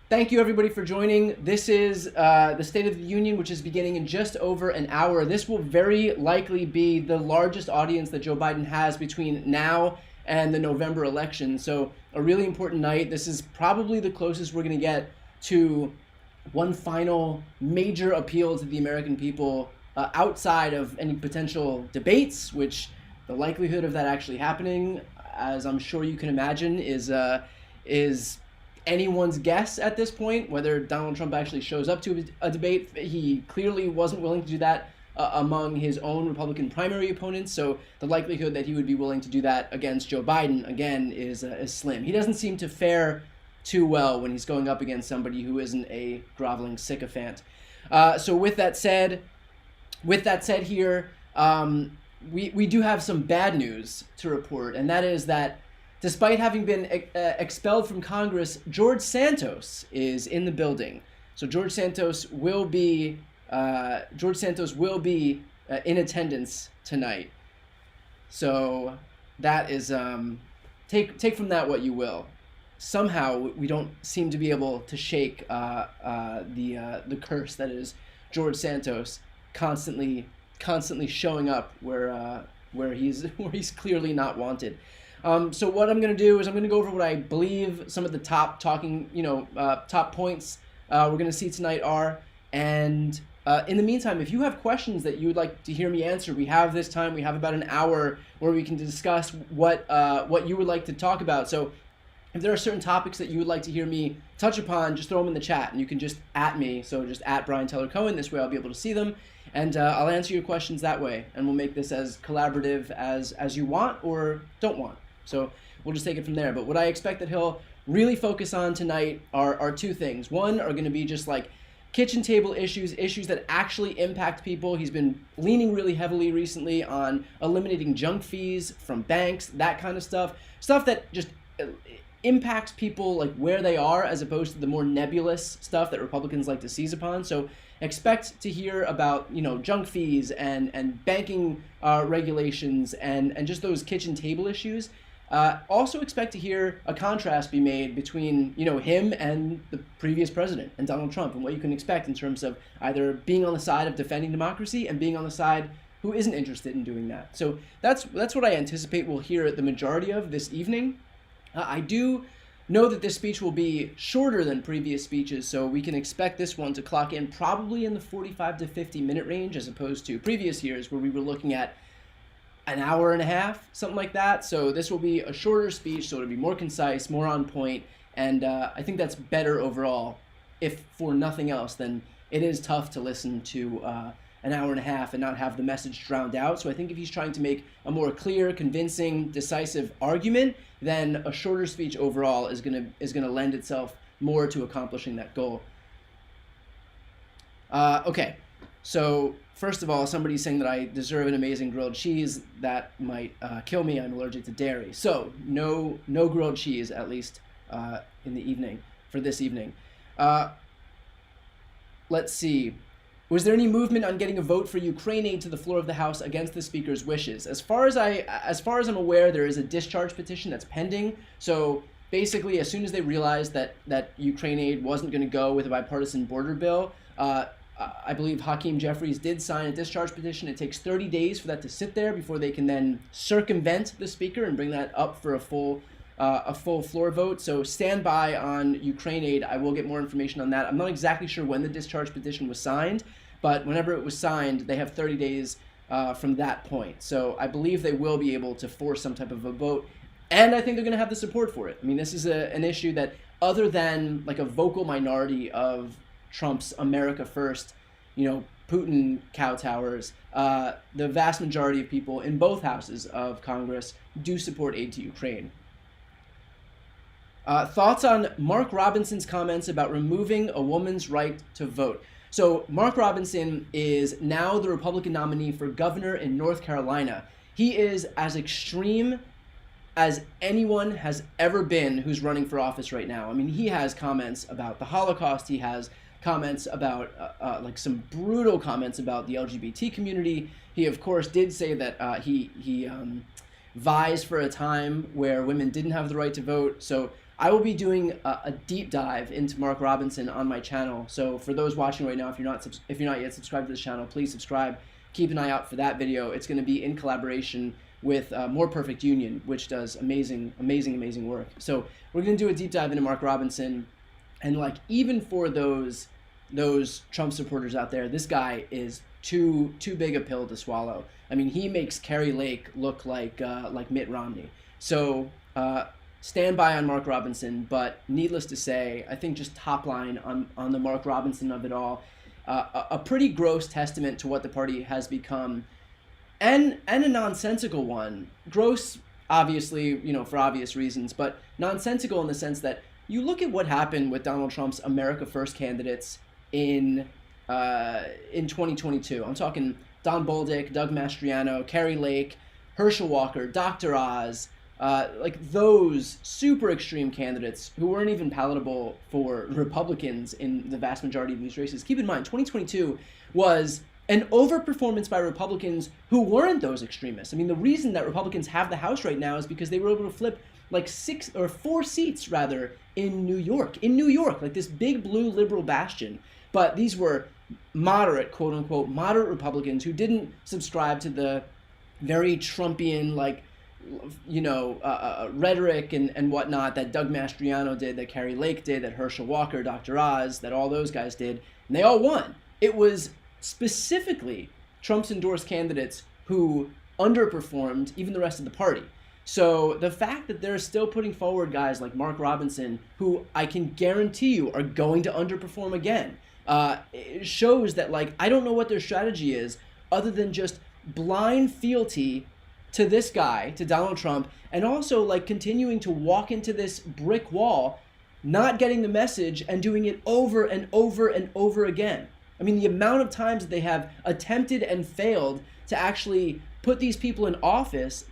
Thank you, everybody, for joining. This is the State of the Union, which is beginning in just over an hour. This will very likely be the largest audience that Joe Biden has between now and the November election. So a really important night. This is probably the closest we're going to get to one final major appeal to the American people outside of any potential debates, which the likelihood of that actually happening, as I'm sure you can imagine, is anyone's guess at this point, whether Donald Trump actually shows up to a debate. He clearly wasn't willing to do that among his own Republican primary opponents, so the likelihood that he would be willing to do that against Joe Biden, again, is slim. He doesn't seem to fare too well when he's going up against somebody who isn't a groveling sycophant. So with that said here, we do have some bad news to report, and that is that despite having been expelled from Congress, George Santos is in the building. So George Santos will be in attendance tonight. So that is take from that what you will. Somehow we don't seem to be able to shake the curse that is George Santos constantly showing up where he's clearly not wanted. So what I'm going to do is I'm going to go over what I believe some of the top top points we're going to see tonight are. And in the meantime, if you have questions that you would like to hear me answer, we have this time. We have about an hour where we can discuss what you would like to talk about. So if there are certain topics that you would like to hear me touch upon, just throw them in the chat, and you can just @ me. So just @ Brian Teller Cohen. This way I'll be able to see them, and I'll answer your questions that way. And we'll make this as collaborative as you want or don't want. So we'll just take it from there. But what I expect that he'll really focus on tonight are two things. One are going to be just like kitchen table issues that actually impact people. He's been leaning really heavily recently on eliminating junk fees from banks, that kind of stuff that just impacts people like where they are, as opposed to the more nebulous stuff that Republicans like to seize upon. So expect to hear about junk fees and banking regulations and just those kitchen table issues. Also expect to hear a contrast be made between him and the previous president and Donald Trump, and what you can expect in terms of either being on the side of defending democracy and being on the side who isn't interested in doing that. So that's what I anticipate we'll hear the majority of this evening. I do know that this speech will be shorter than previous speeches, so we can expect this one to clock in probably in the 45 to 50 minute range, as opposed to previous years where we were looking at an hour and a half, something like that. So this will be a shorter speech, so it'll be more concise, more on point, and I think that's better overall, if for nothing else. Then it is tough to listen to an hour and a half and not have the message drowned out. So I think if he's trying to make a more clear, convincing, decisive argument, then a shorter speech overall is gonna lend itself more to accomplishing that goal. Okay, so first of all, somebody's saying that I deserve an amazing grilled cheese. That might kill me. I'm allergic to dairy. So no grilled cheese, at least in the evening, for this evening. Let's see. Was there any movement on getting a vote for Ukraine aid to the floor of the House against the Speaker's wishes? As far as I'm aware, there is a discharge petition that's pending. So basically, as soon as they realized that Ukraine aid wasn't going to go with a bipartisan border bill, I believe Hakeem Jeffries did sign a discharge petition. It takes 30 days for that to sit there before they can then circumvent the Speaker and bring that up for a full floor vote. So stand by on Ukraine aid. I will get more information on that. I'm not exactly sure when the discharge petition was signed, but whenever it was signed, they have 30 days from that point. So I believe they will be able to force some type of a vote, and I think they're going to have the support for it. I mean, this is an issue that, other than like a vocal minority of Trump's America First, Putin kowtowers, the vast majority of people in both houses of Congress do support aid to Ukraine. Thoughts on Mark Robinson's comments about removing a woman's right to vote. So Mark Robinson is now the Republican nominee for governor in North Carolina. He is as extreme as anyone has ever been who's running for office right now. I mean, he has comments about the Holocaust. He has comments about like some brutal comments about the LGBT community. He, of course, did say that he vies for a time where women didn't have the right to vote. So I will be doing a deep dive into Mark Robinson on my channel. So for those watching right now, if you're not yet subscribed to this channel, please subscribe. Keep an eye out for that video. It's going to be in collaboration with More Perfect Union, which does amazing work. So we're going to do a deep dive into Mark Robinson, and like even for those Trump supporters out there, this guy is too big a pill to swallow. I mean, he makes Kari Lake look like Mitt Romney. So stand by on Mark Robinson, but needless to say, I think just top line on the Mark Robinson of it all, a pretty gross testament to what the party has become, and a nonsensical one. Gross, obviously, for obvious reasons, but nonsensical in the sense that you look at what happened with Donald Trump's America First candidates in 2022. I'm talking Don Bolduc, Doug Mastriano, Kari Lake, Herschel Walker, Dr. Oz, like those super extreme candidates who weren't even palatable for Republicans in the vast majority of these races. Keep in mind, 2022 was an overperformance by Republicans who weren't those extremists. I mean, the reason that Republicans have the House right now is because they were able to flip like 4 seats rather in New York, like this big blue liberal bastion. But these were moderate, quote unquote, moderate Republicans who didn't subscribe to the very Trumpian, like, rhetoric and whatnot that Doug Mastriano did, that Kari Lake did, that Herschel Walker, Dr. Oz, that all those guys did, and they all won. It was specifically Trump's endorsed candidates who underperformed even the rest of the party. So the fact that they're still putting forward guys like Mark Robinson, who I can guarantee you are going to underperform again, it shows that, like, I don't know what their strategy is other than just blind fealty to this guy, to Donald Trump, and also like continuing to walk into this brick wall, not getting the message and doing it over and over and over again. I mean, the amount of times that they have attempted and failed to actually put these people in office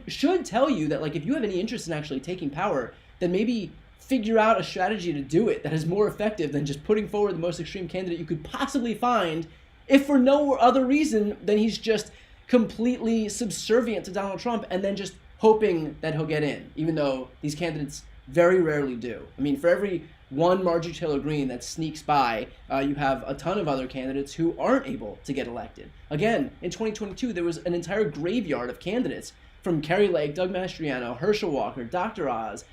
should tell you that, like, if you have any interest in actually taking power, then maybe figure out a strategy to do it that is more effective than just putting forward the most extreme candidate you could possibly find, if for no other reason than he's just completely subservient to Donald Trump and then just hoping that he'll get in, even though these candidates very rarely do. I mean, for every one Marjorie Taylor Greene that sneaks by, you have a ton of other candidates who aren't able to get elected. Again, in 2022, there was an entire graveyard of candidates from Kari Lake, Doug Mastriano, Herschel Walker, Dr. Oz,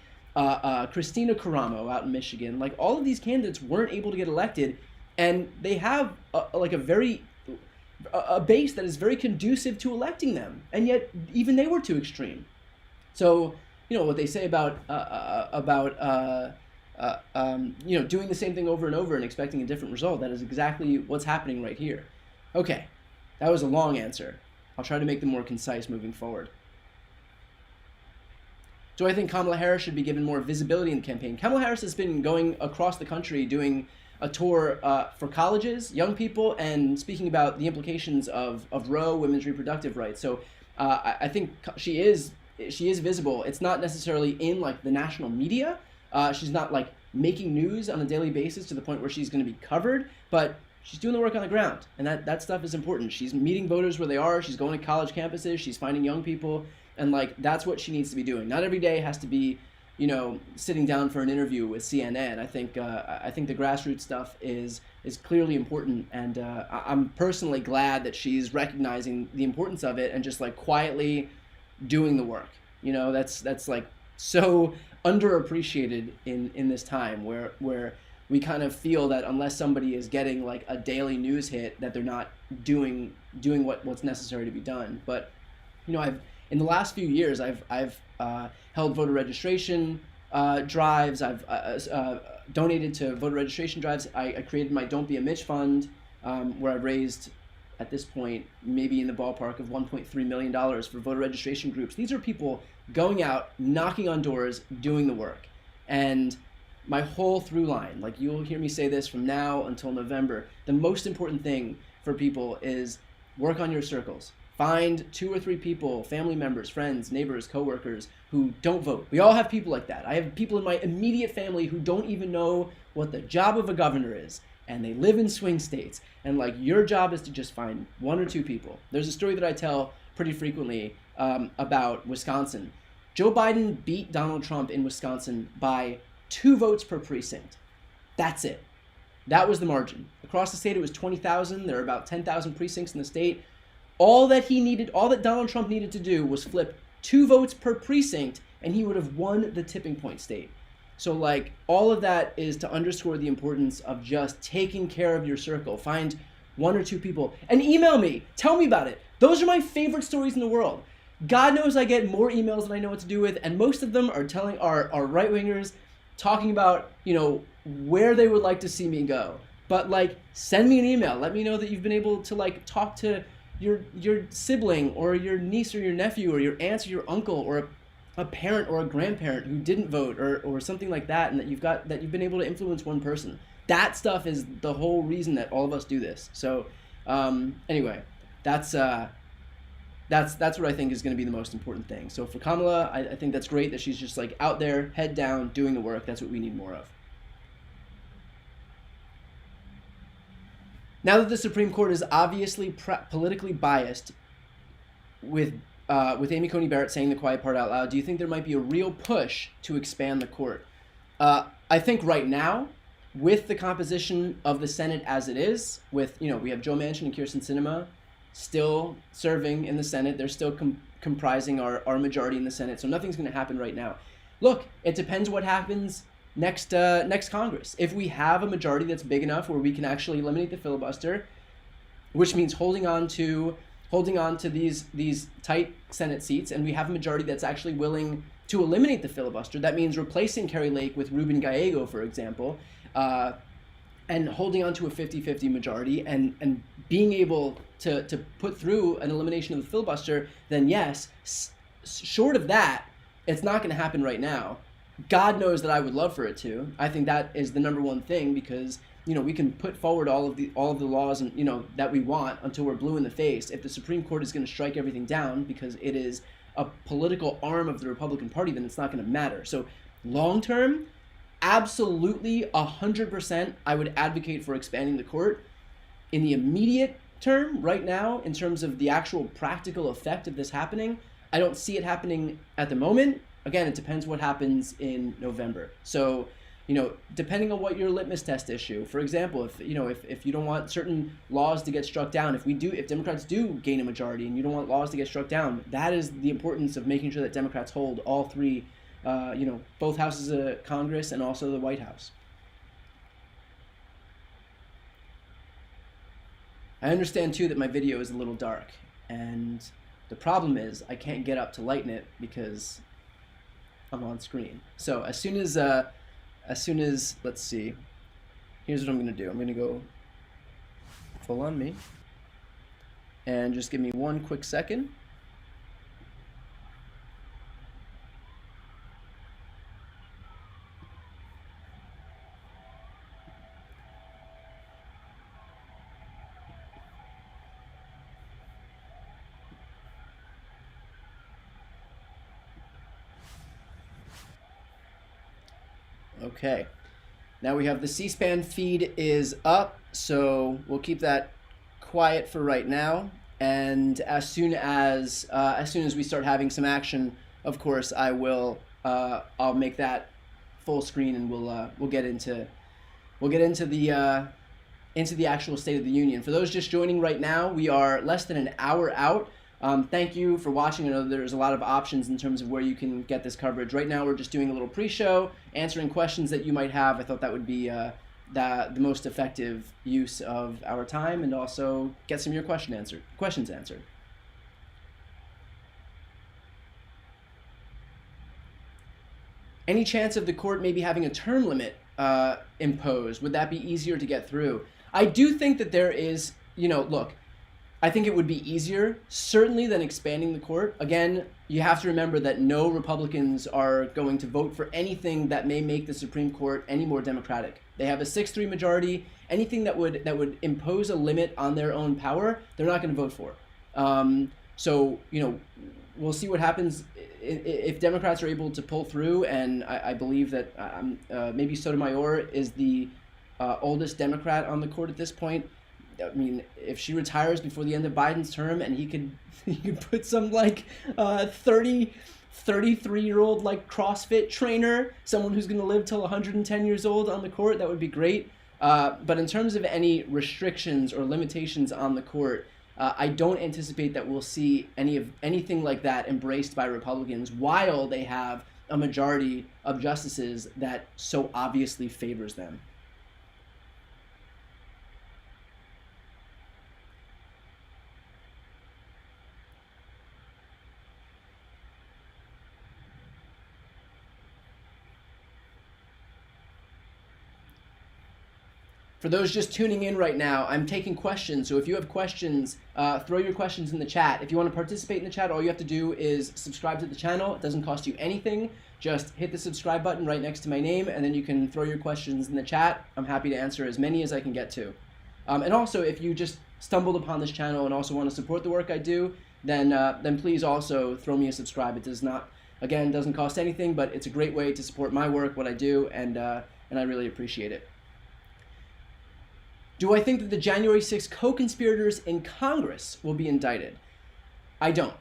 Christina Caramo out in Michigan. Like, all of these candidates weren't able to get elected, and they have a base that is very conducive to electing them, and yet even they were too extreme. So, what they say about doing the same thing over and over and expecting a different result, that is exactly what's happening right here. Okay, that was a long answer. I'll try to make them more concise moving forward. Do I think Kamala Harris should be given more visibility in the campaign? Kamala Harris has been going across the country doing a tour for colleges, young people, and speaking about the implications of Roe, women's reproductive rights. So I think she is visible. It's not necessarily in like the national media. She's not like making news on a daily basis to the point where she's going to be covered, but she's doing the work on the ground, and that stuff is important. She's meeting voters where they are. She's going to college campuses. She's finding young people, and like that's what she needs to be doing. Not every day has to be, sitting down for an interview with CNN. I think the grassroots stuff is clearly important, and I'm personally glad that she's recognizing the importance of it and just like quietly doing the work. That's like so underappreciated in this time where we kind of feel that unless somebody is getting like a daily news hit, that they're not doing what's necessary to be done. But in the last few years, I've held voter registration drives. I've donated to voter registration drives. I created my Don't Be a Mitch fund, where I've raised, at this point, maybe in the ballpark of $1.3 million for voter registration groups. These are people going out, knocking on doors, doing the work. And my whole through line, like you'll hear me say this from now until November, the most important thing for people is work on your circles. Find 2 or 3 people, family members, friends, neighbors, coworkers who don't vote. We all have people like that. I have people in my immediate family who don't even know what the job of a governor is, and they live in swing states. And like your job is to just find 1 or 2 people. There's a story that I tell pretty frequently about Wisconsin. Joe Biden beat Donald Trump in Wisconsin by 2 votes per precinct. That's it. That was the margin. Across the state, it was 20,000. There are about 10,000 precincts in the state. All that Donald Trump needed to do was flip 2 votes per precinct, and he would have won the tipping point state. So like, all of that is to underscore the importance of just taking care of your circle. Find 1 or 2 people and email me. Tell me about it. Those are my favorite stories in the world. God knows I get more emails than I know what to do with, and most of them are right-wingers talking about, where they would like to see me go. But like, send me an email. Let me know that you've been able to like talk to your sibling or your niece or your nephew or your aunt or your uncle or a parent or a grandparent who didn't vote or something like that, and that you've been able to influence one person. That stuff is the whole reason that all of us do this. So anyway, that's what I think is going to be the most important thing. So for Kamala, I think that's great that she's just like out there, head down, doing the work. That's what we need more of. Now that the Supreme Court is obviously politically biased, with Amy Coney Barrett saying the quiet part out loud, do you think there might be a real push to expand the court? I think right now, with the composition of the Senate as it is, with we have Joe Manchin and Kyrsten Sinema still serving in the Senate, they're still comprising our majority in the Senate, so nothing's going to happen right now. Look, it depends what happens next Congress. If we have a majority that's big enough where we can actually eliminate the filibuster, which means holding on to these tight Senate seats, and we have a majority that's actually willing to eliminate the filibuster, that means replacing Kari Lake with Ruben Gallego, for example, and holding on to a 50-50 majority and being able to put through an elimination of the filibuster, then yes, short of that, it's not going to happen right now. God knows that I would love for it to. I think that is the number one thing, because we can put forward all of the laws and that we want until we're blue in the face. If the Supreme Court is going to strike everything down because it is a political arm of the Republican Party, then it's not going to matter. So long term, absolutely 100%, I would advocate for expanding the court. In the immediate term, right now, in terms of the actual practical effect of this happening, I don't see it happening at the moment. Again, it depends what happens in November. So, depending on what your litmus test issue, for example, if you don't want certain laws to get struck down, if Democrats do gain a majority and you don't want laws to get struck down, that is the importance of making sure that Democrats hold all 3, both houses of Congress and also the White House. I understand too that my video is a little dark, and the problem is I can't get up to lighten it because I'm on screen. So as soon as let's see, here's what I'm gonna do. I'm gonna go full on me, and just give me one quick second. Okay, now we have the C-SPAN feed is up, so we'll keep that quiet for right now. And as soon as we start having some action, of course, I'll make that full screen, and we'll get into the actual State of the Union. For those just joining right now, we are less than an hour out. Thank you for watching. I know there's a lot of options in terms of where you can get this coverage. Right now, we're just doing a little pre-show, answering questions that you might have. I thought that would be the most effective use of our time, and also get some of your questions answered. Any chance of the court maybe having a term limit imposed? Would that be easier to get through? I do think that there is, look, I think it would be easier, certainly, than expanding the court. Again, you have to remember that no Republicans are going to vote for anything that may make the Supreme Court any more democratic. They have a 6-3 majority. Anything that would impose a limit on their own power, they're not going to vote for. So, we'll see what happens if Democrats are able to pull through, and I believe that maybe Sotomayor is the oldest Democrat on the court at this point. I mean, if she retires before the end of Biden's term, and he could put some 30, 33-year-old like CrossFit trainer, someone who's going to live till 110 years old on the court, that would be great. But in terms of any restrictions or limitations on the court, I don't anticipate that we'll see anything like that embraced by Republicans while they have a majority of justices that so obviously favors them. For those just tuning in right now, I'm taking questions. So if you have questions, throw your questions in the chat. If you want to participate in the chat, all you have to do is subscribe to the channel. It doesn't cost you anything. Just hit the subscribe button right next to my name, and then you can throw your questions in the chat. I'm happy to answer as many as I can get to. And also, if you just stumbled upon this channel and also want to support the work I do, then please also throw me a subscribe. It does not, again, doesn't cost anything, but it's a great way to support my work, what I do, and I really appreciate it. Do I think that the January 6th co-conspirators in Congress will be indicted? I don't.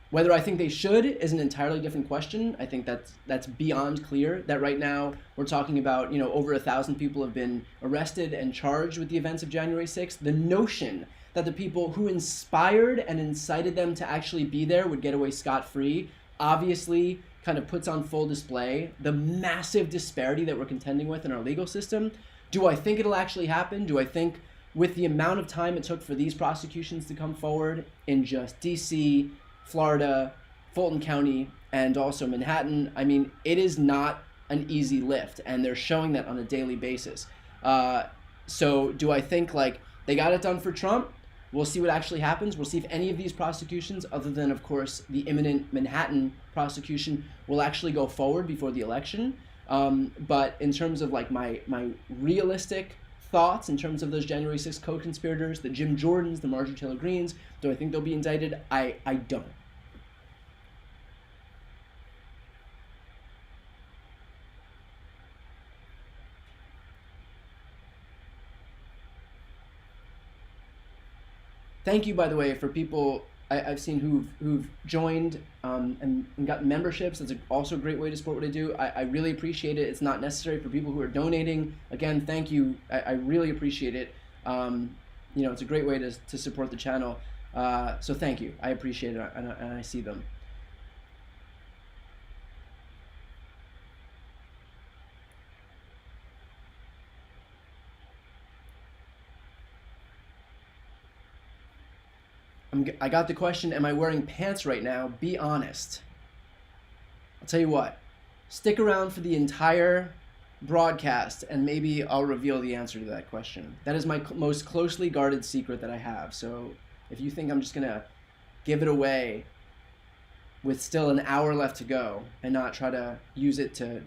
Whether I think they should is an entirely different question. I think that's beyond clear that right now we're talking about, over 1,000 people have been arrested and charged with the events of January 6th. The notion that the people who inspired and incited them to actually be there would get away scot-free obviously kind of puts on full display the massive disparity that we're contending with in our legal system. Do I think it'll actually happen? Do I think with the amount of time it took for these prosecutions to come forward in just D.C., Florida, Fulton County, and also Manhattan, I mean, it is not an easy lift, and they're showing that on a daily basis. So do I think, they got it done for Trump? We'll see what actually happens. We'll see if any of these prosecutions, other than, of course, the imminent Manhattan prosecution, will actually go forward before the election. But in terms of my realistic thoughts, in terms of those January 6th co-conspirators, the Jim Jordans, the Marjorie Taylor Greens, do I think they'll be indicted? I don't. Thank you, by the way, for people I've seen who've joined and gotten memberships. That's also a great way to support what I do. I really appreciate it. It's not necessary for people who are donating. Again, thank you. I really appreciate it. It's a great way to support the channel. So thank you. I appreciate it, and I see them. I got the question, am I wearing pants right now? Be honest. I'll tell you what, stick around for the entire broadcast and maybe I'll reveal the answer to that question. That is my most closely guarded secret that I have. So if you think I'm just gonna give it away with still an hour left to go and not try to use it to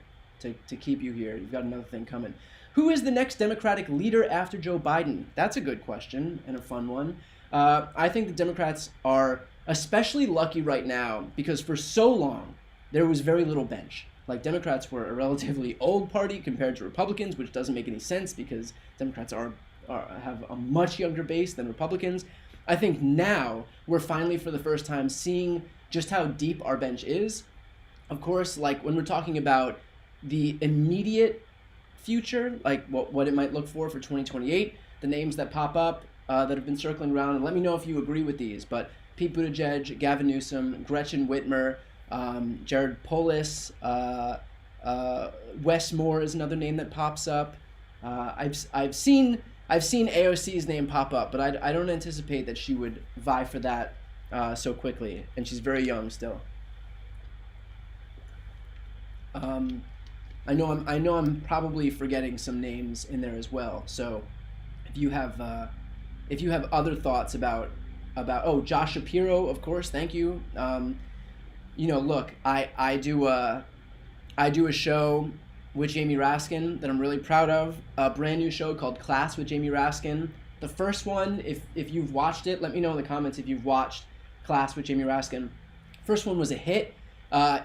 keep you here, you've got another thing coming. Who is the next Democratic leader after Joe Biden? That's a good question and a fun one. I think the Democrats are especially lucky right now because for so long there was very little bench. Democrats were a relatively old party compared to Republicans, which doesn't make any sense because Democrats have a much younger base than Republicans. I think now we're finally for the first time seeing just how deep our bench is. Of course, when we're talking about the immediate future, what it might look for 2028, the names that pop up, that have been circling around, and let me know if you agree with these, but Pete Buttigieg, Gavin Newsom, Gretchen Whitmer, Jared Polis, Wes Moore is another name that pops up. I've seen AOC's name pop up, but I don't anticipate that she would vie for that so quickly, and she's very young still. I know I'm probably forgetting some names in there as well. So if you have other thoughts about Josh Shapiro, of course, thank you. Look, I do a show with Jamie Raskin that I'm really proud of, a brand new show called Class with Jamie Raskin. The first one, if you've watched it, let me know in the comments if you've watched Class with Jamie Raskin. First one was a hit.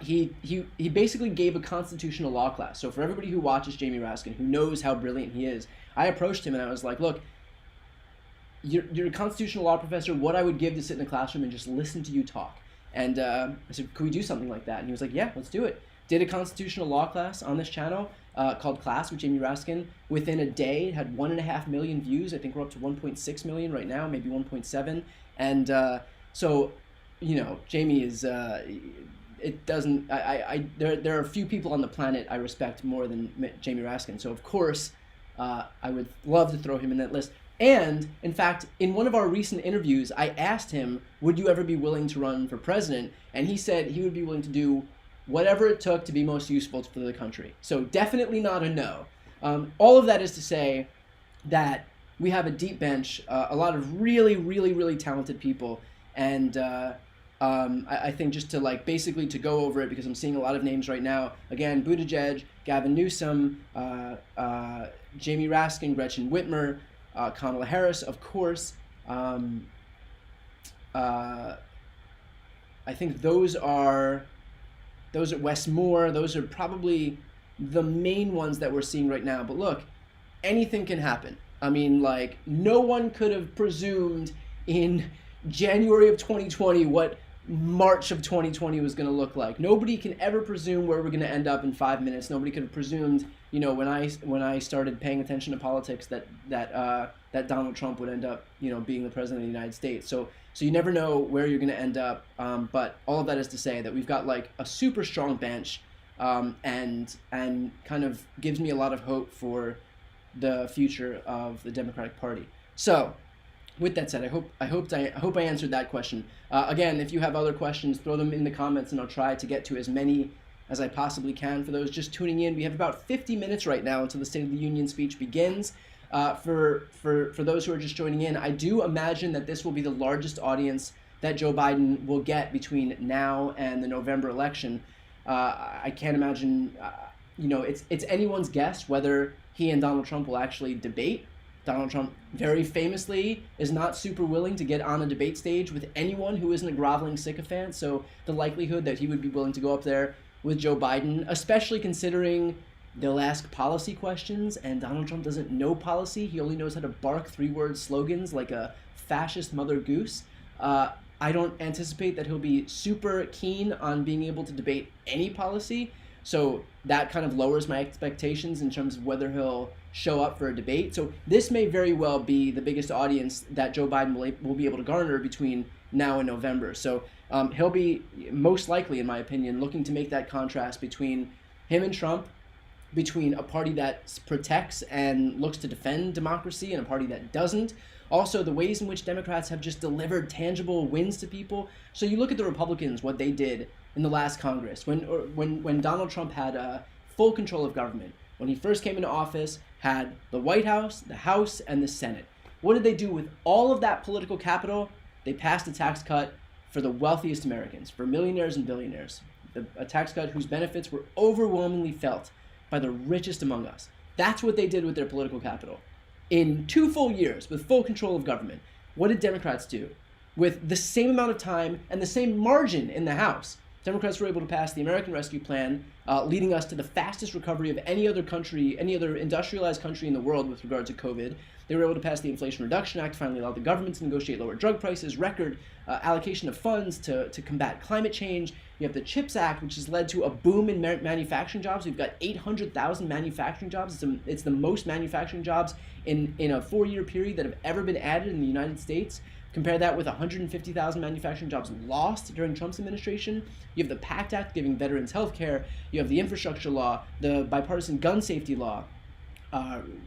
He basically gave a constitutional law class. So for everybody who watches Jamie Raskin, who knows how brilliant he is, I approached him and I was like, look, you're a constitutional law professor. What I would give to sit in a classroom and just listen to you talk. And I said, could we do something like that? And he was like, yeah, let's do it. Did a constitutional law class on this channel called Class with Jamie Raskin. Within a day, it had 1.5 million views. I think we're up to 1.6 million right now, maybe 1.7. And so, Jamie is, it doesn't, there are a few people on the planet I respect more than Jamie Raskin. So of course, I would love to throw him in that list. And in fact, in one of our recent interviews, I asked him, would you ever be willing to run for president? And he said he would be willing to do whatever it took to be most useful for the country. So definitely not a no. All of that is to say that we have a deep bench, a lot of really, really, really talented people. And I think just to basically to go over it, because I'm seeing a lot of names right now. Again, Buttigieg, Gavin Newsom, Jamie Raskin, Gretchen Whitmer, Kamala Harris, of course. I think those are Wes Moore. Those are probably the main ones that we're seeing right now. But look, anything can happen. I mean, no one could have presumed in January of 2020 what March of 2020 was going to look like. Nobody can ever presume where we're going to end up in 5 minutes. Nobody could have presumed, when I started paying attention to politics that Donald Trump would end up, being the president of the United States. So you never know where you're going to end up. But all of that is to say that we've got a super strong bench, and kind of gives me a lot of hope for the future of the Democratic Party. So, with that said, I hope I answered that question. Again, if you have other questions, throw them in the comments, and I'll try to get to as many as I possibly can. For those just tuning in, we have about 50 minutes right now until the State of the Union speech begins. For those who are just joining in, I do imagine that this will be the largest audience that Joe Biden will get between now and the November election. I can't imagine, it's anyone's guess whether he and Donald Trump will actually debate. Donald Trump very famously is not super willing to get on a debate stage with anyone who isn't a groveling sycophant. So the likelihood that he would be willing to go up there with Joe Biden, especially considering they'll ask policy questions and Donald Trump doesn't know policy. He only knows how to bark 3-word slogans like a fascist mother goose. I don't anticipate that he'll be super keen on being able to debate any policy. So that kind of lowers my expectations in terms of whether he'll show up for a debate. So this may very well be the biggest audience that Joe Biden will be able to garner between now and November. So he'll be most likely, in my opinion, looking to make that contrast between him and Trump, between a party that protects and looks to defend democracy and a party that doesn't. Also, the ways in which Democrats have just delivered tangible wins to people. So you look at the Republicans, what they did in the last Congress, when Donald Trump had full control of government. When he first came into office, had the White House, the House, and the Senate. What did they do with all of that political capital? They passed a tax cut for the wealthiest Americans, for millionaires and billionaires. A tax cut whose benefits were overwhelmingly felt by the richest among us. That's what they did with their political capital. In 2 full years, with full control of government, what did Democrats do? With the same amount of time and the same margin in the House, Democrats were able to pass the American Rescue Plan, leading us to the fastest recovery of any other country, any other industrialized country in the world with regard to COVID. They were able to pass the Inflation Reduction Act, finally allowed the government to negotiate lower drug prices, record allocation of funds to combat climate change. You have the CHIPS Act, which has led to a boom in manufacturing jobs. We've got 800,000 manufacturing jobs. It's the most manufacturing jobs in a 4-year period that have ever been added in the United States. Compare that with 150,000 manufacturing jobs lost during Trump's administration. You have the PACT Act giving veterans health care. You have the infrastructure law, the bipartisan gun safety law,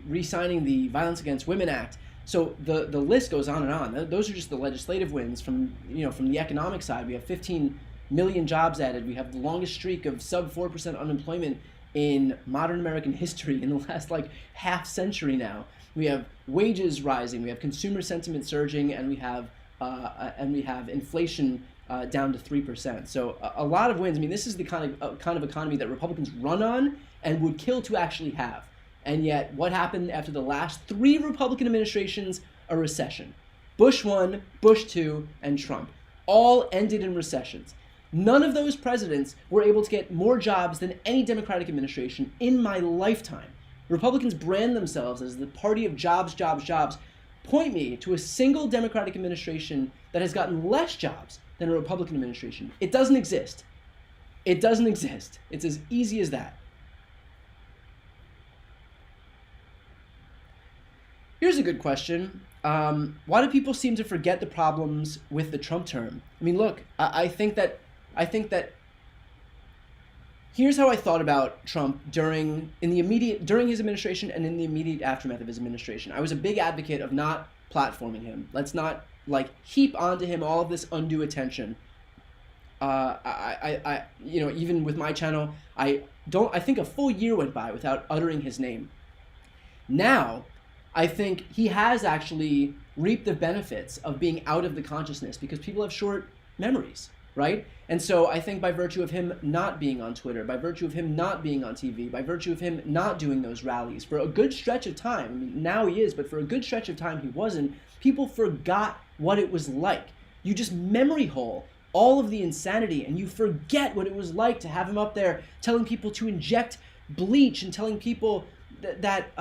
re-signing the Violence Against Women Act. So the list goes on and on. Those are just the legislative wins. From the economic side, we have 15 million jobs added. We have the longest streak of sub 4% unemployment in modern American history in the last half century now. We have wages rising, we have consumer sentiment surging, and we have inflation down to 3%. So a lot of wins. I mean, this is the kind of economy that Republicans run on and would kill to actually have. And yet, what happened after the last 3 Republican administrations? A recession. Bush 1, Bush 2, and Trump all ended in recessions. None of those presidents were able to get more jobs than any Democratic administration in my lifetime. Republicans brand themselves as the party of jobs, jobs, jobs. Point me to a single Democratic administration that has gotten less jobs than a Republican administration. It doesn't exist. It doesn't exist. It's as easy as that. Here's a good question. Why do people seem to forget the problems with the Trump term? I mean, look, I think that here's how I thought about Trump during his administration and in the immediate aftermath of his administration. I was a big advocate of not platforming him. Let's not heap onto him all of this undue attention. Even with my channel, I think a full year went by without uttering his name. Now, I think he has actually reaped the benefits of being out of the consciousness because people have short memories, right? And so I think by virtue of him not being on Twitter, by virtue of him not being on TV, by virtue of him not doing those rallies for a good stretch of time, I mean, now he is, but for a good stretch of time he wasn't, people forgot what it was like. You just memory hole all of the insanity and you forget what it was like to have him up there telling people to inject bleach and telling people that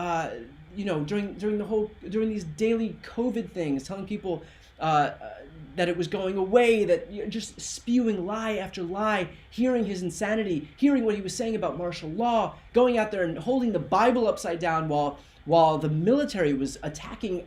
during these daily COVID things, telling people that it was going away, that just spewing lie after lie, hearing his insanity, hearing what he was saying about martial law, going out there and holding the Bible upside down while the military was attacking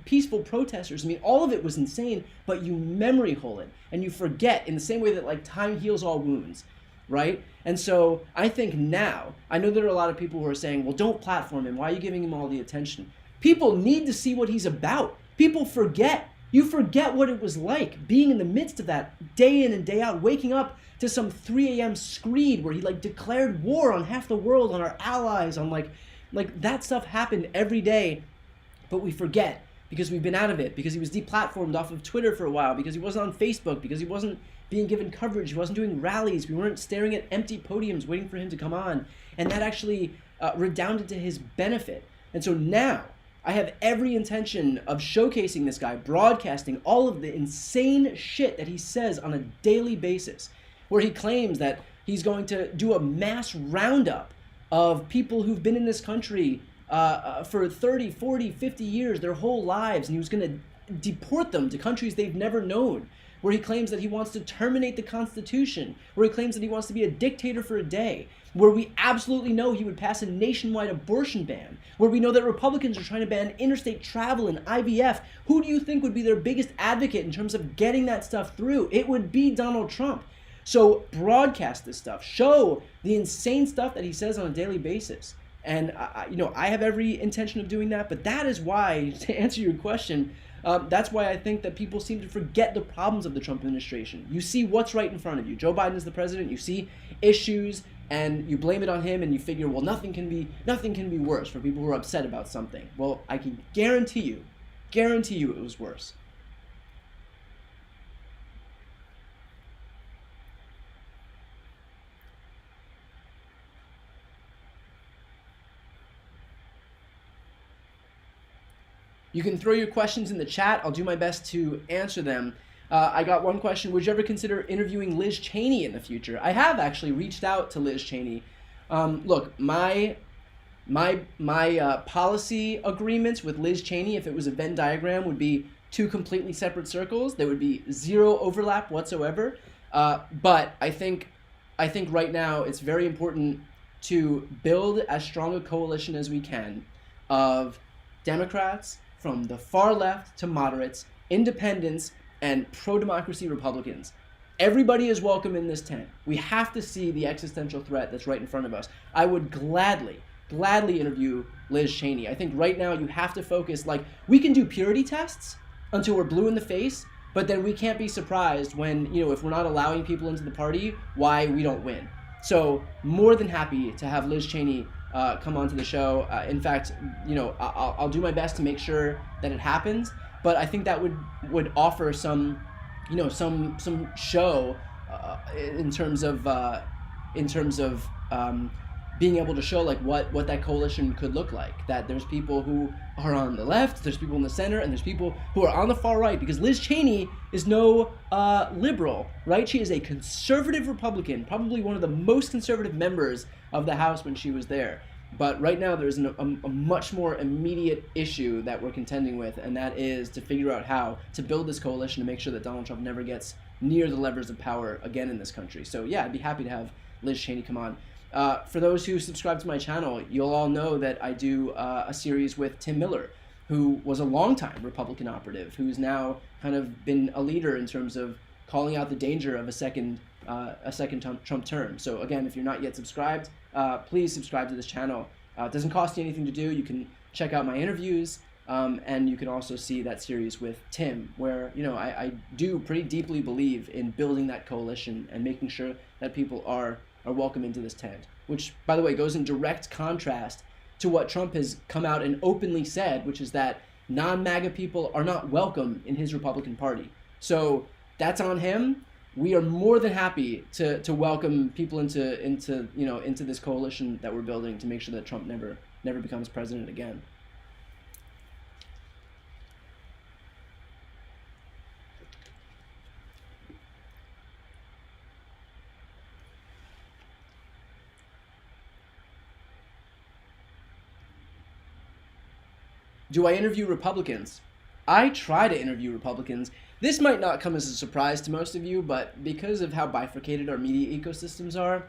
peaceful protesters. I mean, all of it was insane, but you memory hole it and you forget in the same way that time heals all wounds. Right? And so I think now, I know there are a lot of people who are saying, well, don't platform him. Why are you giving him all the attention? People need to see what he's about. People forget. You forget what it was like being in the midst of that day in and day out, waking up to some 3 a.m. screed where he declared war on half the world, on our allies, on that stuff happened every day, but we forget because we've been out of it, because he was deplatformed off of Twitter for a while, because he wasn't on Facebook, because he wasn't being given coverage, he wasn't doing rallies, we weren't staring at empty podiums waiting for him to come on, and that actually redounded to his benefit. And so now, I have every intention of showcasing this guy, broadcasting all of the insane shit that he says on a daily basis, where he claims that he's going to do a mass roundup of people who've been in this country for 30, 40, 50 years, their whole lives, and he was going to deport them to countries they've never known, where he claims that he wants to terminate the Constitution, where he claims that he wants to be a dictator for a day, where we absolutely know he would pass a nationwide abortion ban, where we know that Republicans are trying to ban interstate travel and IVF. Who do you think would be their biggest advocate in terms of getting that stuff through? It would be Donald Trump. So broadcast this stuff. Show the insane stuff that he says on a daily basis. And I have every intention of doing that, but that is why, to answer your question, that's why I think that people seem to forget the problems of the Trump administration. You see what's right in front of you. Joe Biden is the president. You see issues, and you blame it on him, and you figure, well, nothing can be worse for people who are upset about something. Well, I can guarantee you it was worse. You can throw your questions in the chat. I'll do my best to answer them. I got one question. Would you ever consider interviewing Liz Cheney in the future? I have actually reached out to Liz Cheney. Look, my policy agreements with Liz Cheney, if it was a Venn diagram, would be two completely separate circles. There would be zero overlap whatsoever. But I think right now it's very important to build as strong a coalition as we can of Democrats, from the far left to moderates, independents, and pro-democracy Republicans. Everybody is welcome in this tent. We have to see the existential threat that's right in front of us. I would gladly interview Liz Cheney. I think right now you have to focus, we can do purity tests until we're blue in the face, but then we can't be surprised when, if we're not allowing people into the party, why we don't win. So more than happy to have Liz Cheney come onto the show. In fact, I'll do my best to make sure that it happens. But I think that would offer some show in terms of being able to show what that coalition could look like. That there's people who are on the left, there's people in the center, and there's people who are on the far right. Because Liz Cheney is no liberal, right? She is a conservative Republican, probably one of the most conservative members of the House when she was there. But right now, there's a much more immediate issue that we're contending with, and that is to figure out how to build this coalition to make sure that Donald Trump never gets near the levers of power again in this country. So yeah, I'd be happy to have Liz Cheney come on. For those who subscribe to my channel, you'll all know that I do a series with Tim Miller, who was a longtime Republican operative, who's now kind of been a leader in terms of calling out the danger of a second Trump term. So again, if you're not yet subscribed, please subscribe to this channel. It doesn't cost you anything to do. You can check out my interviews, and you can also see that series with Tim, where I do pretty deeply believe in building that coalition and making sure that people are welcome into this tent, which, by the way, goes in direct contrast to what Trump has come out and openly said, which is that non-MAGA people are not welcome in his Republican Party. So that's on him. We are more than happy to welcome people into this coalition that we're building to make sure that Trump never becomes president again. Do I interview Republicans? I try to interview Republicans. This might not come as a surprise to most of you, but because of how bifurcated our media ecosystems are,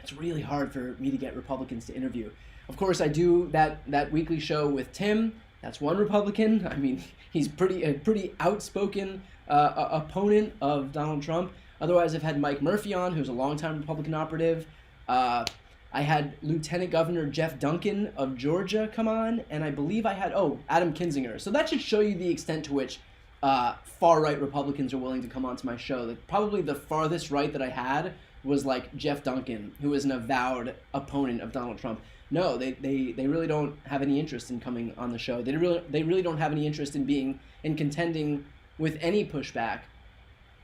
it's really hard for me to get Republicans to interview. Of course, I do that weekly show with Tim. That's one Republican. I mean, he's a pretty outspoken opponent of Donald Trump. Otherwise, I've had Mike Murphy on, who's a longtime Republican operative. I had Lieutenant Governor Jeff Duncan of Georgia come on, and I believe I had, Adam Kinzinger. So that should show you the extent to which far-right Republicans are willing to come onto my show. Probably the farthest right that I had was like Jeff Duncan, who is an avowed opponent of Donald Trump. No, they really don't have any interest in coming on the show. They really don't have any interest in contending with any pushback.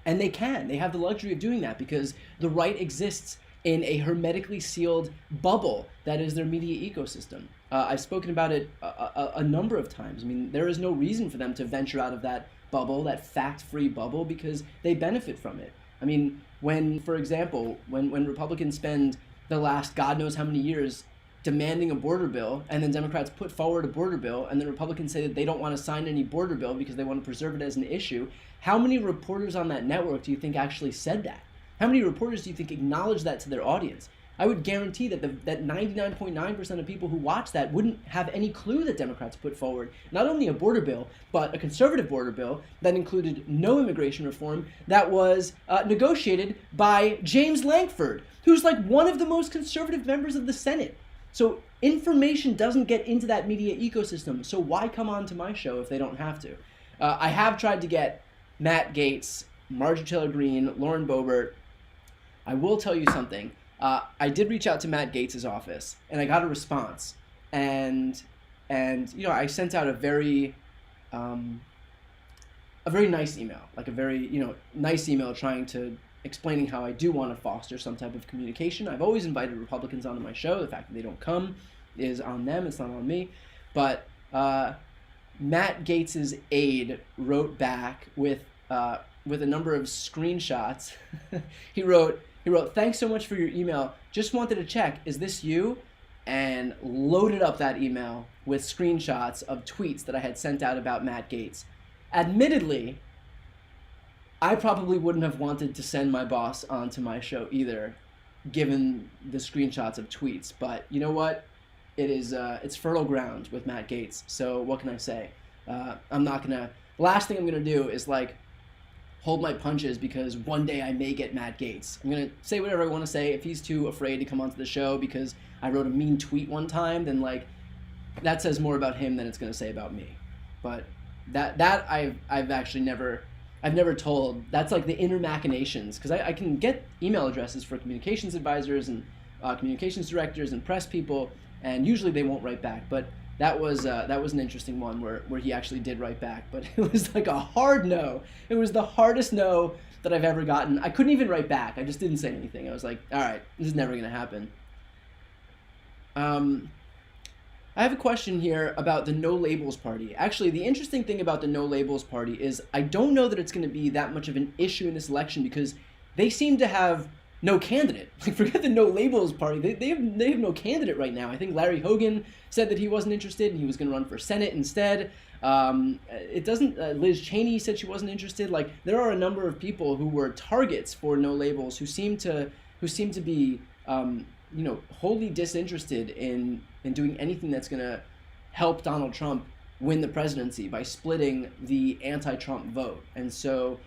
And they have the luxury of doing that because the right exists in a hermetically sealed bubble that is their media ecosystem. I've spoken about it a number of times. I mean, there is no reason for them to venture out of that bubble, that fact-free bubble, because they benefit from it. I mean, for example, when Republicans spend the last God knows how many years demanding a border bill, and then Democrats put forward a border bill, and then Republicans say that they don't want to sign any border bill because they want to preserve it as an issue, how many reporters on that network do you think actually said that? How many reporters do you think acknowledge that to their audience? I would guarantee that that 99.9% of people who watch that wouldn't have any clue that Democrats put forward not only a border bill, but a conservative border bill that included no immigration reform that was negotiated by James Lankford, who's like one of the most conservative members of the Senate. So information doesn't get into that media ecosystem, so why come on to my show if they don't have to? I have tried to get Matt Gaetz, Marjorie Taylor Greene, Lauren Boebert. I will tell you something. I did reach out to Matt Gaetz's office, and I got a response. And I sent out a very nice email, like a very nice email explaining how I do want to foster some type of communication. I've always invited Republicans onto my show. The fact that they don't come is on them. It's not on me. But Matt Gaetz's aide wrote back with a number of screenshots. He wrote, "Thanks so much for your email. Just wanted to check, is this you?" And loaded up that email with screenshots of tweets that I had sent out about Matt Gaetz. Admittedly, I probably wouldn't have wanted to send my boss onto my show either, given the screenshots of tweets. But you know what? It's fertile ground with Matt Gaetz. So what can I say? Last thing I'm gonna do is hold my punches because one day I may get Matt Gaetz. I'm going to say whatever I want to say. If he's too afraid to come onto the show because I wrote a mean tweet one time, then that says more about him than it's going to say about me. But that I've actually never told. That's like the inner machinations, because I can get email addresses for communications advisors and communications directors and press people, and usually they won't write back. But that was an interesting one where he actually did write back, but it was like a hard no. It was the hardest no that I've ever gotten. I couldn't even write back. I just didn't say anything. I was like, all right, this is never going to happen. I have a question here about the No Labels Party. Actually, the interesting thing about the No Labels Party is I don't know that it's going to be that much of an issue in this election because they seem to have no candidate. Like, forget the no labels party. They have no candidate right now. I think Larry Hogan said that he wasn't interested and he was going to run for Senate instead. It doesn't. Liz Cheney said she wasn't interested. Like, there are a number of people who were targets for no labels who seem to be wholly disinterested in doing anything that's going to help Donald Trump win the presidency by splitting the anti-Trump vote. And so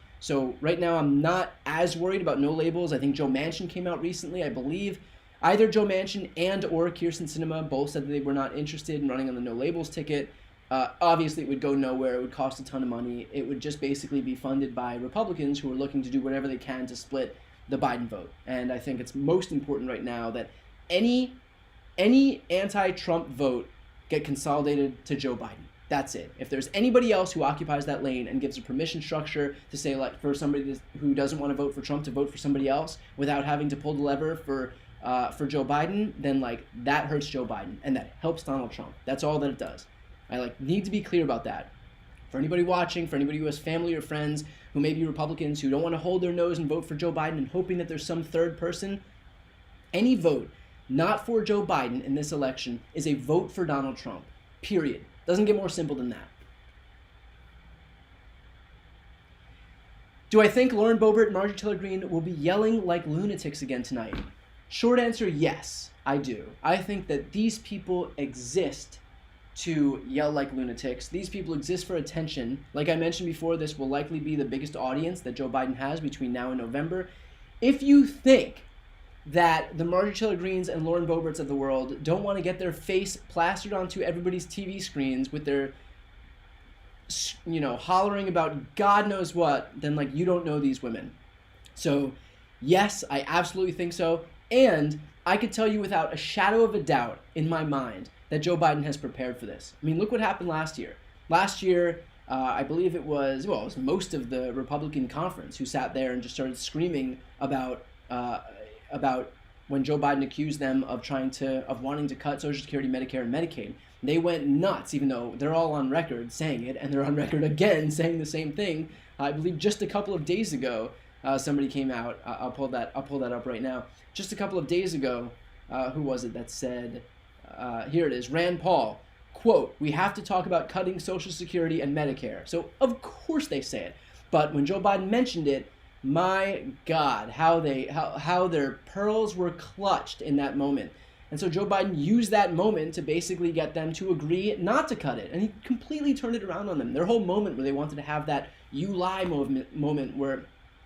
right now I'm not as worried about no labels. I think Joe Manchin came out recently. I believe either Joe Manchin and or Kyrsten Sinema both said that they were not interested in running on the no labels ticket. Obviously, it would go nowhere. It would cost a ton of money. It would just basically be funded by Republicans who are looking to do whatever they can to split the Biden vote. And I think it's most important right now that any anti-Trump vote get consolidated to Joe Biden. That's it. If there's anybody else who occupies that lane and gives a permission structure to say, like, for somebody who doesn't want to vote for Trump to vote for somebody else without having to pull the lever for Joe Biden, then, like, that hurts Joe Biden and that helps Donald Trump. That's all that it does. I need to be clear about that. For anybody watching, for anybody who has family or friends who may be Republicans who don't want to hold their nose and vote for Joe Biden and hoping that there's some third person, any vote not for Joe Biden in this election is a vote for Donald Trump. Period. Doesn't get more simple than that. Do I think Lauren Boebert and Marjorie Taylor Greene will be yelling like lunatics again tonight? Short answer, yes, I do. I think that these people exist to yell like lunatics. These people exist for attention. Like I mentioned before, this will likely be the biggest audience that Joe Biden has between now and November. If you think that the Marjorie Taylor Greenes and Lauren Boeberts of the world don't want to get their face plastered onto everybody's TV screens with their, hollering about God knows what, then, like, you don't know these women. So, yes, I absolutely think so. And I could tell you without a shadow of a doubt in my mind that Joe Biden has prepared for this. I mean, look what happened last year. Last year, I believe it was most of the Republican conference who sat there and just started screaming about when Joe Biden accused them of wanting to cut Social Security, Medicare, and Medicaid. They went nuts, even though they're all on record saying it, and they're on record again saying the same thing. I believe just a couple of days ago, somebody came out. I'll pull that up right now. Just a couple of days ago, who was it that said? Here it is. Rand Paul, quote, "We have to talk about cutting Social Security and Medicare." So of course they say it, but when Joe Biden mentioned it, my God, how their pearls were clutched in that moment. And so Joe Biden used that moment to basically get them to agree not to cut it. And he completely turned it around on them. Their whole moment where they wanted to have that "you lie" moment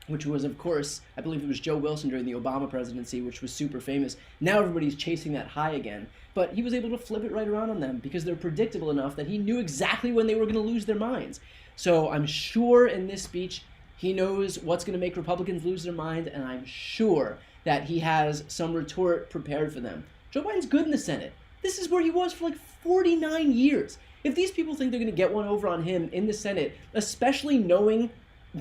which was, of course, I believe it was Joe Wilson during the Obama presidency, which was super famous. Now everybody's chasing that high again. But he was able to flip it right around on them because they're predictable enough that he knew exactly when they were going to lose their minds. So I'm sure in this speech, he knows what's going to make Republicans lose their mind, and I'm sure that he has some retort prepared for them. Joe Biden's good in the Senate. This is where he was for like 49 years. If these people think they're going to get one over on him in the Senate, especially knowing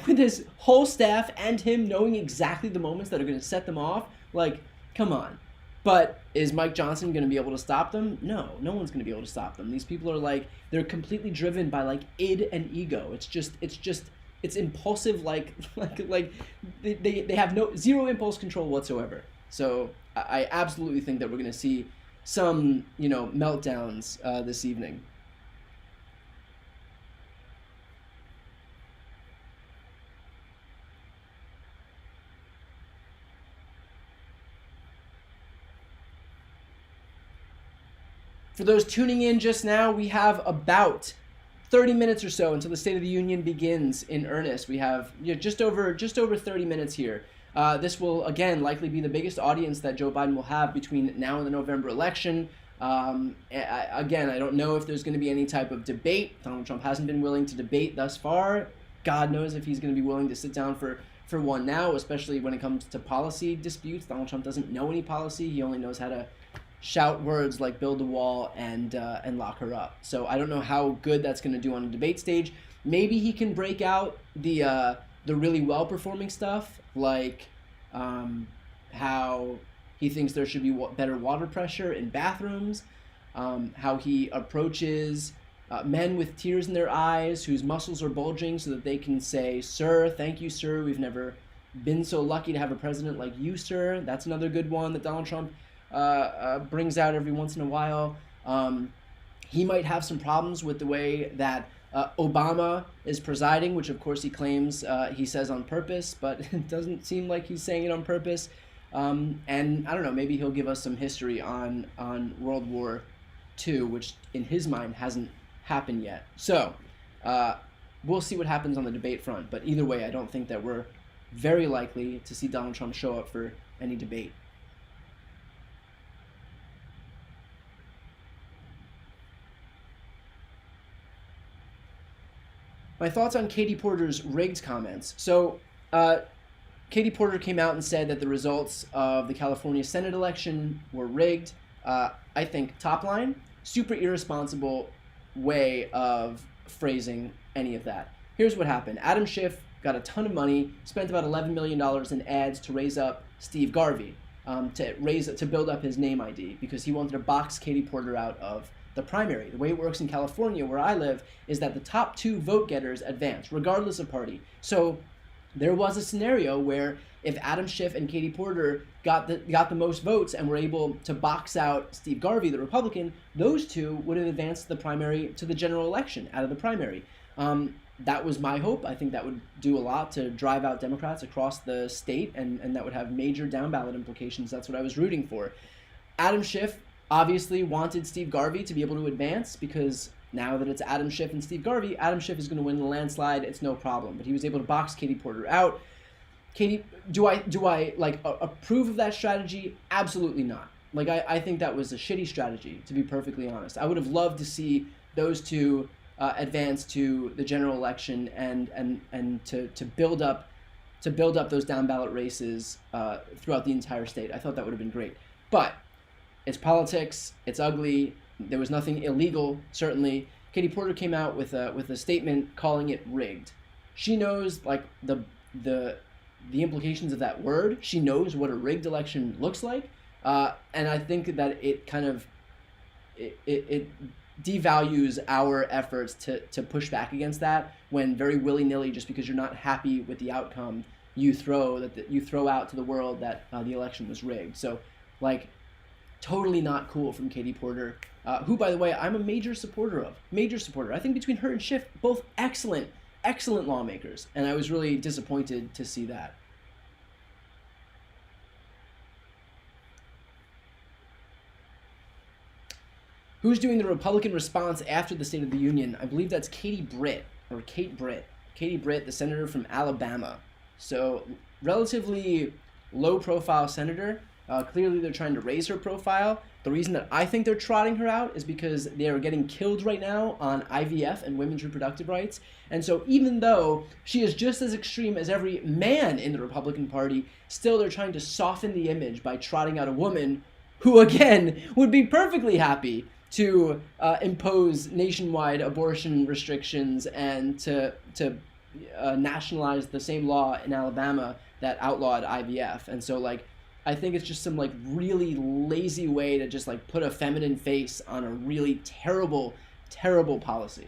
with his whole staff and him knowing exactly the moments that are going to set them off, like, come on. But is Mike Johnson going to be able to stop them? No one's going to be able to stop them. These people are like, they're completely driven by like id and ego. It's impulsive, like they have zero impulse control whatsoever. So I absolutely think that we're going to see some, meltdowns this evening. For those tuning in just now, we have about 30 minutes or so until the State of the Union begins in earnest. We have just over 30 minutes here. This will, again, likely be the biggest audience that Joe Biden will have between now and the November election. Again, I don't know if there's going to be any type of debate. Donald Trump hasn't been willing to debate thus far. God knows if he's going to be willing to sit down for one now, especially when it comes to policy disputes. Donald Trump doesn't know any policy. He only knows how to shout words like build a wall and lock her up. So I don't know how good that's going to do on a debate stage. Maybe he can break out the really well-performing stuff, like how he thinks there should be better water pressure in bathrooms, how he approaches men with tears in their eyes whose muscles are bulging so that they can say, "Sir, thank you, sir, we've never been so lucky to have a president like you, sir. That's another good one that Donald Trump brings out every once in a while. He might have some problems with the way that Obama is presiding, which of course he claims he says on purpose, but it doesn't seem like he's saying it on purpose. And I don't know, maybe he'll give us some history on World War II, which in his mind hasn't happened yet. So we'll see what happens on the debate front. But either way, I don't think that we're very likely to see Donald Trump show up for any debate. My thoughts on Katie Porter's rigged comments. So Katie Porter came out and said that the results of the California Senate election were rigged. I think, top line, super irresponsible way of phrasing any of that. Here's what happened. Adam Schiff got a ton of money, spent about $11 million in ads to raise up Steve Garvey, to build up his name ID, because he wanted to box Katie Porter out of the primary. The way it works in California, where I live, is that the top 2 vote getters advance, regardless of party. So there was a scenario where if Adam Schiff and Katie Porter got the most votes and were able to box out Steve Garvey, the Republican, those 2 would have advanced the primary to the general election out of the primary. That was my hope. I think that would do a lot to drive out Democrats across the state, and that would have major down-ballot implications. That's what I was rooting for. Adam Schiff obviously wanted Steve Garvey to be able to advance, because now that it's Adam Schiff and Steve Garvey, Adam Schiff is going to win the landslide. It's no problem. But he was able to box Katie Porter out. Katie, do I approve of that strategy? Absolutely not. I think that was a shitty strategy, to be perfectly honest. I would have loved to see those 2 advance to the general election and to build up those down ballot races throughout the entire state. I thought that would have been great. But it's politics. It's ugly. There was nothing illegal, certainly. Katie Porter came out with a statement calling it rigged. She knows the implications of that word. She knows what a rigged election looks like, and I think that it kind of it devalues our efforts to push back against that, when very willy-nilly, just because you're not happy with the outcome, you throw out to the world that the election was rigged. So totally not cool from Katie Porter, who, by the way, I'm a major supporter of. I think between her and Schiff, both excellent lawmakers, and I was really disappointed to see that. Who's doing the Republican response after the State of the Union? I believe that's Kate Britt, the senator from Alabama. So relatively low-profile senator. Clearly, they're trying to raise her profile. The reason that I think they're trotting her out is because they are getting killed right now on IVF and women's reproductive rights. And so even though she is just as extreme as every man in the Republican Party, still they're trying to soften the image by trotting out a woman who, again, would be perfectly happy to impose nationwide abortion restrictions and to nationalize the same law in Alabama that outlawed IVF. And so, I think it's just some really lazy way to just put a feminine face on a really terrible, terrible policy.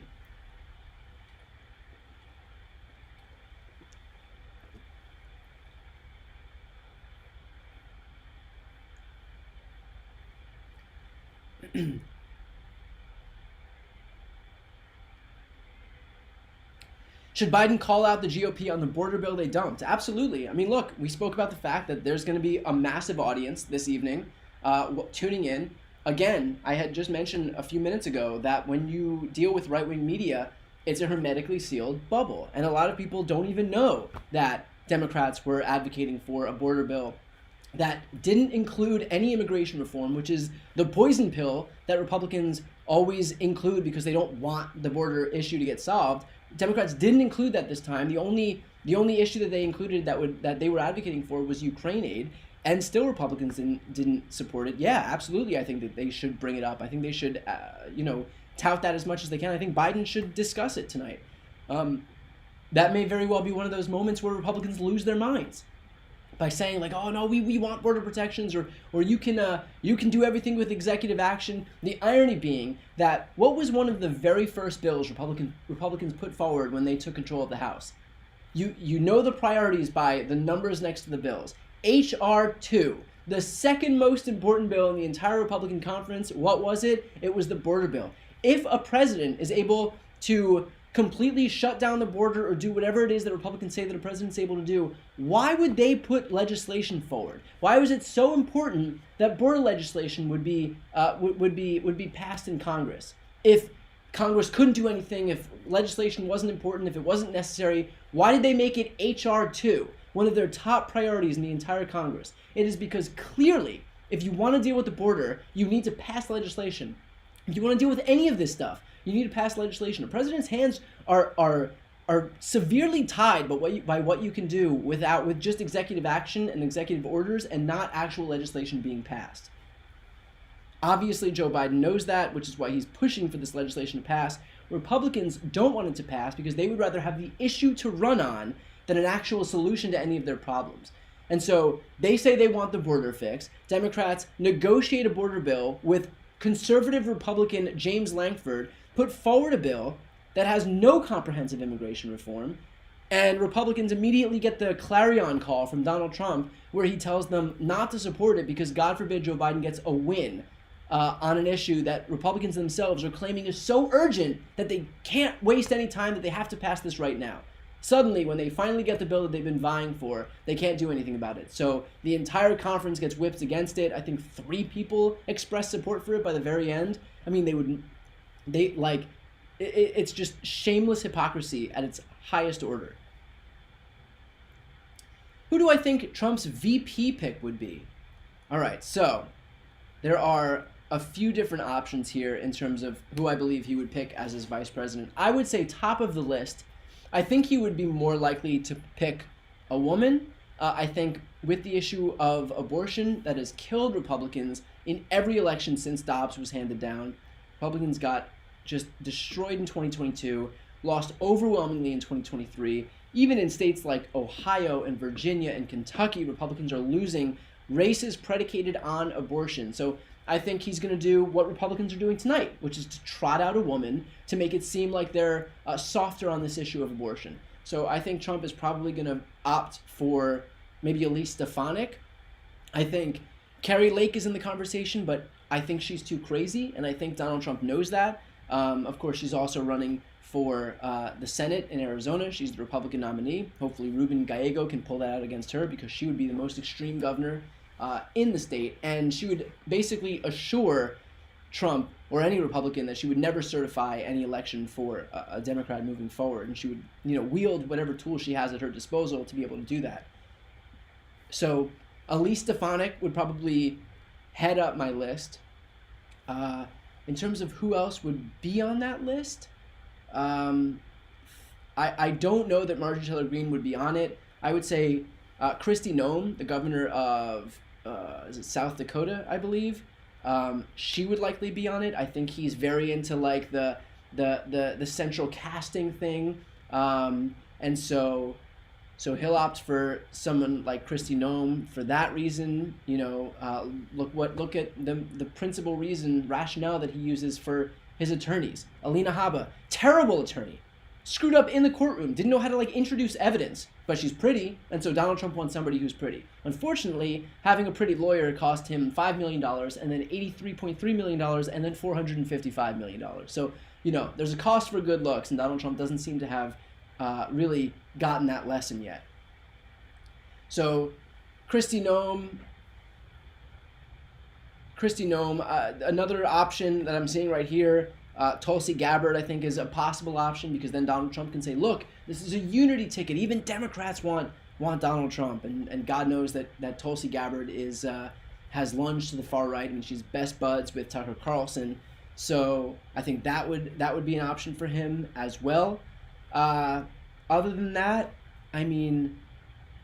Should Biden call out the GOP on the border bill they dumped? Absolutely. I mean, look, we spoke about the fact that there's going to be a massive audience this evening tuning in. Again, I had just mentioned a few minutes ago that when you deal with right-wing media, it's a hermetically sealed bubble. And a lot of people don't even know that Democrats were advocating for a border bill that didn't include any immigration reform, which is the poison pill that Republicans always include because they don't want the border issue to get solved. Democrats didn't include that this time. The only issue that they included that they were advocating for was Ukraine aid, and still Republicans didn't support it. Yeah, absolutely. I think that they should bring it up. I think they should, tout that as much as they can. I think Biden should discuss it tonight. That may very well be one of those moments where Republicans lose their minds by saying oh no, we want border protections, or you can do everything with executive action. The irony being that what was one of the very first bills Republicans put forward when they took control of the House? You know the priorities by the numbers next to the bills. H.R. 2, the second most important bill in the entire Republican conference. What was it? It was the border bill. If a president is able to completely shut down the border or do whatever it is that Republicans say that a president's able to do, why would they put legislation forward? Why was it so important that border legislation would be passed in Congress? If Congress couldn't do anything, if legislation wasn't important, if it wasn't necessary, why did they make it H.R. 2, one of their top priorities in the entire Congress? It is because clearly, if you want to deal with the border, you need to pass legislation. If you want to deal with any of this stuff, you need to pass legislation. A president's hands are severely tied by what you can do with just executive action and executive orders and not actual legislation being passed. Obviously, Joe Biden knows that, which is why he's pushing for this legislation to pass. Republicans don't want it to pass because they would rather have the issue to run on than an actual solution to any of their problems. And so they say they want the border fixed. Democrats negotiate a border bill with conservative Republican James Lankford, put forward a bill that has no comprehensive immigration reform, and Republicans immediately get the clarion call from Donald Trump where he tells them not to support it because, God forbid, Joe Biden gets a win on an issue that Republicans themselves are claiming is so urgent that they can't waste any time, that they have to pass this right now. Suddenly, when they finally get the bill that they've been vying for, they can't do anything about it. So the entire conference gets whipped against it. I think 3 people expressed support for it by the very end. I mean, it's just shameless hypocrisy at its highest order. Who do I think Trump's VP pick would be? All right, so there are a few different options here in terms of who I believe he would pick as his vice president. I would say top of the list, I think he would be more likely to pick a woman. I think with the issue of abortion that has killed Republicans in every election since Dobbs was handed down, Republicans got just destroyed in 2022, lost overwhelmingly in 2023. Even in states like Ohio and Virginia and Kentucky, Republicans are losing races predicated on abortion. So I think he's going to do what Republicans are doing tonight, which is to trot out a woman to make it seem like they're softer on this issue of abortion. So I think Trump is probably going to opt for maybe Elise Stefanik. I think Carrie Lake is in the conversation, but I think she's too crazy, and I think Donald Trump knows that. Of course, she's also running for the Senate in Arizona. She's the Republican nominee. Hopefully Ruben Gallego can pull that out against her because she would be the most extreme governor in the state, and she would basically assure Trump or any Republican that she would never certify any election for a Democrat moving forward, and she would wield whatever tools she has at her disposal to be able to do that. So Elise Stefanik would probably head up my list. In terms of who else would be on that list, I don't know that Marjorie Taylor Greene would be on it. I would say Kristi Noem, the governor of is it South Dakota, I believe. She would likely be on it. I think he's very into like the central casting thing, and so he'll opt for someone like Kristi Noem for that reason. Look at the principal rationale that he uses for his attorneys. Alina Habba, terrible attorney, screwed up in the courtroom, didn't know how to introduce evidence, but she's pretty, and so Donald Trump wants somebody who's pretty. Unfortunately, having a pretty lawyer cost him $5 million, and then $83.3 million, and then $455 million. So, there's a cost for good looks, and Donald Trump doesn't seem to have really gotten that lesson yet. So, Kristi Noem, another option that I'm seeing right here, Tulsi Gabbard, I think, is a possible option because then Donald Trump can say, look, this is a unity ticket. Even Democrats want Donald Trump. And God knows that Tulsi Gabbard has lunged to the far right. I mean, she's best buds with Tucker Carlson. So I think that would be an option for him as well. Other than that, I mean,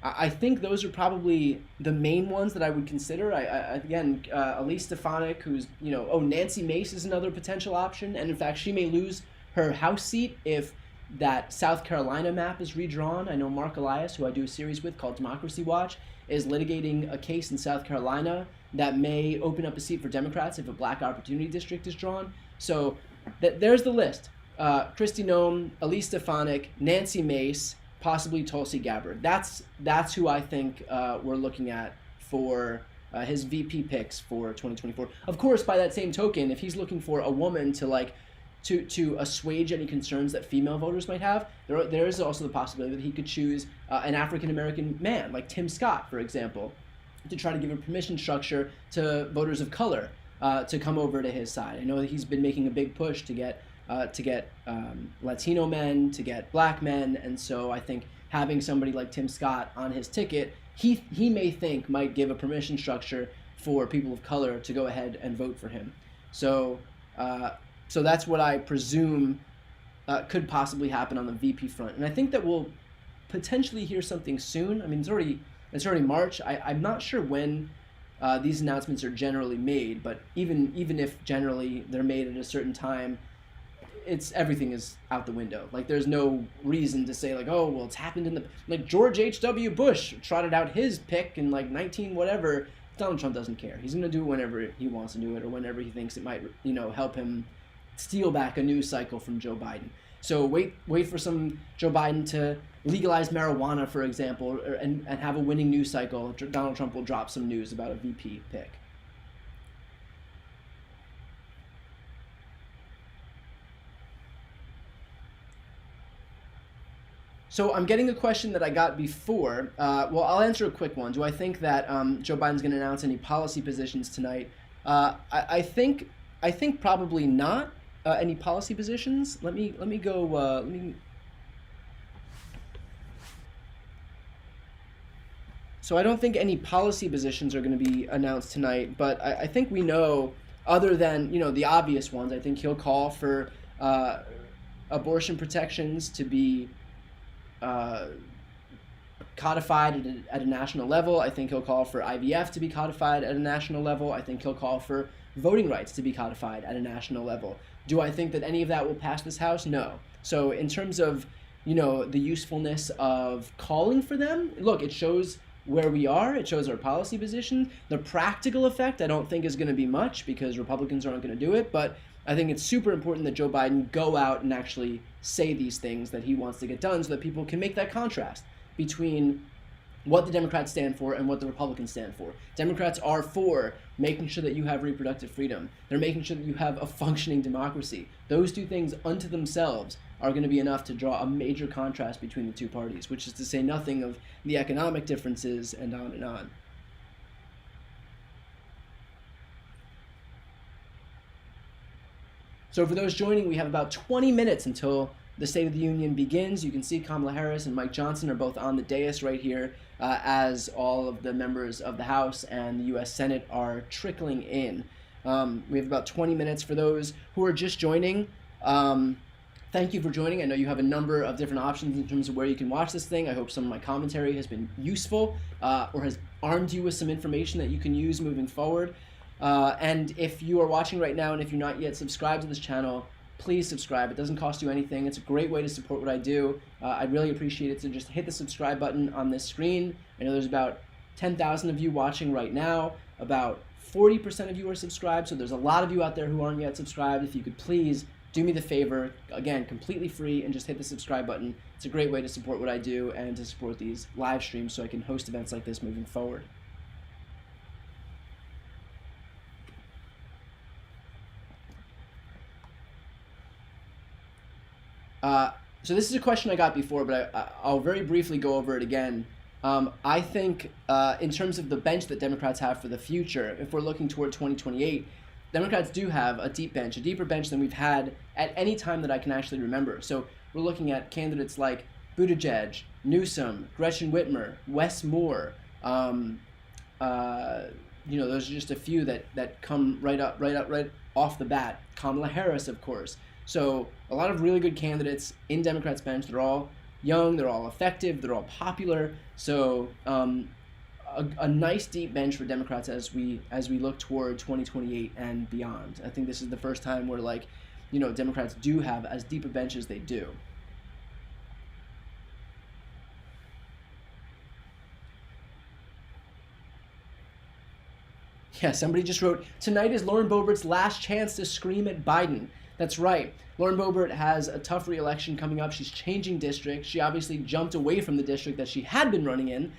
I think those are probably the main ones that I would consider. Elise Stefanik, who's, Nancy Mace is another potential option. And in fact, she may lose her House seat if that South Carolina map is redrawn. I know Mark Elias, who I do a series with called Democracy Watch, is litigating a case in South Carolina that may open up a seat for Democrats if a black opportunity district is drawn. So there's the list. Kristi Noem, Elise Stefanik, Nancy Mace, possibly Tulsi Gabbard. That's who I think we're looking at for his VP picks for 2024. Of course, by that same token, if he's looking for a woman to like to assuage any concerns that female voters might have, there is also the possibility that he could choose an African American man like Tim Scott, for example, to try to give a permission structure to voters of color to come over to his side. I know that he's been making a big push to get Latino men, to get black men, and so I think having somebody like Tim Scott on his ticket, he may think might give a permission structure for people of color to go ahead and vote for him. So that's what I presume could possibly happen on the VP front, and I think that we'll potentially hear something soon. I mean, it's already March. I'm not sure when these announcements are generally made, but even if generally they're made at a certain time, everything is out the window. Like, there's no reason to say like, oh, well, it's happened in the, like, George H.W. Bush trotted out his pick in like 19 whatever. Donald Trump doesn't care. He's gonna do it whenever he wants to do it, or whenever he thinks it might, help him steal back a news cycle from Joe Biden. So wait for some Joe Biden to legalize marijuana, for example, and have a winning news cycle. Donald Trump will drop some news about a VP pick. So I'm getting a question that I got before. Well, I'll answer a quick one. Do I think that Joe Biden's going to announce any policy positions tonight? I think probably not any policy positions. Let me go. So I don't think any policy positions are going to be announced tonight. But I think we know, other than the obvious ones. I think he'll call for abortion protections to be codified at a national level. I think he'll call for IVF to be codified at a national level. I think he'll call for voting rights to be codified at a national level. Do I think that any of that will pass this House? No. So in terms of, the usefulness of calling for them, look, it shows where we are. It shows our policy position. The practical effect, I don't think, is going to be much, because Republicans aren't going to do it. But I think it's super important that Joe Biden go out and actually say these things that he wants to get done, so that people can make that contrast between what the Democrats stand for and what the Republicans stand for. Democrats are for making sure that you have reproductive freedom. They're making sure that you have a functioning democracy. Those two things unto themselves are going to be enough to draw a major contrast between the two parties, which is to say nothing of the economic differences and on and on. So for those joining, we have about 20 minutes until the State of the Union begins. You can see Kamala Harris and Mike Johnson are both on the dais right here, as all of the members of the House and the U.S. Senate are trickling in. We have about 20 minutes. For those who are just joining, thank you for joining. I know you have a number of different options in terms of where you can watch this thing. I hope some of my commentary has been useful or has armed you with some information that you can use moving forward. And if you are watching right now and if you're not yet subscribed to this channel, please subscribe. It doesn't cost you anything. It's a great way to support what I do. I'd really appreciate it. So just hit the subscribe button on this screen. I know there's about 10,000 of you watching right now. About 40% of you are subscribed. So there's a lot of you out there who aren't yet subscribed. If you could please do me the favor, again, completely free, and just hit the subscribe button. It's a great way to support what I do and to support these live streams so I can host events like this moving forward. So this is a question I got before, but I'll very briefly go over it again. I think in terms of the bench that Democrats have for the future, if we're looking toward 2028, Democrats do have a deep bench, a deeper bench than we've had at any time that I can actually remember. So we're looking at candidates like Buttigieg, Newsom, Gretchen Whitmer, Wes Moore. Those are just a few that come right off the bat. Kamala Harris, of course. So a lot of really good candidates in Democrats' bench. They're all young, they're all effective, they're all popular. So a nice deep bench for Democrats as we look toward 2028 and beyond. I think this is the first time where Democrats do have as deep a bench as they do. Yeah, somebody just wrote, tonight is Lauren Boebert's last chance to scream at Biden. That's right. Lauren Boebert has a tough re-election coming up. She's changing districts. She obviously jumped away from the district that she had been running in,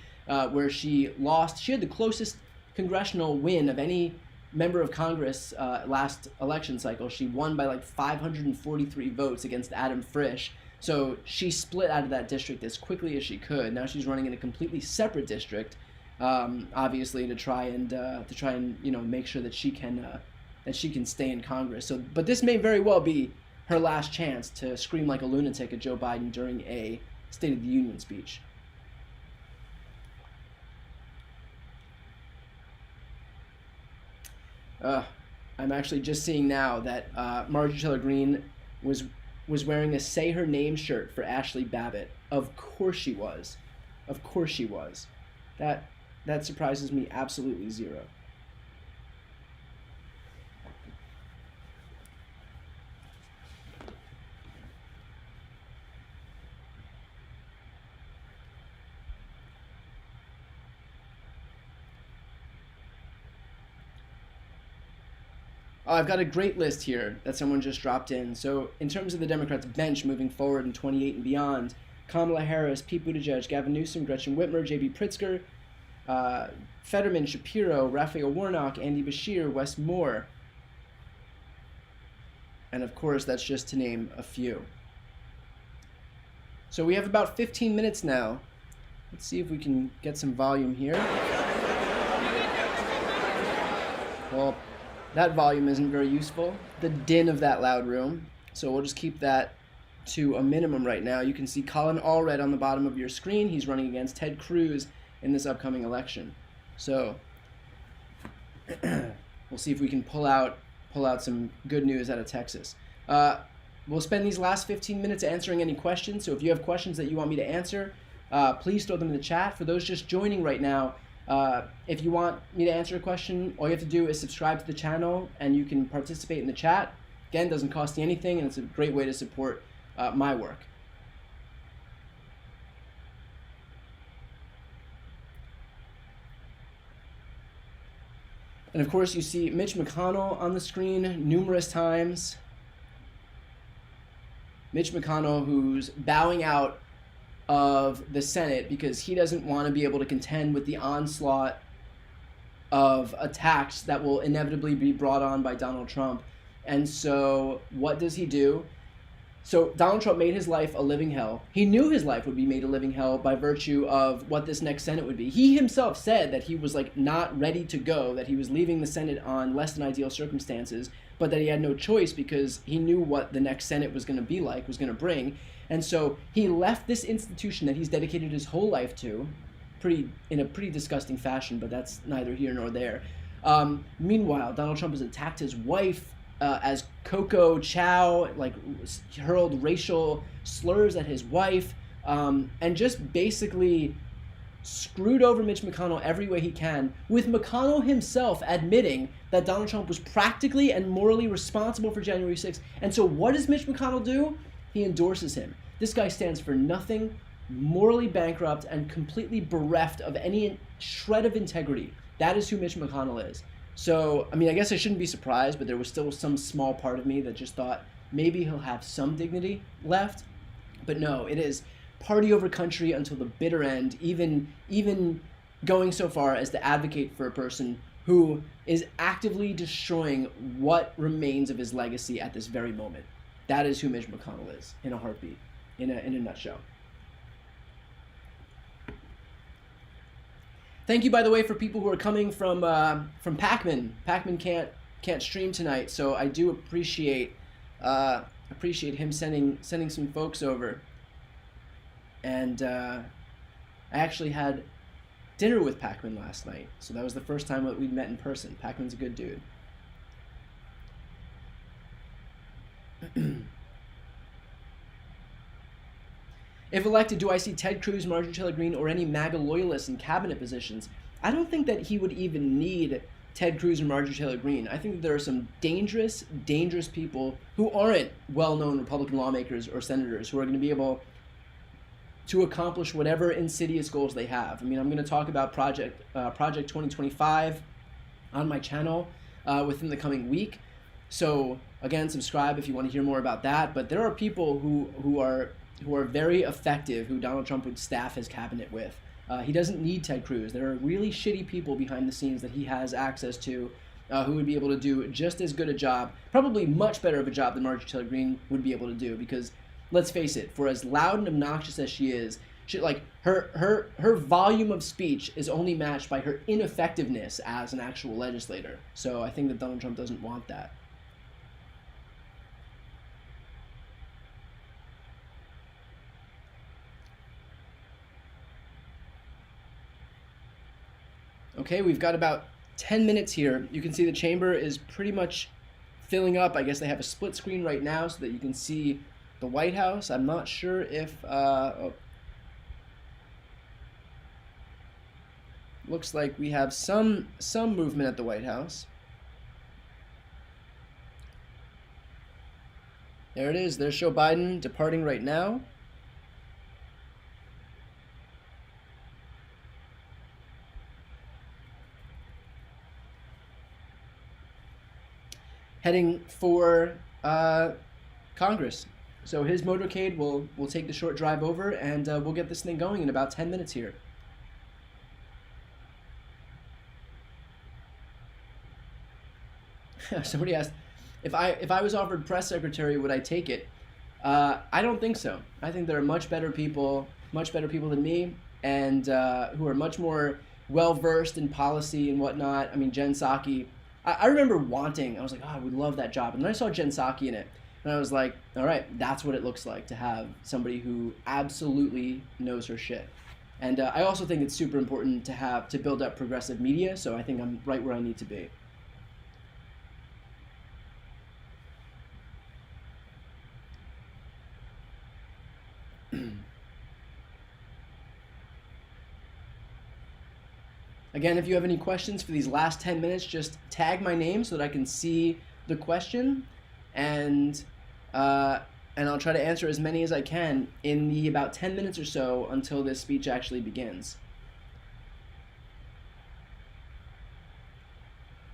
where she lost. She had the closest congressional win of any member of Congress last election cycle. She won by like 543 votes against Adam Frisch. So she split out of that district as quickly as she could. Now she's running in a completely separate district, obviously to try and make sure that she can stay in Congress. So, but this may very well be her last chance to scream like a lunatic at Joe Biden during a State of the Union speech. I'm actually just seeing now that Marjorie Taylor Greene was wearing a Say Her Name shirt for Ashley Babbitt. Of course she was. Of course she was. That surprises me absolutely zero. I've got a great list here that someone just dropped in. So in terms of the Democrats' bench moving forward in 28 and beyond, Kamala Harris, Pete Buttigieg, Gavin Newsom, Gretchen Whitmer, J.B. Pritzker, Fetterman, Shapiro, Raphael Warnock, Andy Bashir, Wes Moore. And of course, that's just to name a few. So we have about 15 minutes now. Let's see if we can get some volume here. Well, that volume isn't very useful. The din of that loud room. So we'll just keep that to a minimum right now. You can see Colin Allred on the bottom of your screen. He's running against Ted Cruz in this upcoming election. So we'll see if we can pull out some good news out of Texas. We'll spend these last 15 minutes answering any questions. So if you have questions that you want me to answer, please throw them in the chat. For those just joining right now, if you want me to answer a question, all you have to do is subscribe to the channel and you can participate in the chat. Again, it doesn't cost you anything and it's a great way to support my work. And of course, you see Mitch McConnell on the screen numerous times. Mitch McConnell, who's bowing out of the Senate because he doesn't want to be able to contend with the onslaught of attacks that will inevitably be brought on by Donald Trump. And so what does he do? So Donald Trump made his life a living hell. He knew his life would be made a living hell by virtue of what this next Senate would be. He himself said that he was not ready to go, that he was leaving the Senate on less than ideal circumstances, but that he had no choice because he knew what the next Senate was going to be like, was going to bring. And so he left this institution that he's dedicated his whole life to, in a pretty disgusting fashion, but that's neither here nor there. Meanwhile, Donald Trump has attacked his wife as Coco Chow, hurled racial slurs at his wife, and just basically screwed over Mitch McConnell every way he can, with McConnell himself admitting that Donald Trump was practically and morally responsible for January 6th. And so what does Mitch McConnell do? He endorses him. This guy stands for nothing, morally bankrupt, and completely bereft of any shred of integrity. That is who Mitch McConnell is. So, I mean, I guess I shouldn't be surprised, but there was still some small part of me that just thought maybe he'll have some dignity left. But no, it is party over country until the bitter end, even going so far as to advocate for a person who is actively destroying what remains of his legacy at this very moment. That is who Mitch McConnell is, in a heartbeat, in a nutshell. Thank you, by the way, for people who are coming from Pac-Man. Pac-Man can't stream tonight, so I do appreciate him sending some folks over. And I actually had dinner with Pac-Man last night, so that was the first time that we'd met in person. Pac-Man's a good dude. If elected, do I see Ted Cruz, Marjorie Taylor Greene, or any MAGA loyalists in cabinet positions? I don't think that he would even need Ted Cruz or Marjorie Taylor Greene. I think that there are some dangerous people who aren't well-known Republican lawmakers or senators who are going to be able to accomplish whatever insidious goals they have. I mean, I'm going to talk about Project 2025 on my channel within the coming week. So Again, subscribe if you want to hear more about that. But there are people who are very effective who Donald Trump would staff his cabinet with. He doesn't need Ted Cruz. There are really shitty people behind the scenes that he has access to, who would be able to do just as good a job, probably much better of a job than Marjorie Taylor Greene would be able to do. Because let's face it, for as loud and obnoxious as she is, like her volume of speech is only matched by her ineffectiveness as an actual legislator. So I think that Donald Trump doesn't want that. Okay, we've got about 10 minutes here. You can see the chamber is pretty much filling up. I guess they have a split screen right now so that you can see the White House. I'm not sure if... looks like we have some movement at the White House. There it is. There's Joe Biden departing right now. Heading for Congress. So his motorcade will take the short drive over, and we'll get this thing going in about 10 minutes here. Somebody asked, if I was offered press secretary, would I take it? I don't think so. I think there are much better people than me, and who are much more well versed in policy and whatnot. I mean, Jen Psaki. I remember I was like, oh, I would love that job. And then I saw Jen Psaki in it, and I was like, all right, that's what it looks like to have somebody who absolutely knows her shit. And I also think it's super important to build up progressive media. So I think I'm right where I need to be. Again, if you have any questions for these last 10 minutes, just tag my name so that I can see the question, and I'll try to answer as many as I can in the about 10 minutes or so until this speech actually begins.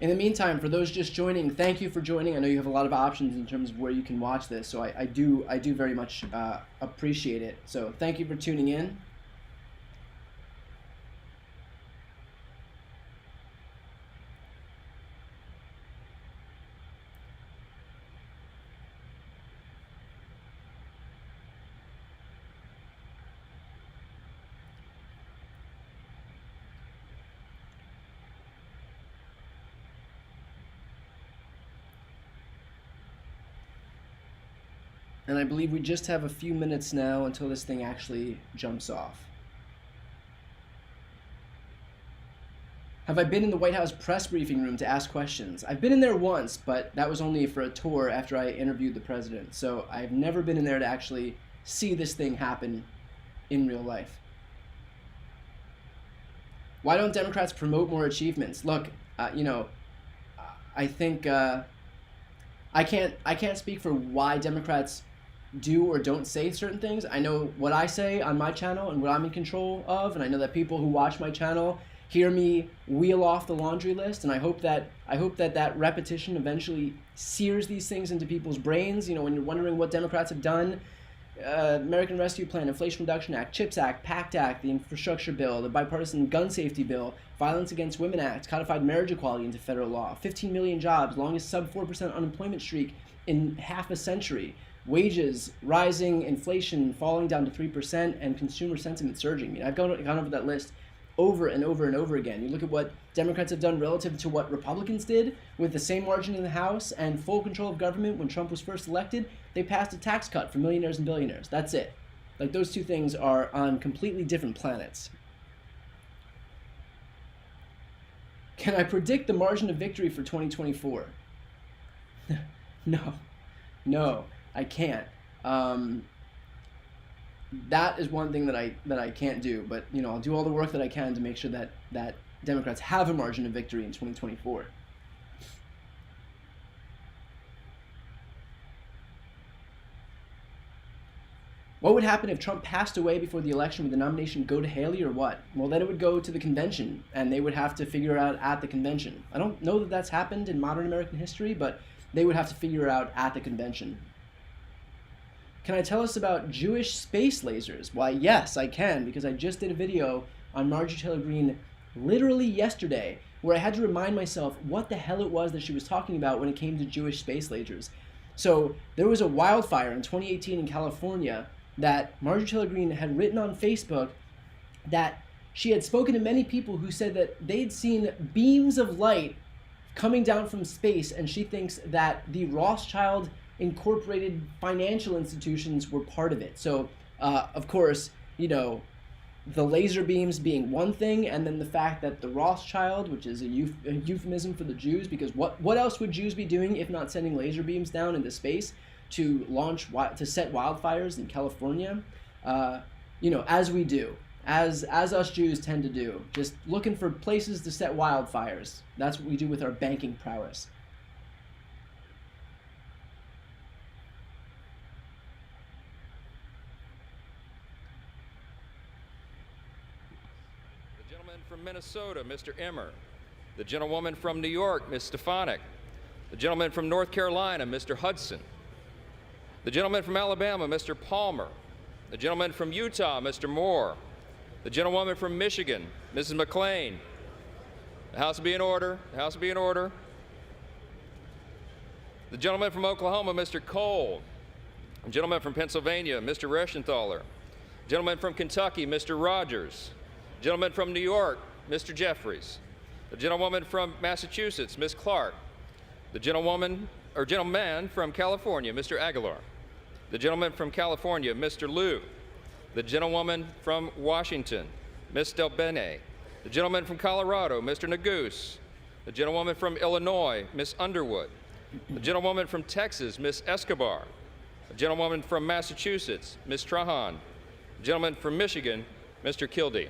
In the meantime, for those just joining, thank you for joining. I know you have a lot of options in terms of where you can watch this, so I do very much appreciate it. So thank you for tuning in. And I believe we just have a few minutes now until this thing actually jumps off. Have I been in the White House press briefing room to ask questions? I've been in there once, but that was only for a tour after I interviewed the president. So I've never been in there to actually see this thing happen in real life. Why don't Democrats promote more achievements? Look, I think I can't speak for why Democrats do or don't say certain things. I know what I say on my channel and what I'm in control of, and I know that people who watch my channel hear me wheel off the laundry list, and I hope that repetition eventually sears these things into people's brains. You know, when you're wondering what Democrats have done, American Rescue Plan, Inflation Reduction Act, CHIPS Act, PACT Act, the Infrastructure Bill, the Bipartisan Gun Safety Bill, Violence Against Women Act, codified marriage equality into federal law, 15 million jobs, longest sub 4% unemployment streak in half a century, wages rising, inflation falling down to 3%, and consumer sentiment surging. I mean, I've gone over that list over and over and over again. You look at what Democrats have done relative to what Republicans did with the same margin in the House and full control of government when Trump was first elected. They passed a tax cut for millionaires and billionaires. That's it. Like, those two things are on completely different planets. Can I predict the margin of victory for 2024? No, I can't. That is one thing that I can't do, but I'll do all the work that I can to make sure that Democrats have a margin of victory in 2024. What would happen if Trump passed away before the election? Would the nomination go to Haley or what? Well, then it would go to the convention, and they would have to figure it out at the convention. I don't know that that's happened in modern American history, but they would have to figure out at the convention. Can I tell us about Jewish space lasers? Why, yes, I can, because I just did a video on Marjorie Taylor Greene literally yesterday, where I had to remind myself what the hell it was that she was talking about when it came to Jewish space lasers. So there was a wildfire in 2018 in California that Marjorie Taylor Greene had written on Facebook that she had spoken to many people who said that they'd seen beams of light coming down from space, and she thinks that the Rothschild Incorporated financial institutions were part of it. So, of course, you know, the laser beams being one thing, and then the fact that the Rothschild, which is a euphemism for the Jews, because what else would Jews be doing if not sending laser beams down into space to set wildfires in California? You know, as we do, as us Jews tend to do, just looking for places to set wildfires. That's what we do with our banking prowess. From Minnesota, Mr. Emmer. The gentlewoman from New York, Ms. Stefanik. The gentleman from North Carolina, Mr. Hudson. The gentleman from Alabama, Mr. Palmer. The gentleman from Utah, Mr. Moore. The gentlewoman from Michigan, Mrs. McClain. The House will be in order. The House will be in order. The gentleman from Oklahoma, Mr. Cole. The gentleman from Pennsylvania, Mr. Reschenthaler. The gentleman from Kentucky, Mr. Rogers. Gentleman from New York, Mr. Jeffries. The gentlewoman from Massachusetts, Ms. Clark. The gentleman from California, Mr. Aguilar. The gentleman from California, Mr. Liu. The gentlewoman from Washington, Ms. Delbene. The gentleman from Colorado, Mr. Neguse. The gentlewoman from Illinois, Ms. Underwood. The gentlewoman from Texas, Ms. Escobar. The gentlewoman from Massachusetts, Ms. Trahan. The gentleman from Michigan, Mr. Kildee.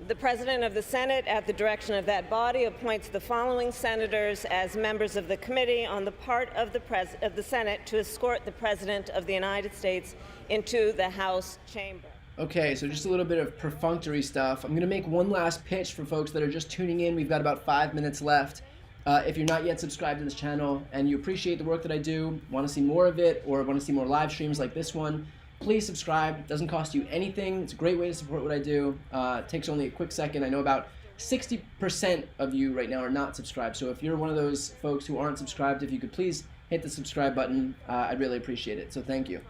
The President of the Senate, at the direction of that body, appoints the following senators as members of the Committee on the part of the Senate to escort the President of the United States into the House chamber. Okay, so just a little bit of perfunctory stuff. I'm going to make one last pitch for folks that are just tuning in. We've got about 5 minutes left. If you're not yet subscribed to this channel and you appreciate the work that I do, want to see more of it, or want to see more live streams like this one, please subscribe. It doesn't cost you anything. It's a great way to support what I do. It takes only a quick second. I know about 60% of you right now are not subscribed. So if you're one of those folks who aren't subscribed, if you could please hit the subscribe button, I'd really appreciate it. So thank you.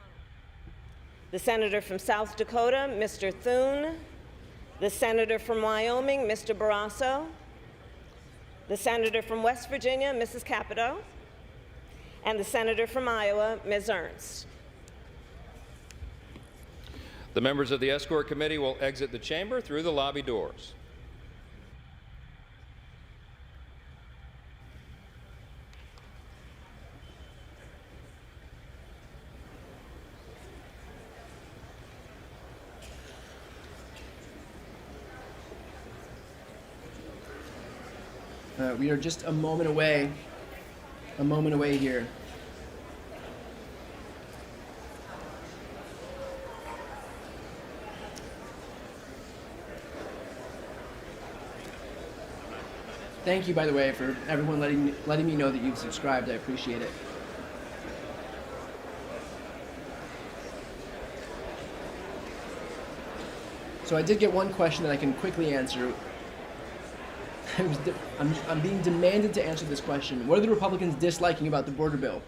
The Senator from South Dakota, Mr. Thune. The Senator from Wyoming, Mr. Barrasso. The Senator from West Virginia, Mrs. Capito. And the Senator from Iowa, Ms. Ernst. The members of the Escort Committee will exit the chamber through the lobby doors. We are just a moment away here. Thank you, by the way, for everyone letting me know that you've subscribed. I appreciate it. So I did get one question that I can quickly answer. I'm being demanded to answer this question. What are the Republicans disliking about the border bill?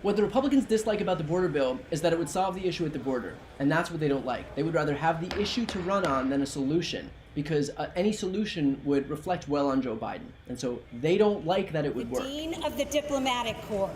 What the Republicans dislike about the border bill is that it would solve the issue at the border, and that's what they don't like. They would rather have the issue to run on than a solution, because any solution would reflect well on Joe Biden. And so they don't like that it would work. Dean of the Diplomatic Corps.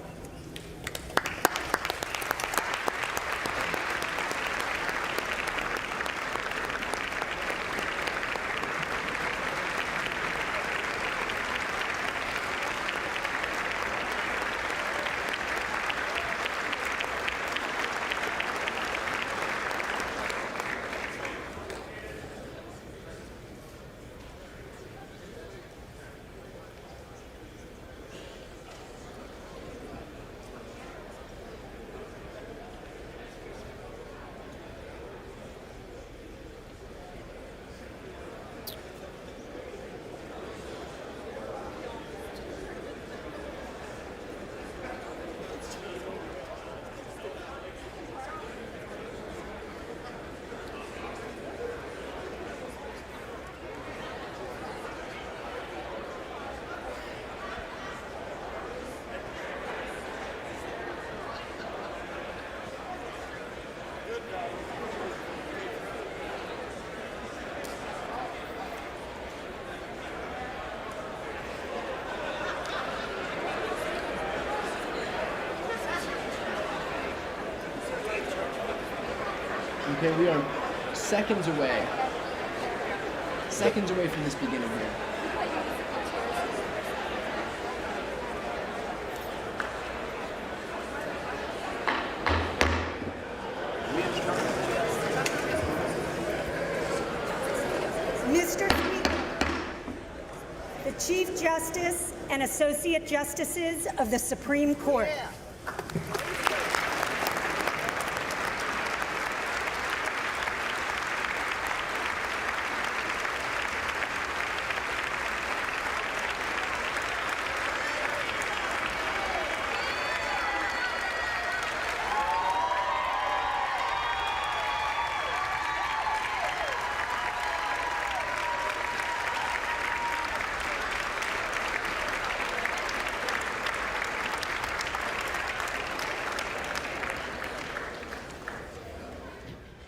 Okay, we are seconds away from this beginning here. Mr. Speaker, the Chief Justice and Associate Justices of the Supreme Court.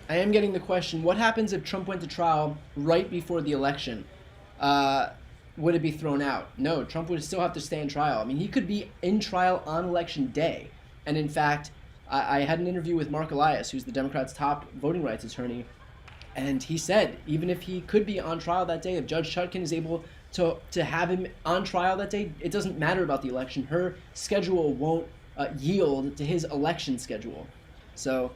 I am getting the question, what happens if Trump went to trial right before the election? Would it be thrown out? No, Trump would still have to stay in trial. I mean, he could be in trial on election day. And in fact, I had an interview with Mark Elias, who's the Democrats' top voting rights attorney, and he said even if he could be on trial that day, if Judge Chutkan is able to have him on trial that day, it doesn't matter about the election. Her schedule won't yield to his election schedule. So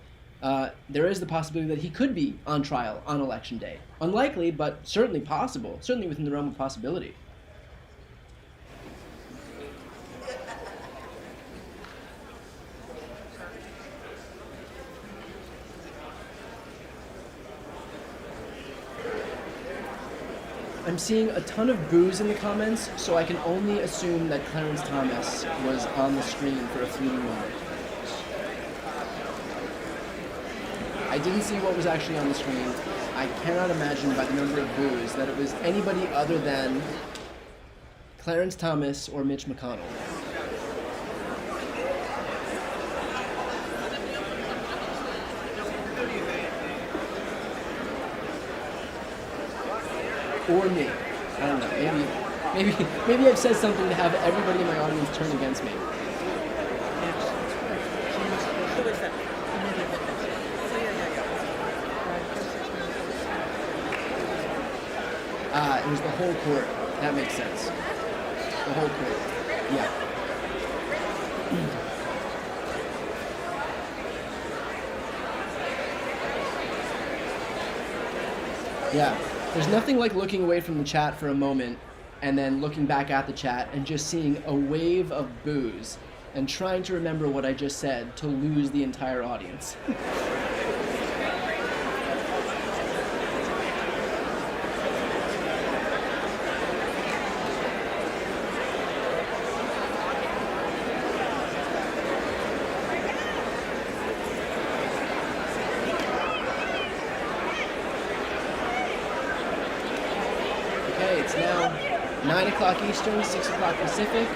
there is the possibility that he could be on trial on election day. Unlikely, but certainly possible, certainly within the realm of possibility. I'm seeing a ton of boos in the comments, so I can only assume that Clarence Thomas was on the screen for a fleeting moment. I didn't see what was actually on the screen. I cannot imagine by the number of boos that it was anybody other than Clarence Thomas or Mitch McConnell. Or me. I don't know. Maybe I've said something to have everybody in my audience turn against me. It was the whole court. That makes sense. The whole court. Yeah. Yeah. There's nothing like looking away from the chat for a moment and then looking back at the chat and just seeing a wave of boos and trying to remember what I just said to lose the entire audience. It's now 9 o'clock Eastern, 6 o'clock Pacific.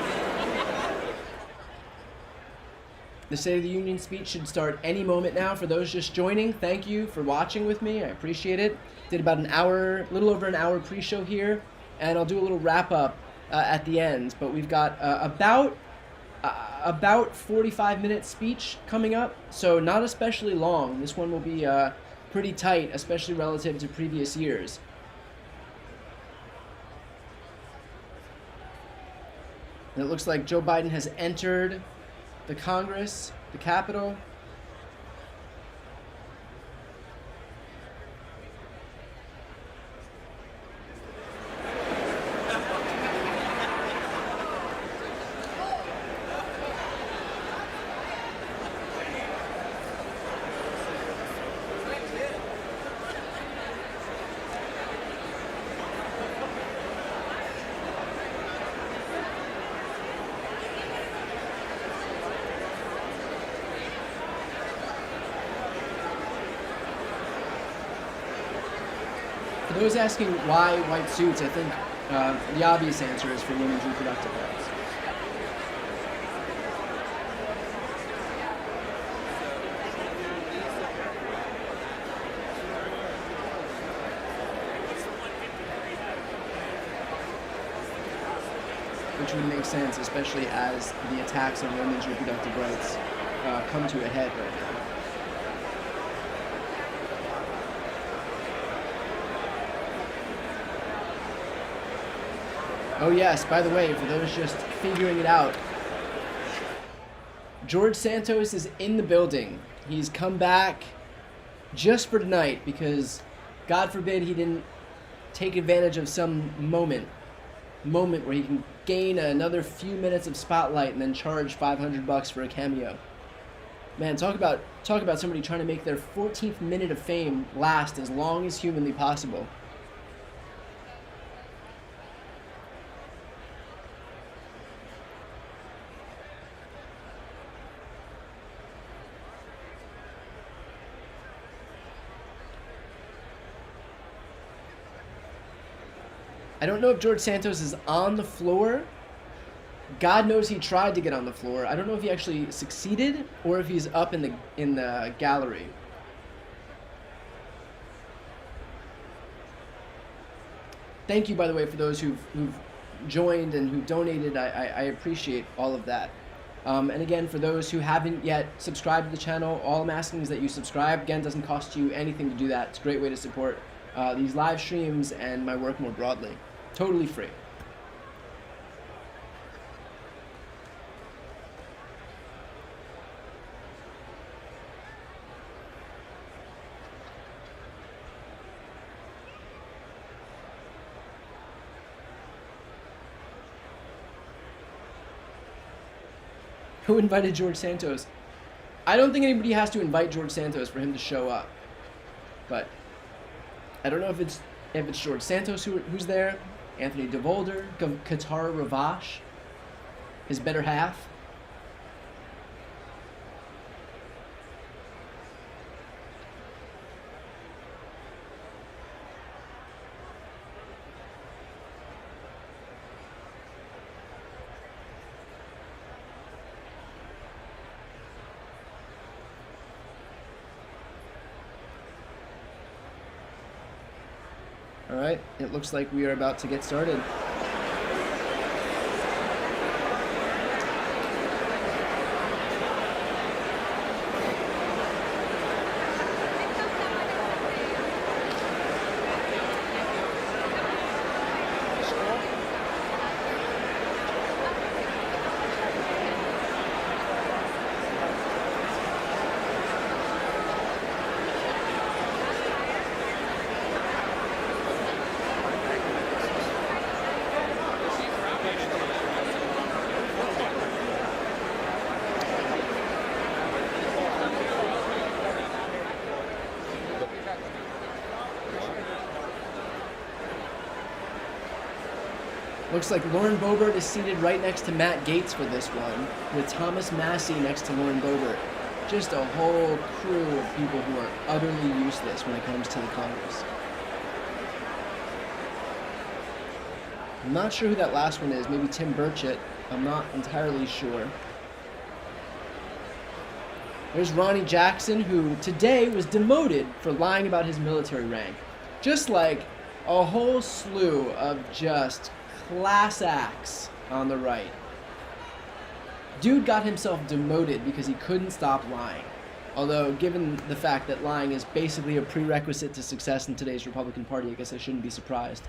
The State of the Union speech should start any moment now. For those just joining, thank you for watching with me. I appreciate it. Did about an hour, a little over an hour pre-show here, and I'll do a little wrap-up at the end. But we've got about 45-minute speech coming up, so not especially long. This one will be pretty tight, especially relative to previous years. And it looks like Joe Biden has entered the Congress, the Capitol. For those asking why white suits, I think the obvious answer is for women's reproductive rights. Which would make sense, especially as the attacks on women's reproductive rights come to a head right now. Oh yes, by the way, for those just figuring it out, George Santos is in the building. He's come back just for tonight because, God forbid, he didn't take advantage of some moment where he can gain another few minutes of spotlight and then charge $500 for a cameo. Man, talk about somebody trying to make their 14th minute of fame last as long as humanly possible. I don't know if George Santos is on the floor. God knows he tried to get on the floor. I don't know if he actually succeeded or if he's up in the gallery. Thank you, by the way, for those who've joined and who've donated. I appreciate all of that. And again, for those who haven't yet subscribed to the channel, all I'm asking is that you subscribe. Again, it doesn't cost you anything to do that. It's a great way to support these live streams and my work more broadly. Totally free. Who invited George Santos? I don't think anybody has to invite George Santos for him to show up. But I don't know if it's George Santos who's there, Anthony DeVolder, Qatar Ravash, his better half. All right, it looks like we are about to get started. Looks like Lauren Boebert is seated right next to Matt Gaetz for this one, with Thomas Massey next to Lauren Boebert. Just a whole crew of people who are utterly useless when it comes to the Congress. I'm not sure who that last one is, maybe Tim Burchett. I'm not entirely sure. There's Ronnie Jackson, who today was demoted for lying about his military rank. Just like a whole slew of just class acts on the right. Dude got himself demoted because he couldn't stop lying. Although, given the fact that lying is basically a prerequisite to success in today's Republican Party, I guess I shouldn't be surprised.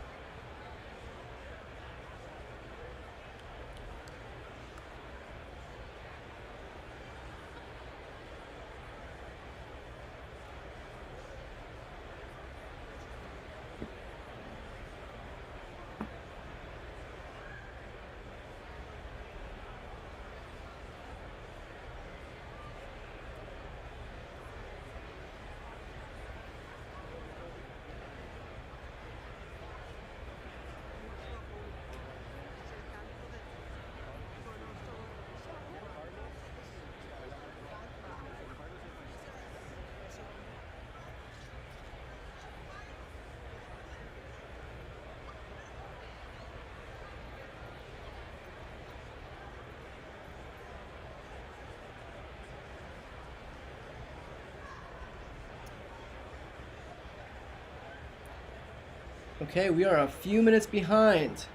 Okay, we are a few minutes behind.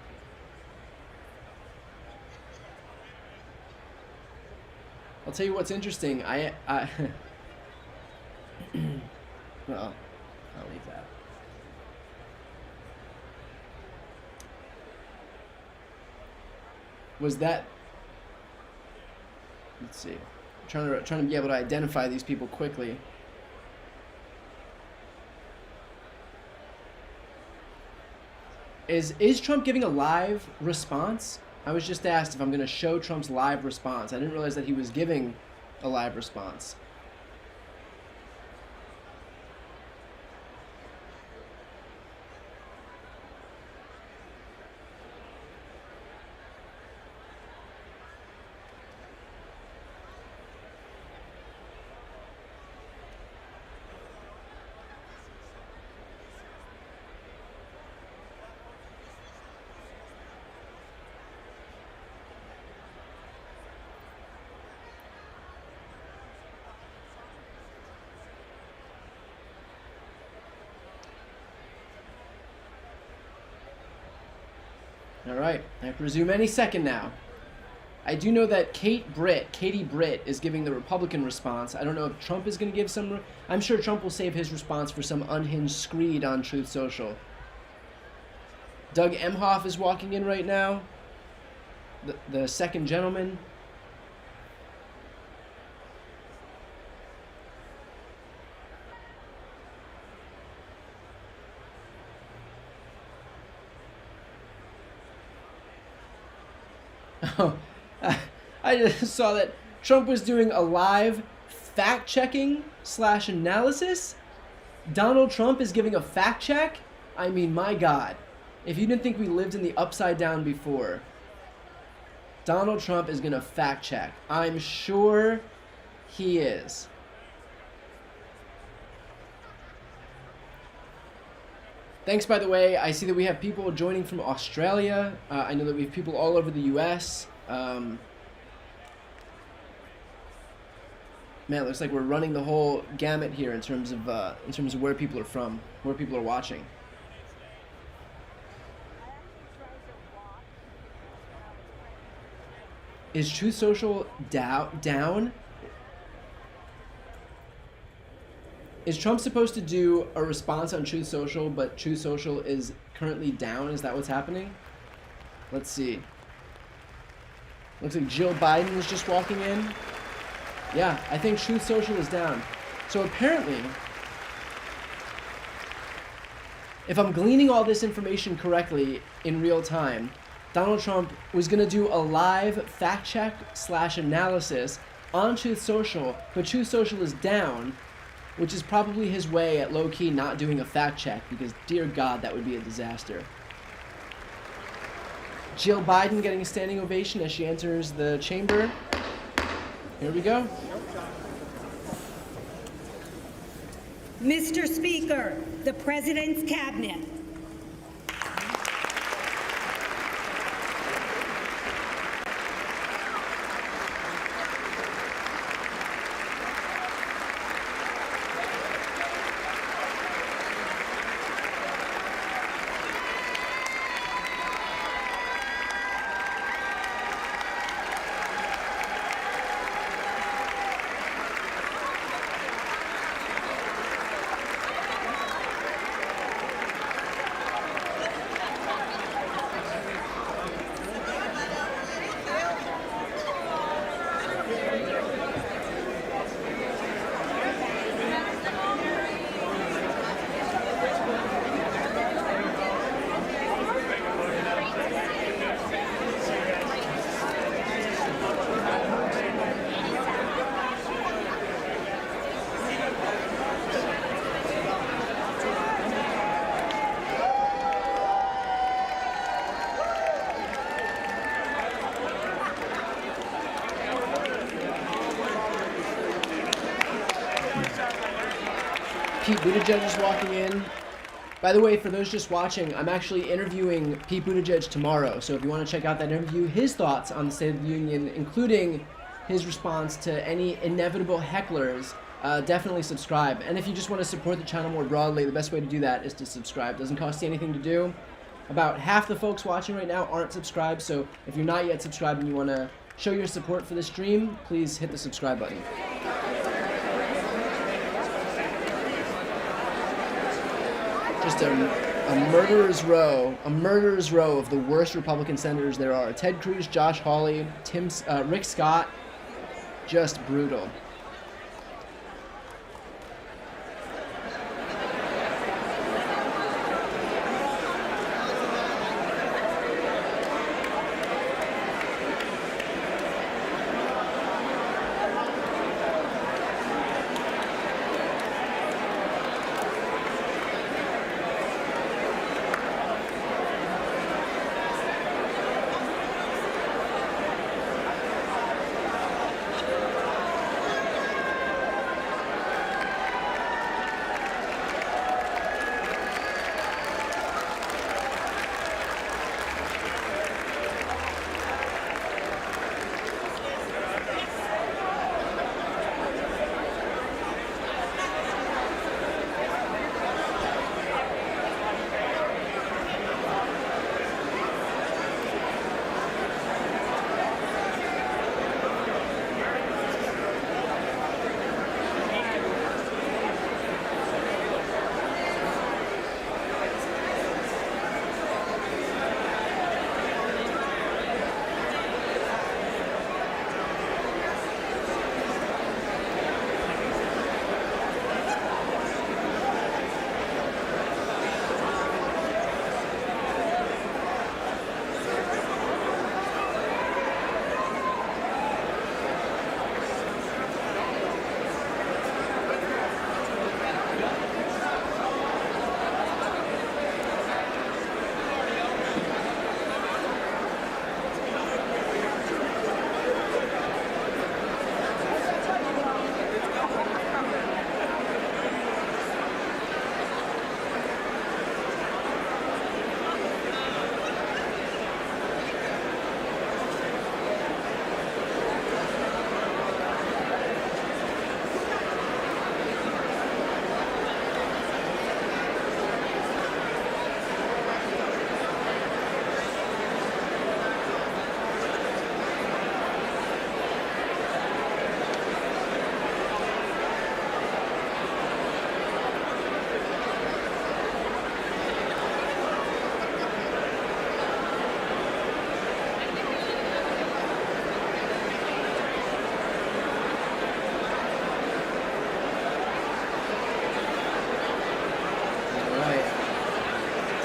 I'll tell you what's interesting. Well, I'll leave that. Was that... Let's see. I'm trying to be able to identify these people quickly. Is Trump giving a live response? I was just asked if I'm going to show Trump's live response. I didn't realize that he was giving a live response. All right, I presume any second now. I do know that Katie Britt is giving the Republican response. I don't know if Trump is going to give some... I'm sure Trump will save his response for some unhinged screed on Truth Social. Doug Emhoff is walking in right now. The second gentleman. Oh, I just saw that Trump was doing a live fact-checking / analysis. Donald Trump is giving a fact check? I mean, my God. If you didn't think we lived in the upside down before, Donald Trump is going to fact check. I'm sure he is. Thanks, by the way. I see that we have people joining from Australia. I know that we have people all over the U.S. Man, it looks like we're running the whole gamut here in terms of where people are from, where people are watching. Is Truth Social down? Is Trump supposed to do a response on Truth Social, but Truth Social is currently down? Is that what's happening? Let's see. Looks like Jill Biden is just walking in. Yeah, I think Truth Social is down. So apparently, if I'm gleaning all this information correctly in real time, Donald Trump was going to do a live fact check / analysis on Truth Social, but Truth Social is down, which is probably his way at low-key not doing a fact check, because dear God, that would be a disaster. Jill Biden getting a standing ovation as she enters the chamber. Here we go. Mr. Speaker, the President's Cabinet. Pete Buttigieg is walking in. By the way, for those just watching, I'm actually interviewing Pete Buttigieg tomorrow. So if you want to check out that interview, his thoughts on the State of the Union, including his response to any inevitable hecklers, definitely subscribe. And if you just want to support the channel more broadly, the best way to do that is to subscribe. It doesn't cost you anything to do. About half the folks watching right now aren't subscribed, so if you're not yet subscribed and you want to show your support for the stream, please hit the subscribe button. Just a a murderer's row of the worst Republican senators there are. Ted Cruz, Josh Hawley, Rick Scott, just brutal.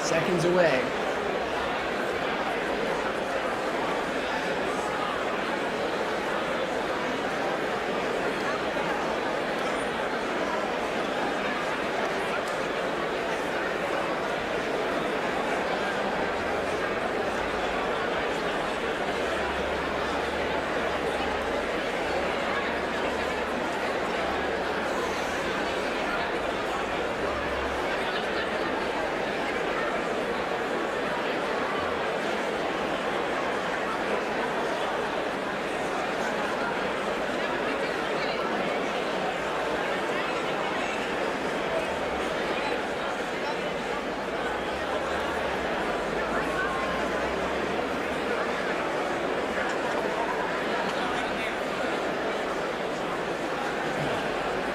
Seconds away.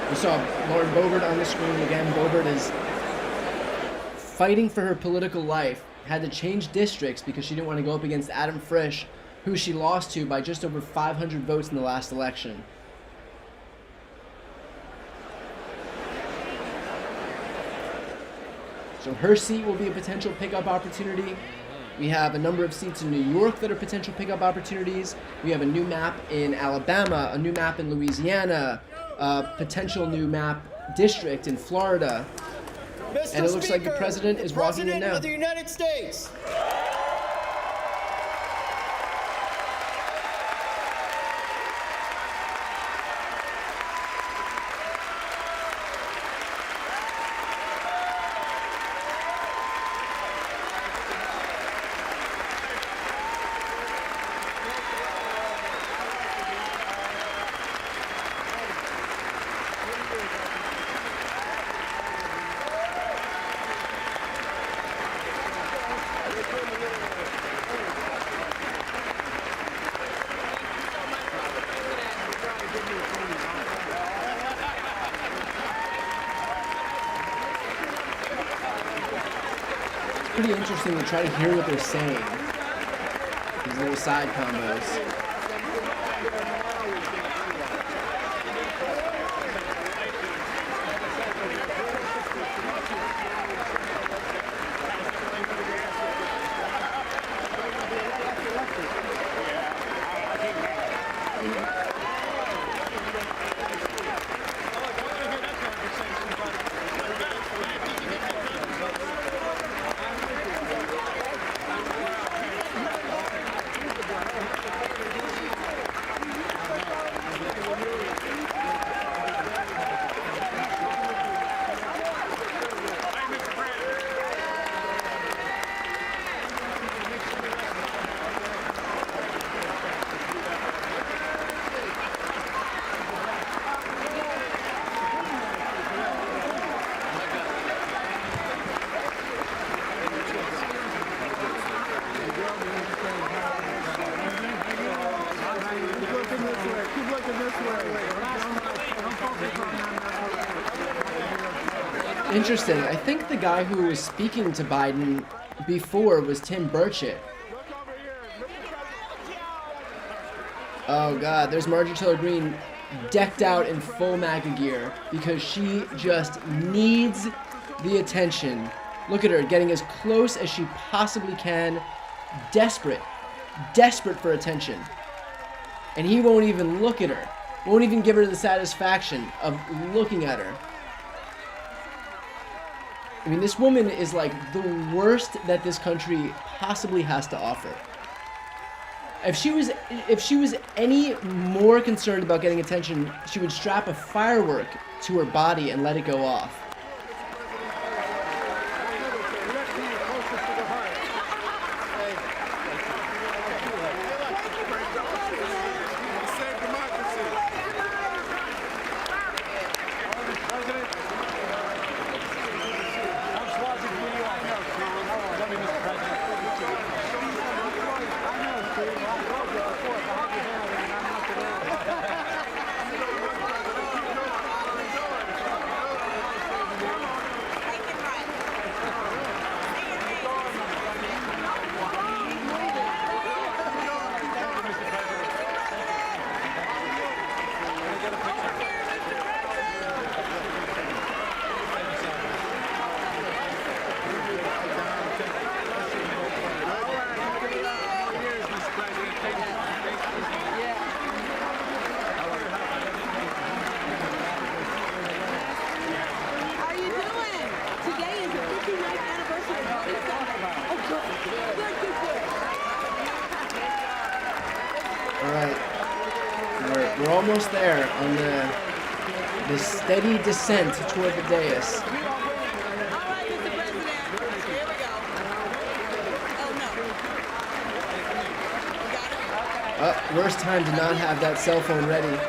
We saw Lauren Boebert on the screen again. Boebert is fighting for her political life. Had to change districts because she didn't want to go up against Adam Frisch, who she lost to by just over 500 votes in the last election. So her seat will be a potential pickup opportunity. We have a number of seats in New York that are potential pickup opportunities. We have a new map in Alabama, a new map in Louisiana, a potential new map district in Florida. Mr. And it looks like the Speaker, president is walking in now. President of the United States. pretty interesting to try to hear what they're saying. These little side combos. Interesting. I think the guy who was speaking to Biden before was Tim Burchett. Oh God, there's Marjorie Taylor Greene decked out in full MAGA gear because she just needs the attention. Look at her getting as close as she possibly can. Desperate for attention. And he won't even look at her. Won't even give her the satisfaction of looking at her. I mean, this woman is like the worst that this country possibly has to offer. If she was any more concerned about getting attention, she would strap a firework to her body and let it go off. We're almost there on the steady descent toward the dais. Worst time to not have that cell phone ready.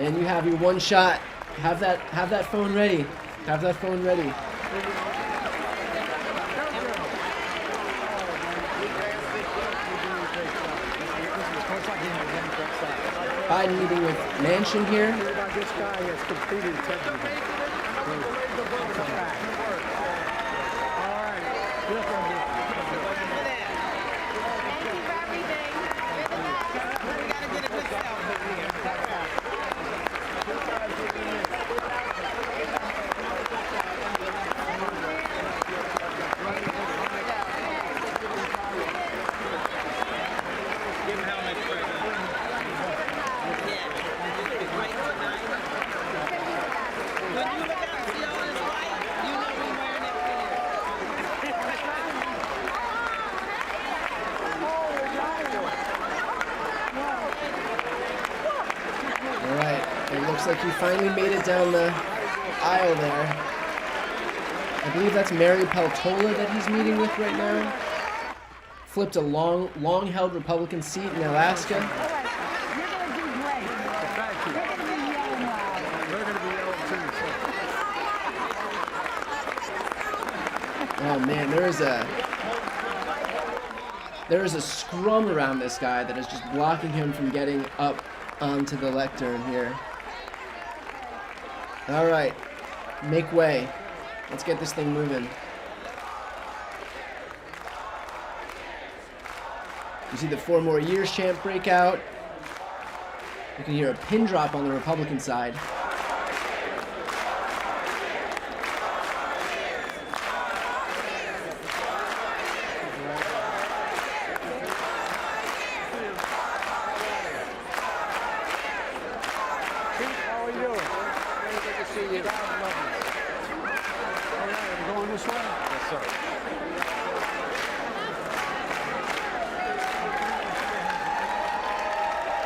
And you have your one shot. Have that phone ready. Have that phone ready. Biden meeting with Manchin here. This guy has completed technically. All right. Looks like he finally made it down the aisle there. I believe that's Mary Peltola that he's meeting with right now. Flipped a long-held Republican seat in Alaska. Oh man, there is a scrum around this guy that is just blocking him from getting up onto the lectern here. All right, make way. Let's get this thing moving. You see the 4 more years chant break out. You can hear a pin drop on the Republican side. How are you? Good to see you. All right, we're going this way? Yes, sir.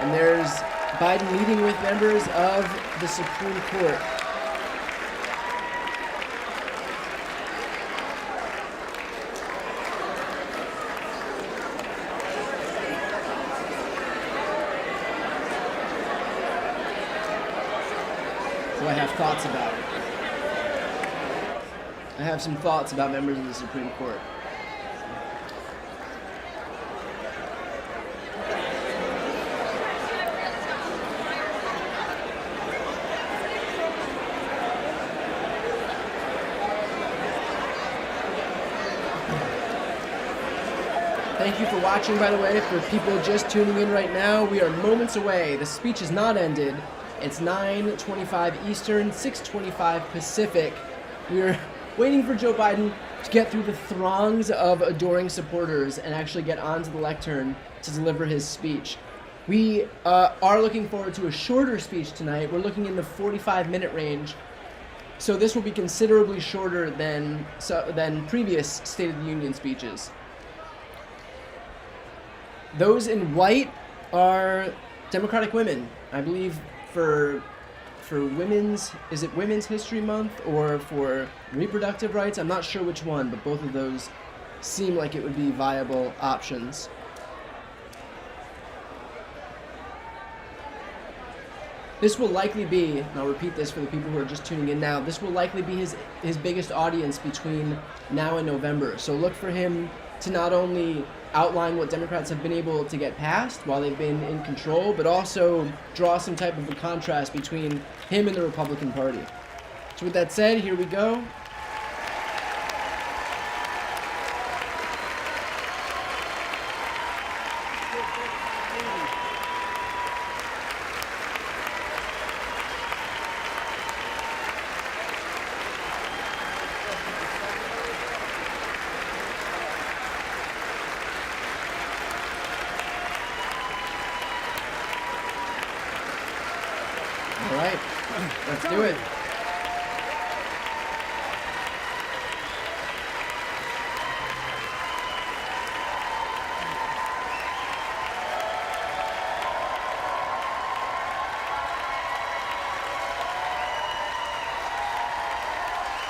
And there's Biden meeting with members of the Supreme Court. So I have thoughts about it. I have some thoughts about members of the Supreme Court. Thank you for watching, by the way. For people just tuning in right now, we are moments away. The speech is not ended. It's 9:25 Eastern, 6:25 Pacific. We are waiting for Joe Biden to get through the throngs of adoring supporters and actually get onto the lectern to deliver his speech. We are looking forward to a shorter speech tonight. We're looking in the 45-minute range. So this will be considerably shorter than previous State of the Union speeches. Those in white are Democratic women. I believe for women's, is it Women's History Month or for reproductive rights? I'm not sure which one, but both of those seem like it would be viable options. This will likely be, and I'll repeat this for the people who are just tuning in now, this will likely be his biggest audience between now and November. So look for him to not only outline what Democrats have been able to get passed while they've been in control, but also draw some type of a contrast between him and the Republican Party. So with that said, here we go. All right, let's do it.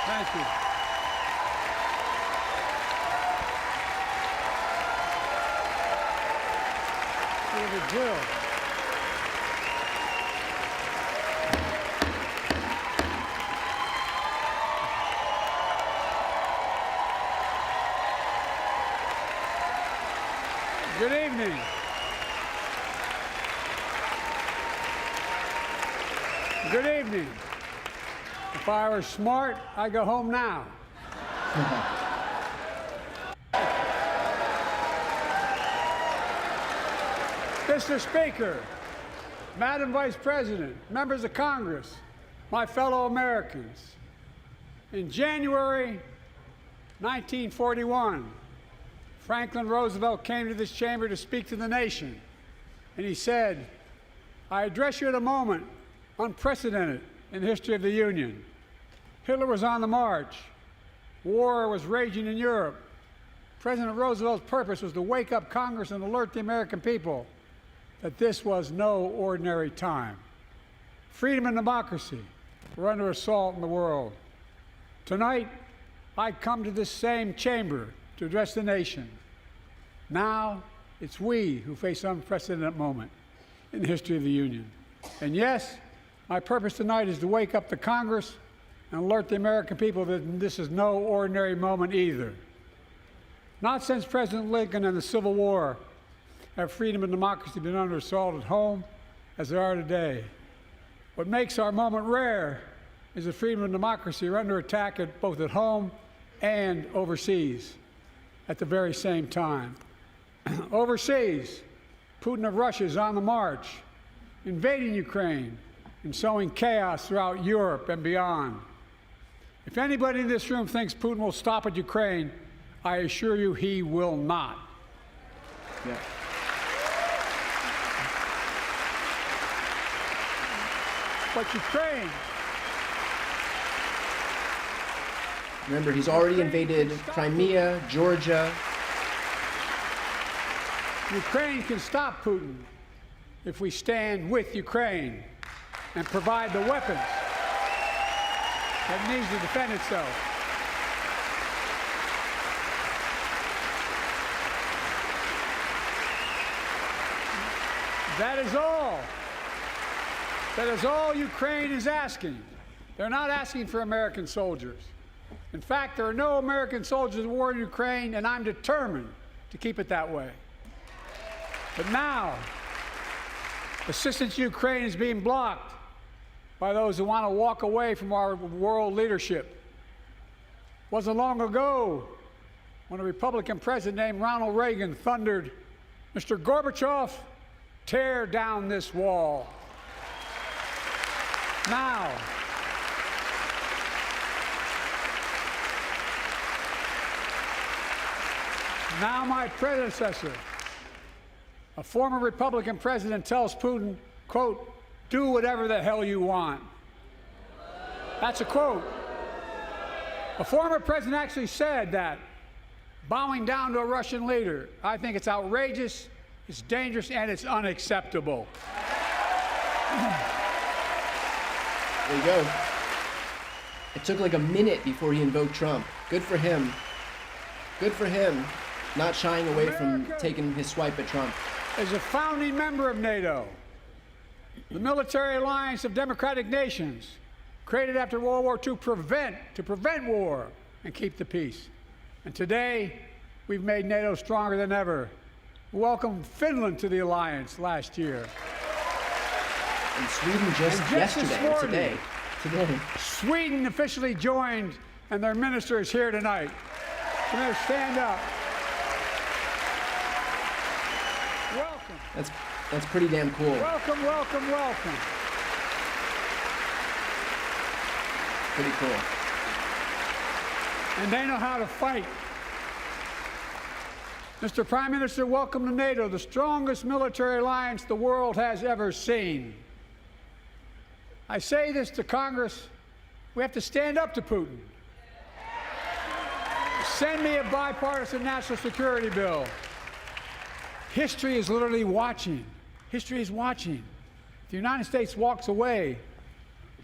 Thank you. Here's the drill. Good evening. Good evening. If I were smart, I'd go home now. Mr. Speaker, Madam Vice President, members of Congress, my fellow Americans, in January 1941, Franklin Roosevelt came to this chamber to speak to the nation, and he said, "I address you at a moment unprecedented in the history of the Union. Hitler was on the march. War was raging in Europe. President Roosevelt's purpose was to wake up Congress and alert the American people that this was no ordinary time. Freedom and democracy were under assault in the world. Tonight, I come to this same chamber to address the nation. Now, it's we who face an unprecedented moment in the history of the Union. And yes, my purpose tonight is to wake up the Congress and alert the American people that this is no ordinary moment either. Not since President Lincoln and the Civil War have freedom and democracy been under assault at home as they are today. What makes our moment rare is that freedom and democracy are under attack both at home and overseas at the very same time. Overseas, Putin of Russia is on the march, invading Ukraine and sowing chaos throughout Europe and beyond. If anybody in this room thinks Putin will stop at Ukraine, I assure you he will not. Yeah. But Ukraine, remember, he's already invaded Crimea, Georgia. Ukraine can stop Putin if we stand with Ukraine and provide the weapons that needs to defend itself. That is all. That is all Ukraine is asking. They're not asking for American soldiers. In fact, there are no American soldiers at war in Ukraine, and I'm determined to keep it that way. But now, assistance to Ukraine is being blocked by those who want to walk away from our world leadership. It wasn't long ago when a Republican president named Ronald Reagan thundered, "Mr. Gorbachev, tear down this wall." Now, my predecessor, a former Republican president, tells Putin, quote, "Do whatever the hell you want." That's a quote. A former president actually said that, bowing down to a Russian leader. I think it's outrageous, it's dangerous, and it's unacceptable. There you go. It took like a minute before he invoked Trump. Good for him. Good for him, not shying away from taking his swipe at Trump. As a founding member of NATO, the military alliance of democratic nations, created after World War II to prevent war and keep the peace. And today, we've made NATO stronger than ever. We welcomed Finland to the alliance last year. And Sweden just yesterday, today. Sweden officially joined, and their minister is here tonight. Come here, stand up. Welcome. That's pretty damn cool. Welcome, welcome, welcome. Pretty cool. And they know how to fight. Mr. Prime Minister, welcome to NATO, the strongest military alliance the world has ever seen. I say this to Congress, we have to stand up to Putin. Send me a bipartisan national security bill. History is literally watching. History is watching. If the United States walks away,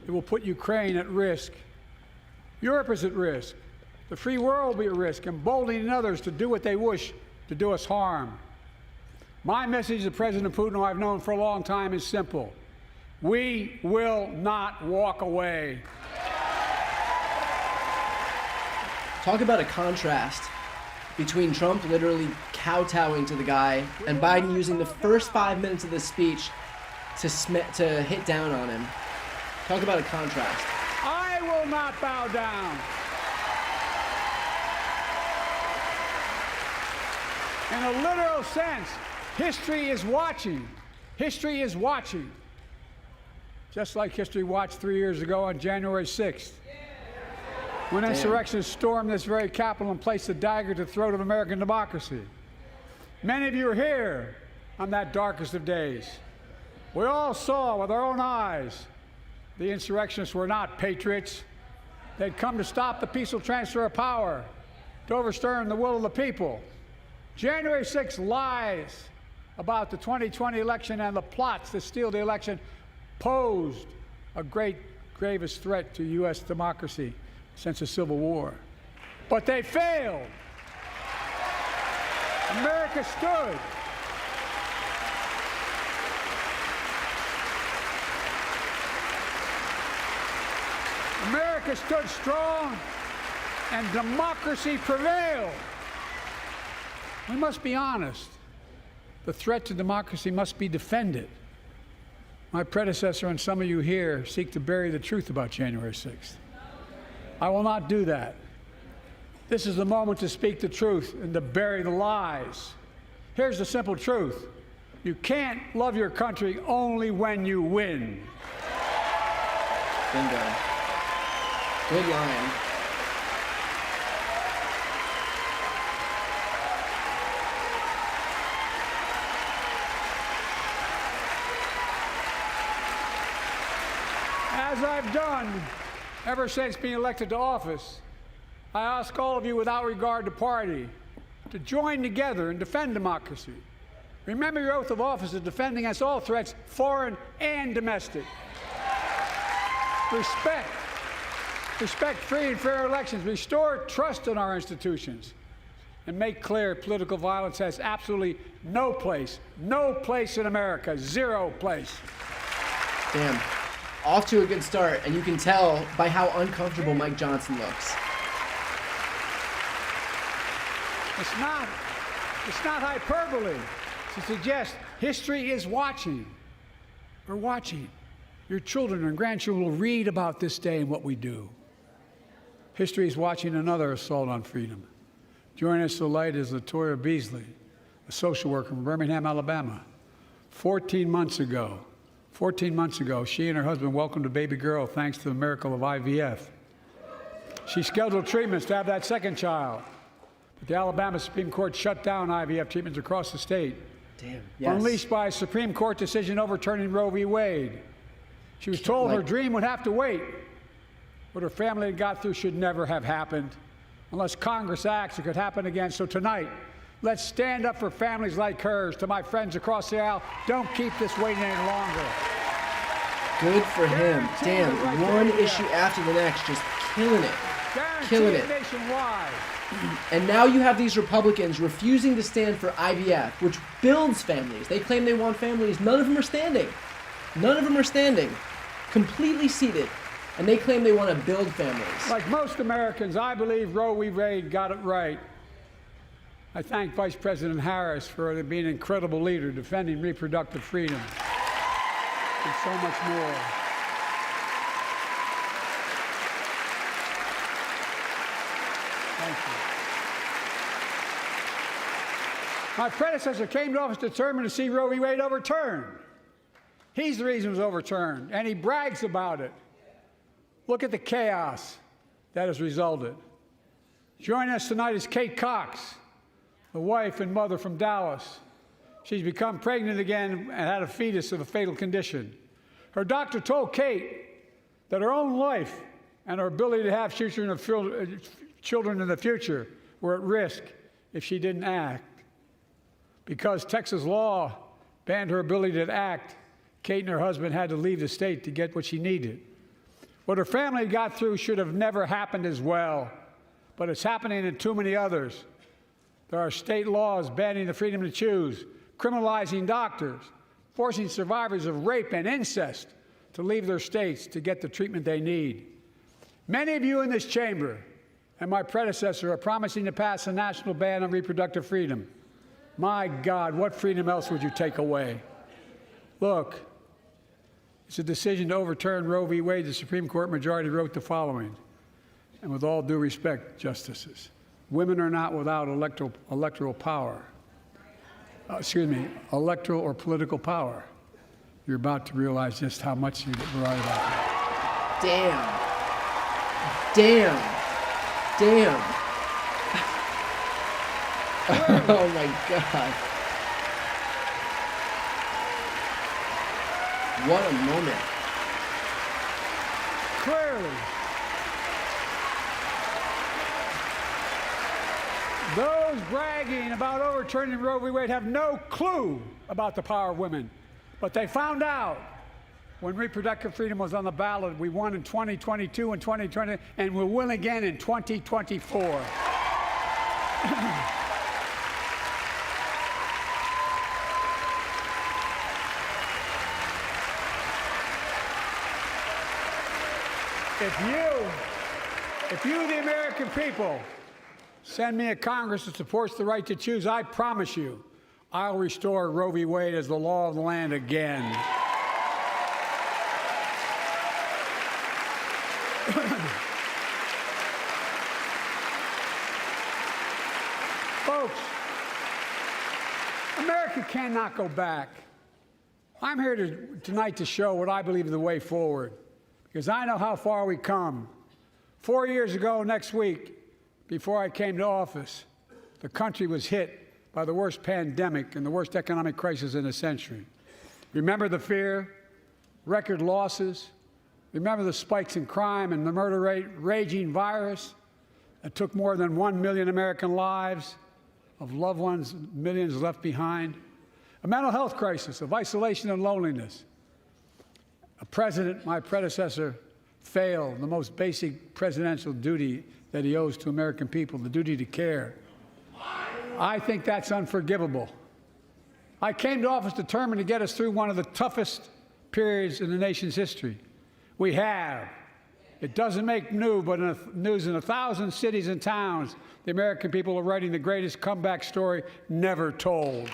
it will put Ukraine at risk. Europe is at risk. The free world will be at risk, emboldening others to do what they wish to do us harm. My message to President Putin, who I've known for a long time, is simple. We will not walk away. Talk about a contrast between Trump literally kowtowing to the guy and Biden using the first 5 minutes of this speech to hit down on him. Talk about a contrast. I will not bow down. In a literal sense, history is watching. History is watching. Just like history watched 3 years ago on January 6th, when insurrectionists stormed this very Capitol and placed a dagger to the throat of American democracy. Many of you were here on that darkest of days. We all saw with our own eyes the insurrectionists were not patriots. They'd come to stop the peaceful transfer of power, to overturn the will of the people. January 6th lies about the 2020 election and the plots to steal the election posed a gravest threat to U.S. democracy since the Civil War. But they failed. America stood. America stood strong, and democracy prevailed. We must be honest. The threat to democracy must be defended. My predecessor and some of you here seek to bury the truth about January 6th. I will not do that. This is the moment to speak the truth and to bury the lies. Here's the simple truth. You can't love your country only when you win. Bingo. Good line. As I've done ever since being elected to office, I ask all of you without regard to party to join together and defend democracy. Remember your oath of office to defend against all threats, foreign and domestic. Respect free and fair elections, restore trust in our institutions, and make clear political violence has absolutely no place in America, zero place. Damn. Off to a good start, and you can tell by how uncomfortable Mike Johnson looks. It's not hyperbole to suggest history is watching. We're watching. Your children and grandchildren will read about this day and what we do. History is watching another assault on freedom. Joining us tonight is Latoya Beasley, a social worker from Birmingham, Alabama. 14 months ago, she and her husband welcomed a baby girl thanks to the miracle of IVF. She scheduled treatments to have that second child, but the Alabama Supreme Court shut down IVF treatments across the state. Damn. Yes. Unleashed by a Supreme Court decision overturning Roe v. Wade. She was told her dream would have to wait. What her family had got through should never have happened. Unless Congress acts, it could happen again. So tonight, let's stand up for families like hers. To my friends across the aisle, don't keep this waiting any longer. Good for him. Damn, one issue after the next, just killing it. Killing it. Nationwide. And now you have these Republicans refusing to stand for IVF, which builds families. They claim they want families. None of them are standing. None of them are standing. Completely seated. And they claim they want to build families. Like most Americans, I believe Roe v. Wade got it right. I thank Vice President Harris for being an incredible leader, defending reproductive freedom, and so much more. Thank you. My predecessor came to office determined to see Roe v. Wade overturned. He's the reason it was overturned, and he brags about it. Look at the chaos that has resulted. Joining us tonight is Kate Cox, the wife and mother from Dallas. She's become pregnant again and had a fetus of a fatal condition. Her doctor told Kate that her own life and her ability to have children in the future were at risk if she didn't act. Because Texas law banned her ability to act, Kate and her husband had to leave the state to get what she needed. What her family got through should have never happened as well, but it's happening in too many others. There are state laws banning the freedom to choose, criminalizing doctors, forcing survivors of rape and incest to leave their states to get the treatment they need. Many of you in this chamber and my predecessor are promising to pass a national ban on reproductive freedom. My God, what freedom else would you take away? Look, it's a decision to overturn Roe v. Wade. The Supreme Court majority wrote the following, and with all due respect, justices, women are not without electoral power. Electoral or political power. You're about to realize just how much you're right about that. Damn. Oh my God. What a moment. Clearly, those bragging about overturning Roe v. Wade have no clue about the power of women. But they found out when reproductive freedom was on the ballot. We won in 2022 and 2020, and we'll win again in 2024. If you, the American people, send me a Congress that supports the right to choose, I promise you, I'll restore Roe v. Wade as the law of the land again. Folks, America cannot go back. I'm here tonight to show what I believe is the way forward, because I know how far we come. 4 years ago next week, before I came to office, the country was hit by the worst pandemic and the worst economic crisis in a century. Remember the fear, record losses? Remember the spikes in crime and the murder rate, raging virus that took more than 1 million American lives, of loved ones, millions left behind? A mental health crisis of isolation and loneliness. A president, my predecessor, failed the most basic presidential duty that he owes to American people, the duty to care. I think that's unforgivable. I came to office determined to get us through one of the toughest periods in the nation's history. We have. It doesn't make news, but in 1,000 cities and towns, the American people are writing the greatest comeback story never told.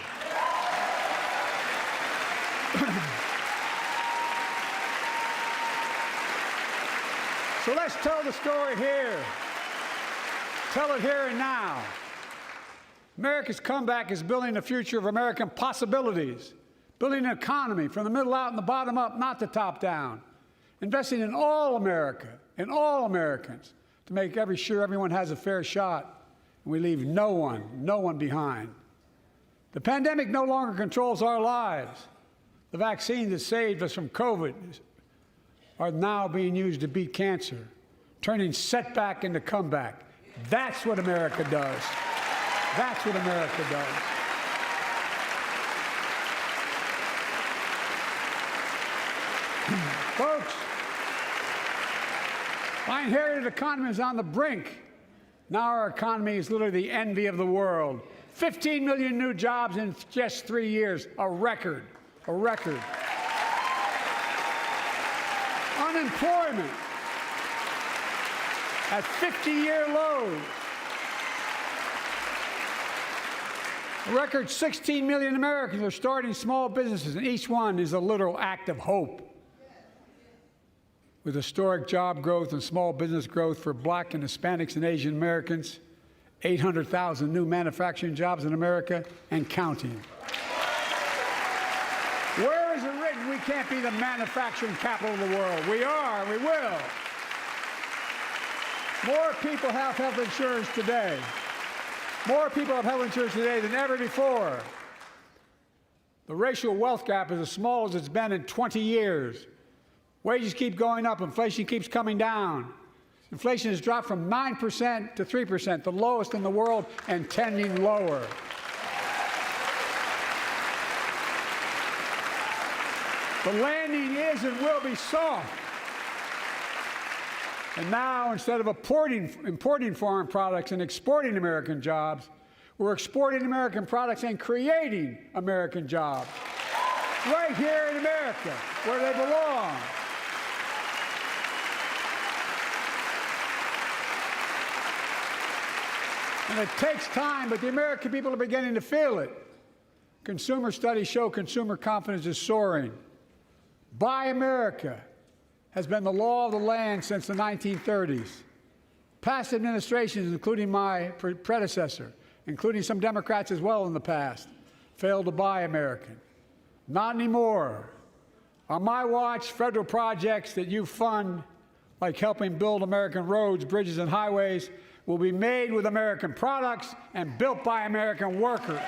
So let's tell the story here. Tell it here and now. America's comeback is building the future of American possibilities, building an economy from the middle out and the bottom up, not the top down, investing in all America, in all Americans, to make sure everyone has a fair shot, and we leave no one behind. The pandemic no longer controls our lives. The vaccines that saved us from COVID are now being used to beat cancer, turning setback into comeback. That's what America does. That's what America does. Folks, our inherited economy is on the brink. Now our economy is literally the envy of the world. 15 million new jobs in just 3 years, a record, a record. Unemployment at 50-year lows. A record 16 million Americans are starting small businesses, and each one is a literal act of hope. With historic job growth and small business growth for Black and Hispanics and Asian Americans, 800,000 new manufacturing jobs in America and counting. Where is it written we can't be the manufacturing capital of the world? We are, we will. More people have health insurance today. More people have health insurance today than ever before. The racial wealth gap is as small as it's been in 20 years. Wages keep going up, inflation keeps coming down. Inflation has dropped from 9% to 3%, the lowest in the world, and tending lower. The landing is and will be soft. And now, instead of importing foreign products and exporting American jobs, we're exporting American products and creating American jobs. Right here in America, where they belong. And it takes time, but the American people are beginning to feel it. Consumer studies show consumer confidence is soaring. Buy America has been the law of the land since the 1930s. Past administrations, including my predecessor, including some Democrats as well in the past, failed to buy American. Not anymore. On my watch, federal projects that you fund, like helping build American roads, bridges, and highways, will be made with American products and built by American workers.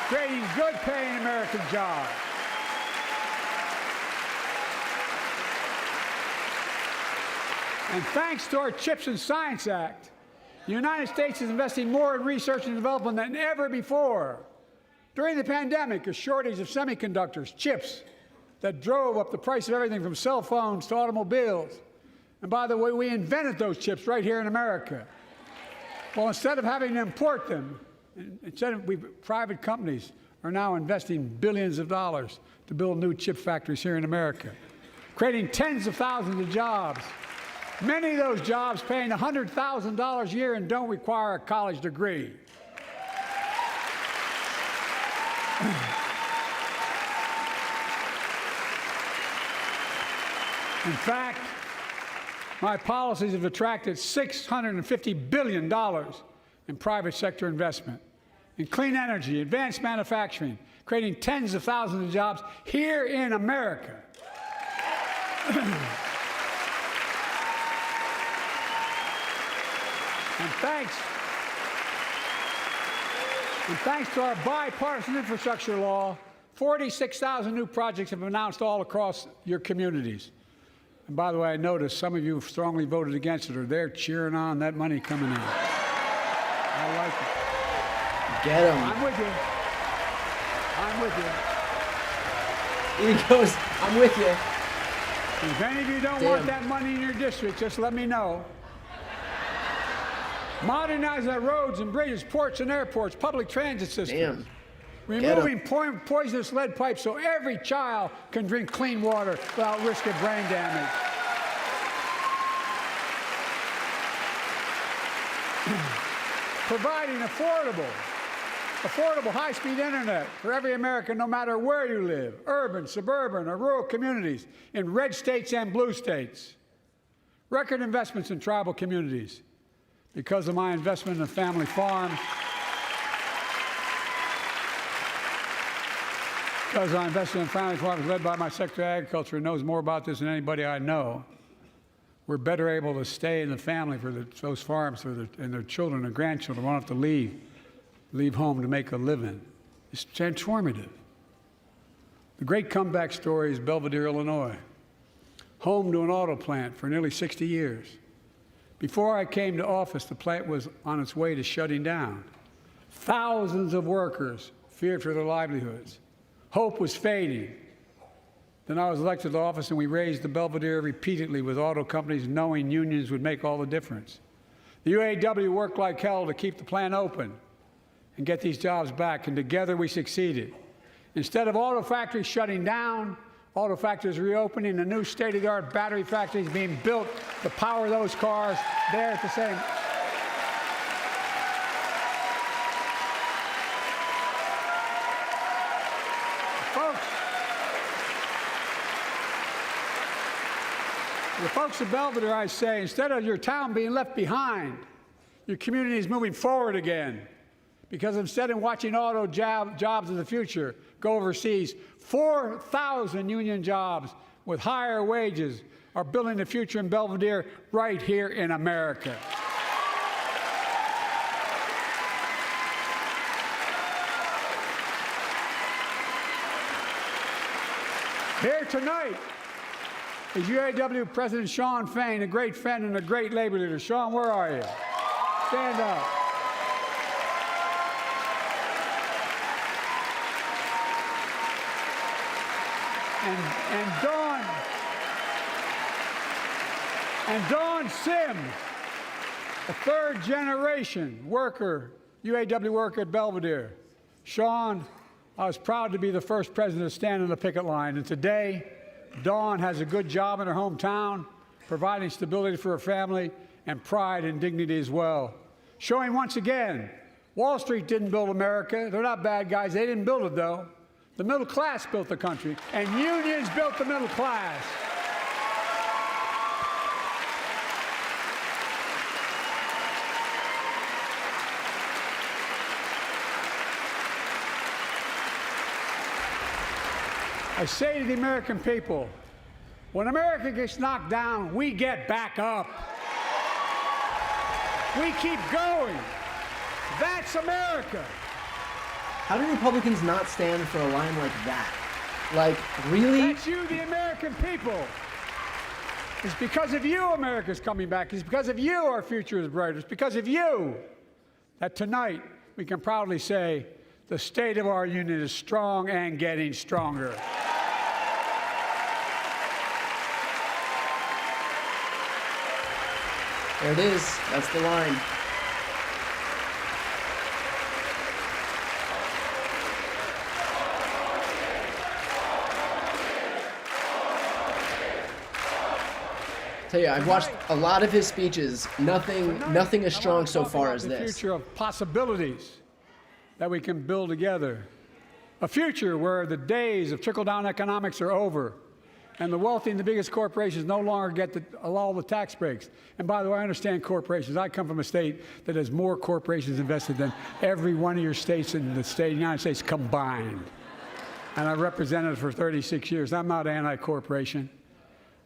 Creating good-paying American jobs. And thanks to our CHIPS and Science Act, the United States is investing more in research and development than ever before. During the pandemic, a shortage of semiconductors, chips, that drove up the price of everything from cell phones to automobiles. And by the way, we invented those chips right here in America. Well, instead of having to import them, private companies are now investing billions of dollars to build new chip factories here in America, creating tens of thousands of jobs. Many of those jobs paying $100,000 a year and don't require a college degree. In fact, my policies have attracted $650 billion in private sector investment in clean energy, advanced manufacturing, creating tens of thousands of jobs here in America. And thanks to our bipartisan infrastructure law, 46,000 new projects have been announced all across your communities. And by the way, I noticed some of you strongly voted against it, or they're cheering on that money coming in. I like it. Get him. I'm with you. I'm with you. He goes, I'm with you. If any of you don't want that money in your district, just let me know. Modernize our roads and bridges, ports and airports, public transit systems. Removing poisonous lead pipes so every child can drink clean water without risk of brain damage. Providing affordable high-speed internet for every American, no matter where you live, urban, suburban, or rural communities, in red states and blue states. Record investments in tribal communities. Because of my investment in the family farm, because I invested in family farms led by my Secretary of Agriculture, who knows more about this than anybody I know, we're better able to stay in the family for those farms and their children and grandchildren won't have to leave home to make a living. It's transformative. The great comeback story is Belvidere, Illinois, home to an auto plant for nearly 60 years. Before I came to office, the plant was on its way to shutting down. Thousands of workers feared for their livelihoods. Hope was fading. Then I was elected to office, and we raised the Belvidere repeatedly with auto companies, knowing unions would make all the difference. The UAW worked like hell to keep the plant open and get these jobs back, and together we succeeded. Instead of auto factories shutting down, auto factories reopening, and new state-of-the-art battery factories being built to power those cars there at the same. The folks of Belvidere, I say, instead of your town being left behind, your community is moving forward again. Because instead of watching auto jobs of the future go overseas, 4,000 union jobs with higher wages are building the future in Belvidere right here in America. Here tonight is UAW President Shawn Fain, a great friend and a great labor leader. Shawn, where are you? Stand up. And Dawn Sims, a third-generation worker, UAW worker at Belvidere. Shawn, I was proud to be the first president to stand on the picket line, and today, Dawn has a good job in her hometown, providing stability for her family and pride and dignity as well. Showing once again, Wall Street didn't build America. They're not bad guys. They didn't build it, though. The middle class built the country, and unions built the middle class. I say to the American people, when America gets knocked down, we get back up. We keep going. That's America. How do Republicans not stand for a line like that? Like, really? That's you, the American people. It's because of you America's coming back. It's because of you our future is brighter. It's because of you that tonight we can proudly say the state of our union is strong and getting stronger. There it is. That's the line. Tell you, I've watched a lot of his speeches. Nothing as strong so far as this. The future of possibilities that we can build together. A future where the days of trickle-down economics are over, And the wealthy and the biggest corporations no longer get all the tax breaks. And by the way, I understand corporations. I come from a state that has more corporations invested than every one of your states in the state of the United States combined. And I represented it for 36 years. I'm not anti-corporation,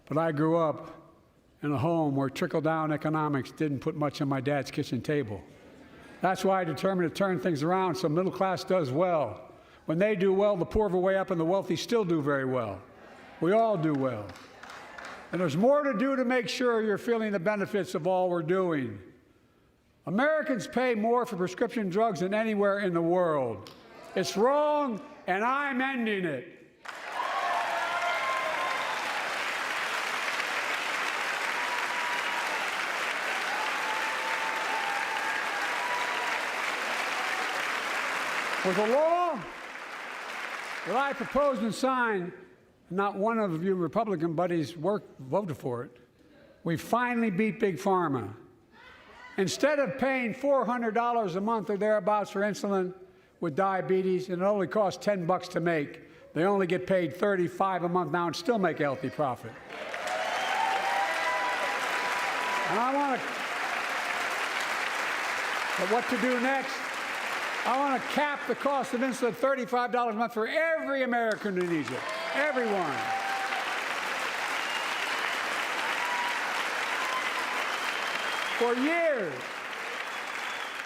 but I grew up in a home where trickle-down economics didn't put much on my dad's kitchen table. That's why I determined to turn things around so middle class does well. When they do well, the poor have a way up and the wealthy still do very well. We all do well. And there's more to do to make sure you're feeling the benefits of all we're doing. Americans pay more for prescription drugs than anywhere in the world. It's wrong, and I'm ending it. With a law that I proposed and signed, not one of you Republican buddies voted for it, we finally beat Big Pharma. Instead of paying $400 a month or thereabouts for insulin with diabetes, and it only costs $10 to make, they only get paid $35 a month now and still make a healthy profit. And I want to, but what to do next? I want to cap the cost of insulin at $35 a month for every American who needs it. Everyone. For years,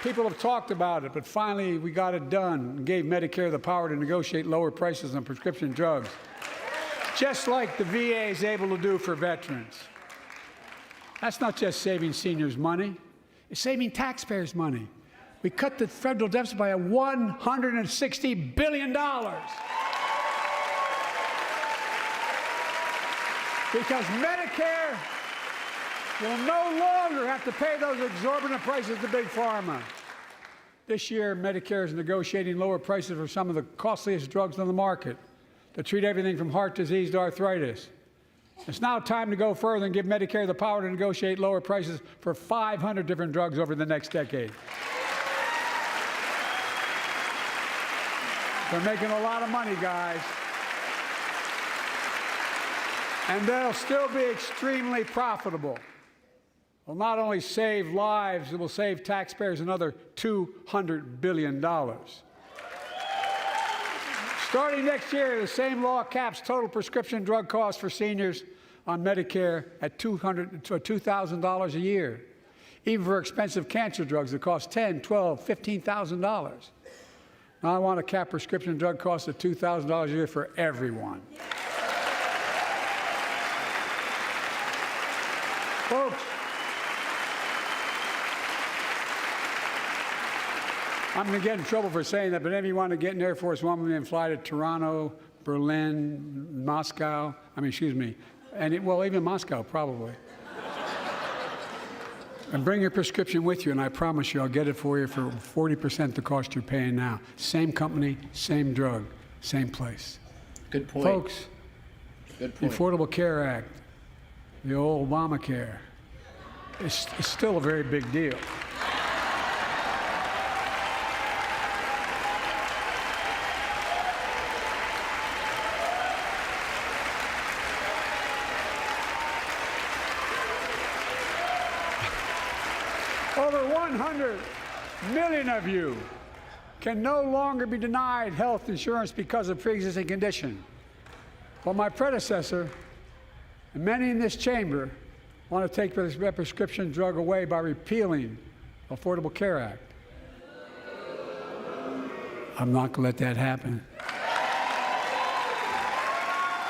people have talked about it, but finally we got it done and gave Medicare the power to negotiate lower prices on prescription drugs, just like the VA is able to do for veterans. That's not just saving seniors money, it's saving taxpayers money. We cut the federal deficit by $160 billion. Because Medicare will no longer have to pay those exorbitant prices to Big Pharma. This year, Medicare is negotiating lower prices for some of the costliest drugs on the market that treat everything from heart disease to arthritis. It's now time to go further and give Medicare the power to negotiate lower prices for 500 different drugs over the next decade. They're making a lot of money, guys. And they'll still be extremely profitable. Will not only save lives, it will save taxpayers another $200 billion. Starting next year, the same law caps total prescription drug costs for seniors on Medicare at $2,000 a year, even for expensive cancer drugs that cost $10,000, $12,000, $15,000. Now I want to cap prescription drug costs at $2,000 a year for everyone. Folks, I'm going to get in trouble for saying that, but if you want to get an Air Force One with me and fly to Toronto, Berlin, Moscow, well, even Moscow, probably. And bring your prescription with you, and I promise you I'll get it for you for 40% the cost you're paying now. Same company, same drug, same place. Good point. Folks, good point. The Affordable Care Act, the old Obamacare, is still a very big deal. Over 100 million of you can no longer be denied health insurance because of pre-existing condition. But my predecessor, and many in this chamber, want to take this prescription drug away by repealing the Affordable Care Act. I'm not going to let that happen.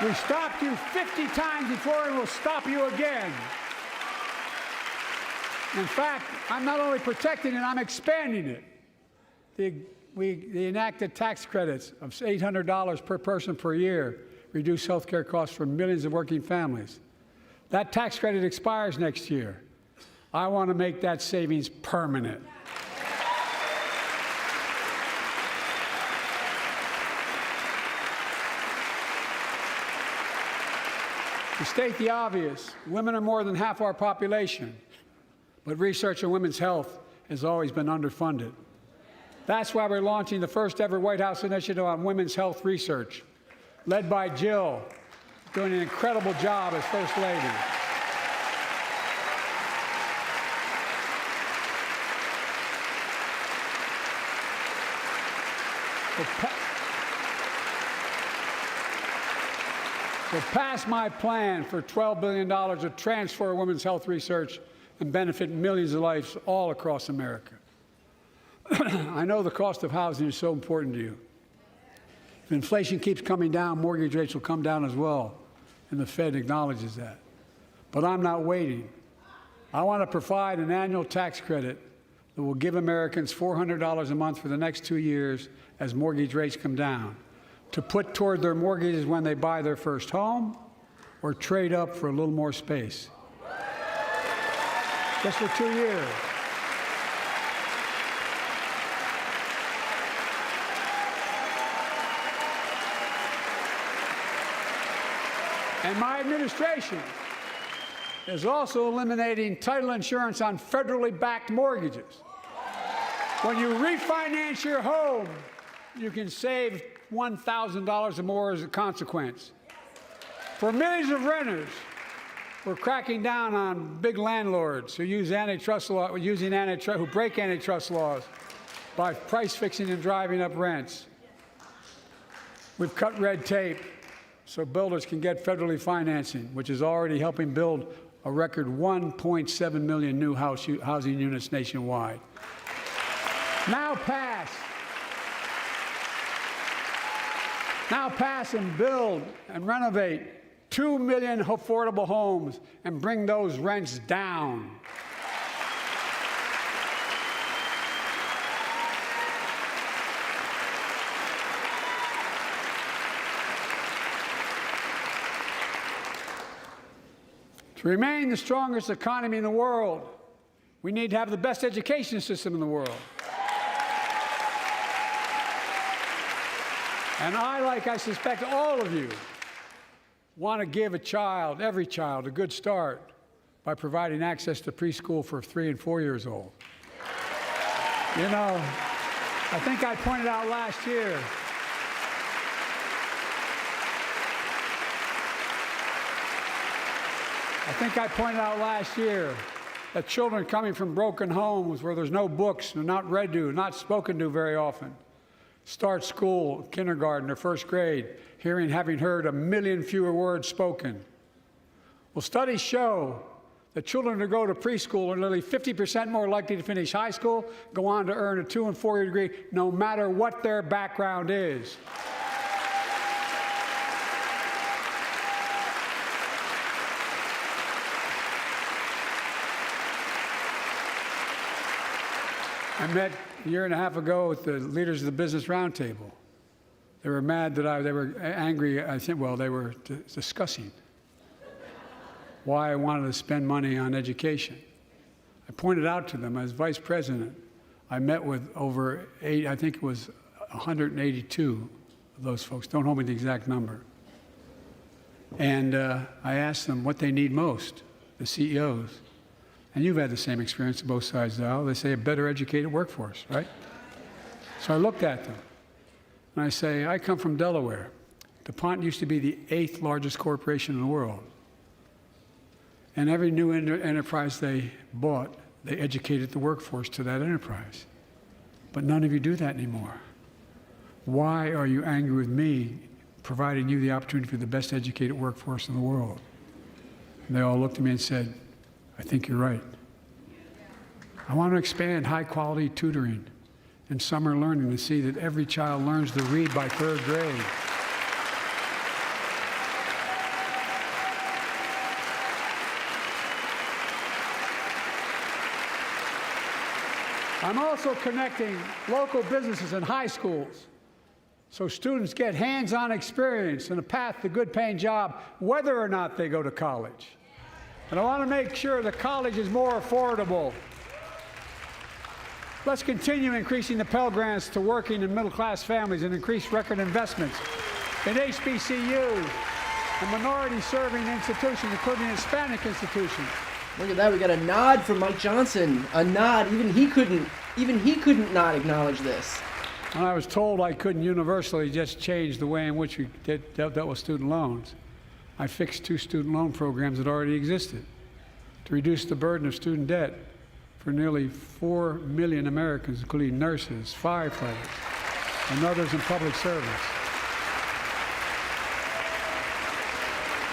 We stopped you 50 times before, and we'll stop you again. In fact, I'm not only protecting it, I'm expanding it. The enacted tax credits of $800 per person per year reduce health care costs for millions of working families. That tax credit expires next year. I want to make that savings permanent. To state the obvious, women are more than half our population. But research on women's health has always been underfunded. That's why we're launching the first ever White House initiative on women's health research, led by Jill, doing an incredible job as First Lady. So pass my plan for $12 billion to transfer women's health research and benefit millions of lives all across America. I know the cost of housing is so important to you. If inflation keeps coming down, mortgage rates will come down as well, and the Fed acknowledges that. But I'm not waiting. I want to provide an annual tax credit that will give Americans $400 a month for the next 2 years as mortgage rates come down, to put toward their mortgages when they buy their first home or trade up for a little more space. Just for 2 years. And my administration is also eliminating title insurance on federally backed mortgages. When you refinance your home, you can save $1,000 or more as a consequence. For millions of renters, we're cracking down on big landlords who use antitrust law, who break antitrust laws by price fixing and driving up rents. We've cut red tape so builders can get federally financing, which is already helping build a record 1.7 million new housing units nationwide. Now pass and build and renovate 2 million affordable homes and bring those rents down. To remain the strongest economy in the world, we need to have the best education system in the world. And I, like I suspect all of you, want to give every child, a good start by providing access to preschool for 3 and 4 years old. You know, I think I pointed out last year, that children coming from broken homes where there's no books, they're not read to, not spoken to very often, start school, kindergarten, or first grade, having heard 1 million fewer words spoken. Well, studies show that children who go to preschool are nearly 50% more likely to finish high school, go on to earn a 2- and 4-year degree, no matter what their background is. I met a year and a half ago with the leaders of the Business Roundtable. They were mad that they were angry. I think, well, they were discussing why I wanted to spend money on education. I pointed out to them as vice president, I met with over 182 of those folks. Don't hold me to the exact number. And I asked them what they need most, the CEOs. And you've had the same experience on both sides of the aisle. They say a better educated workforce, right? So I looked at them, and I say, I come from Delaware. DuPont used to be the 8th largest corporation in the world. And every new enterprise they bought, they educated the workforce to that enterprise. But none of you do that anymore. Why are you angry with me providing you the opportunity for the best educated workforce in the world? And they all looked at me and said, I think you're right. I want to expand high-quality tutoring and summer learning to see that every child learns to read by 3rd grade. I'm also connecting local businesses and high schools so students get hands-on experience and a path to a good-paying job, whether or not they go to college. And I want to make sure that college is more affordable. Let's continue increasing the Pell Grants to working and middle-class families and increase record investments in HBCUs and minority-serving institutions, including Hispanic institutions. Look at that, we got a nod from Mike Johnson. A nod, even he couldn't not acknowledge this. And I was told I couldn't universally just change the way in which we dealt with student loans. I fixed 2 student loan programs that already existed to reduce the burden of student debt for nearly 4 million Americans, including nurses, firefighters, and others in public service.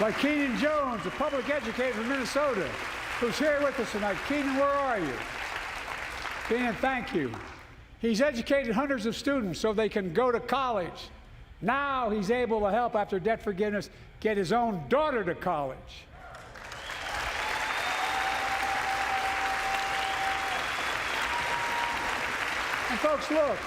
Like Keenan Jones, a public educator from Minnesota, who's here with us tonight. Keenan, where are you? Keenan, thank you. He's educated hundreds of students so they can go to college. Now he's able to help, after debt forgiveness, get his own daughter to college. And folks, look,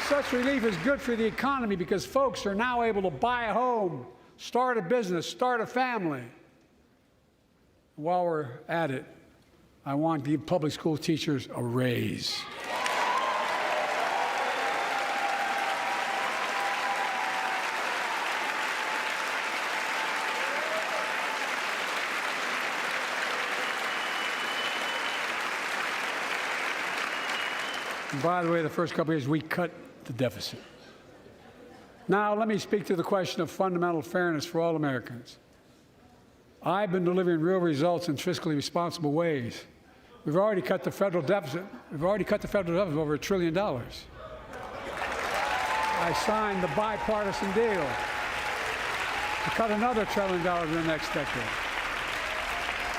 such relief is good for the economy because folks are now able to buy a home, start a business, start a family. While we're at it, I want to give public school teachers a raise. And by the way, the first couple of years, we cut the deficit. Now, let me speak to the question of fundamental fairness for all Americans. I've been delivering real results in fiscally responsible ways. We've already cut the federal deficit. We've already cut the federal deficit over $1 trillion. I signed the bipartisan deal to cut another $1 trillion in the next decade.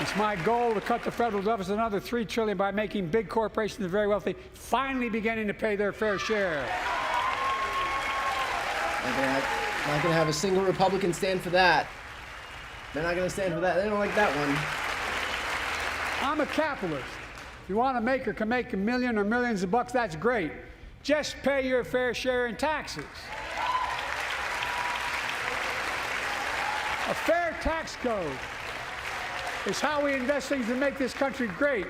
It's my goal to cut the federal deficit another $3 trillion by making big corporations and the very wealthy finally beginning to pay their fair share. Not going to have a single Republican stand for that. They're not going to stand for that. They don't like that one. I'm a capitalist. If you want to make or can make $1 million or millions of bucks, that's great. Just pay your fair share in taxes. A fair tax code is how we invest things to make this country great.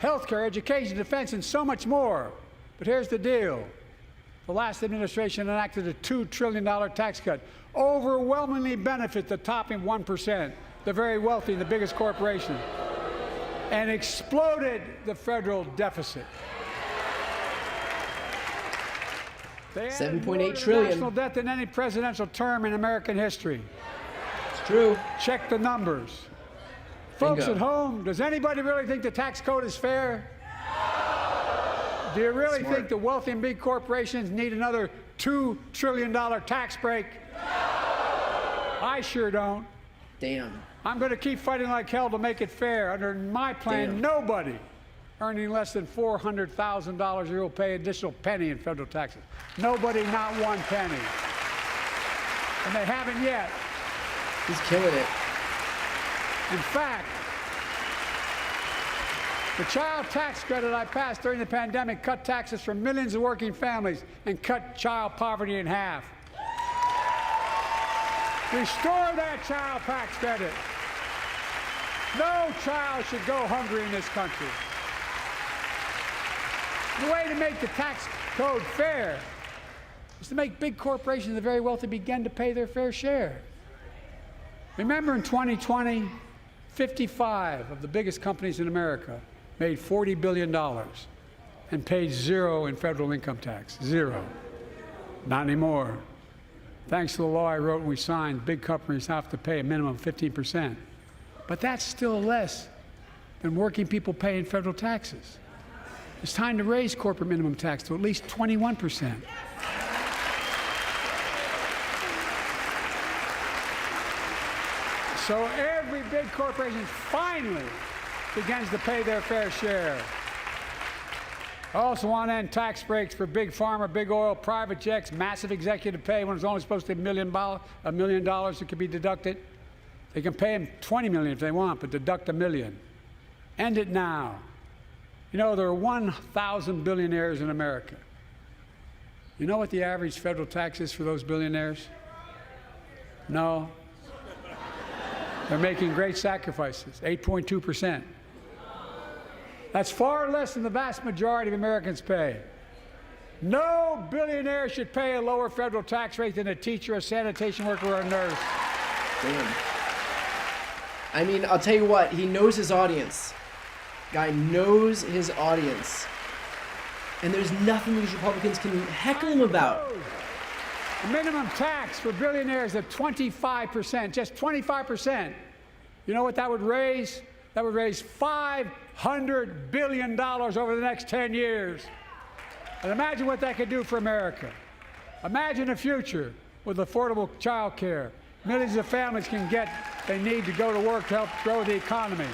Healthcare, education, defense, and so much more. But here's the deal. The last administration enacted a $2 trillion tax cut, overwhelmingly benefit the top 1%, the very wealthy and the biggest corporations, and exploded the federal deficit. They added more to $7.8 trillion. national debt than any presidential term in American history. It's true. Check the numbers. Folks Bingo. at home, does anybody really think the tax code is fair? Do you really Smart. think the wealthy and big corporations need another $2 trillion tax break? I sure don't. Damn. I'm going to keep fighting like hell to make it fair. Under my plan, Damn. nobody earning less than $400,000 a year will pay an additional penny in federal taxes. Nobody, not one penny. And they haven't yet. He's killing it. In fact, the child tax credit I passed during the pandemic cut taxes for millions of working families and cut child poverty in half. Restore that child tax credit. No child should go hungry in this country. The way to make the tax code fair is to make big corporations and the very wealthy begin to pay their fair share. Remember in 2020, 55 of the biggest companies in America made $40 billion and paid zero in federal income tax. Zero. Not anymore. Thanks to the law I wrote and we signed, big companies have to pay a minimum of 15%. But that's still less than working people pay in federal taxes. It's time to raise corporate minimum tax to at least 21%. So every big corporation finally begins to pay their fair share. I also want to end tax breaks for big pharma, big oil, private jets, massive executive pay when it's only supposed to be $1 million that could be deducted. They can pay them $20 million if they want, but deduct $1 million. End it now. You know, there are 1,000 billionaires in America. You know what the average federal tax is for those billionaires? No. They're making great sacrifices, 8.2%. That's far less than the vast majority of Americans pay. No billionaire should pay a lower federal tax rate than a teacher, a sanitation worker, or a nurse. Damn. I mean, I'll tell you what, he knows his audience. Guy knows his audience. And there's nothing these Republicans can heckle him about. A minimum tax for billionaires of 25%, just 25%. You know what that would raise? That would raise $500 billion over the next 10 years. And imagine what that could do for America. Imagine a future with affordable child care. Millions of families can get they need to go to work to help grow the economy.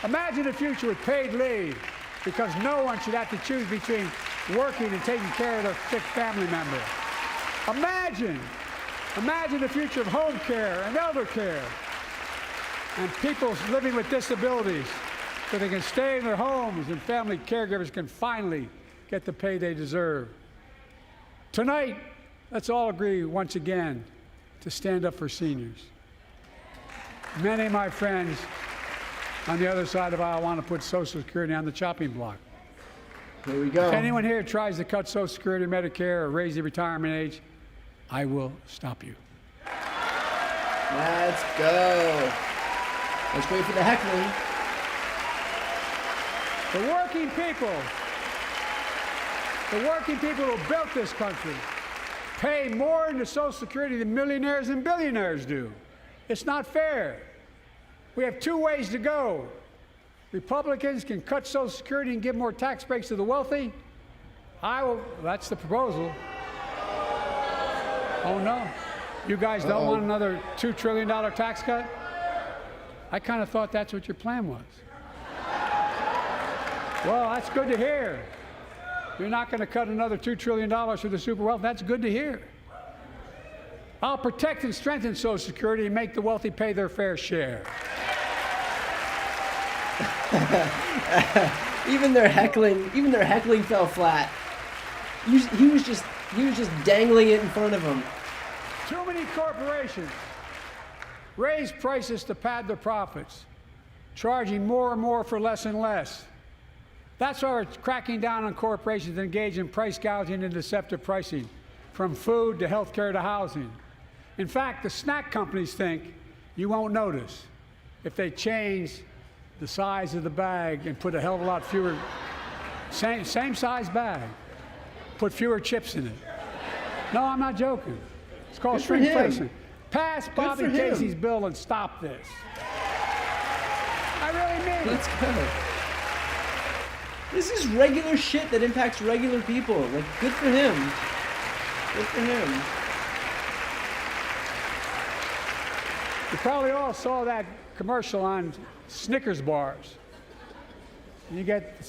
Imagine a future with paid leave, because no one should have to choose between working and taking care of their sick family member. Imagine the future of home care and elder care, and people living with disabilities so they can stay in their homes and family caregivers can finally get the pay they deserve. Tonight, let's all agree once again to stand up for seniors. Many of my friends on the other side of the aisle want to put Social Security on the chopping block. Here we go. If anyone here tries to cut Social Security, Medicare, or raise the retirement age, I will stop you. Let's go. Let's wait for the heckling. The working people who built this country pay more into Social Security than millionaires and billionaires do. It's not fair. We have two ways to go. Republicans can cut Social Security and give more tax breaks to the wealthy. That's the proposal. Oh no, you guys don't want another $2 trillion tax cut? I kind of thought that's what your plan was. Well, that's good to hear. You're not going to cut another $2 trillion for the super wealthy. That's good to hear. I'll protect and strengthen Social Security and make the wealthy pay their fair share. Even their heckling fell flat. He was just dangling it in front of him. Too many corporations raise prices to pad their profits, charging more and more for less and less. That's why we're cracking down on corporations that engage in price gouging and deceptive pricing, from food to healthcare to housing. In fact, the snack companies think you won't notice if they change the size of the bag and put a hell of a lot fewer, same size bag, put fewer chips in it. No, I'm not joking. It's called shrinkflation. Pass Bobby Casey's bill and stop this. I really mean it. Let's go. This is regular shit that impacts regular people. Like, good for him. Good for him. You probably all saw that commercial on Snickers bars. You get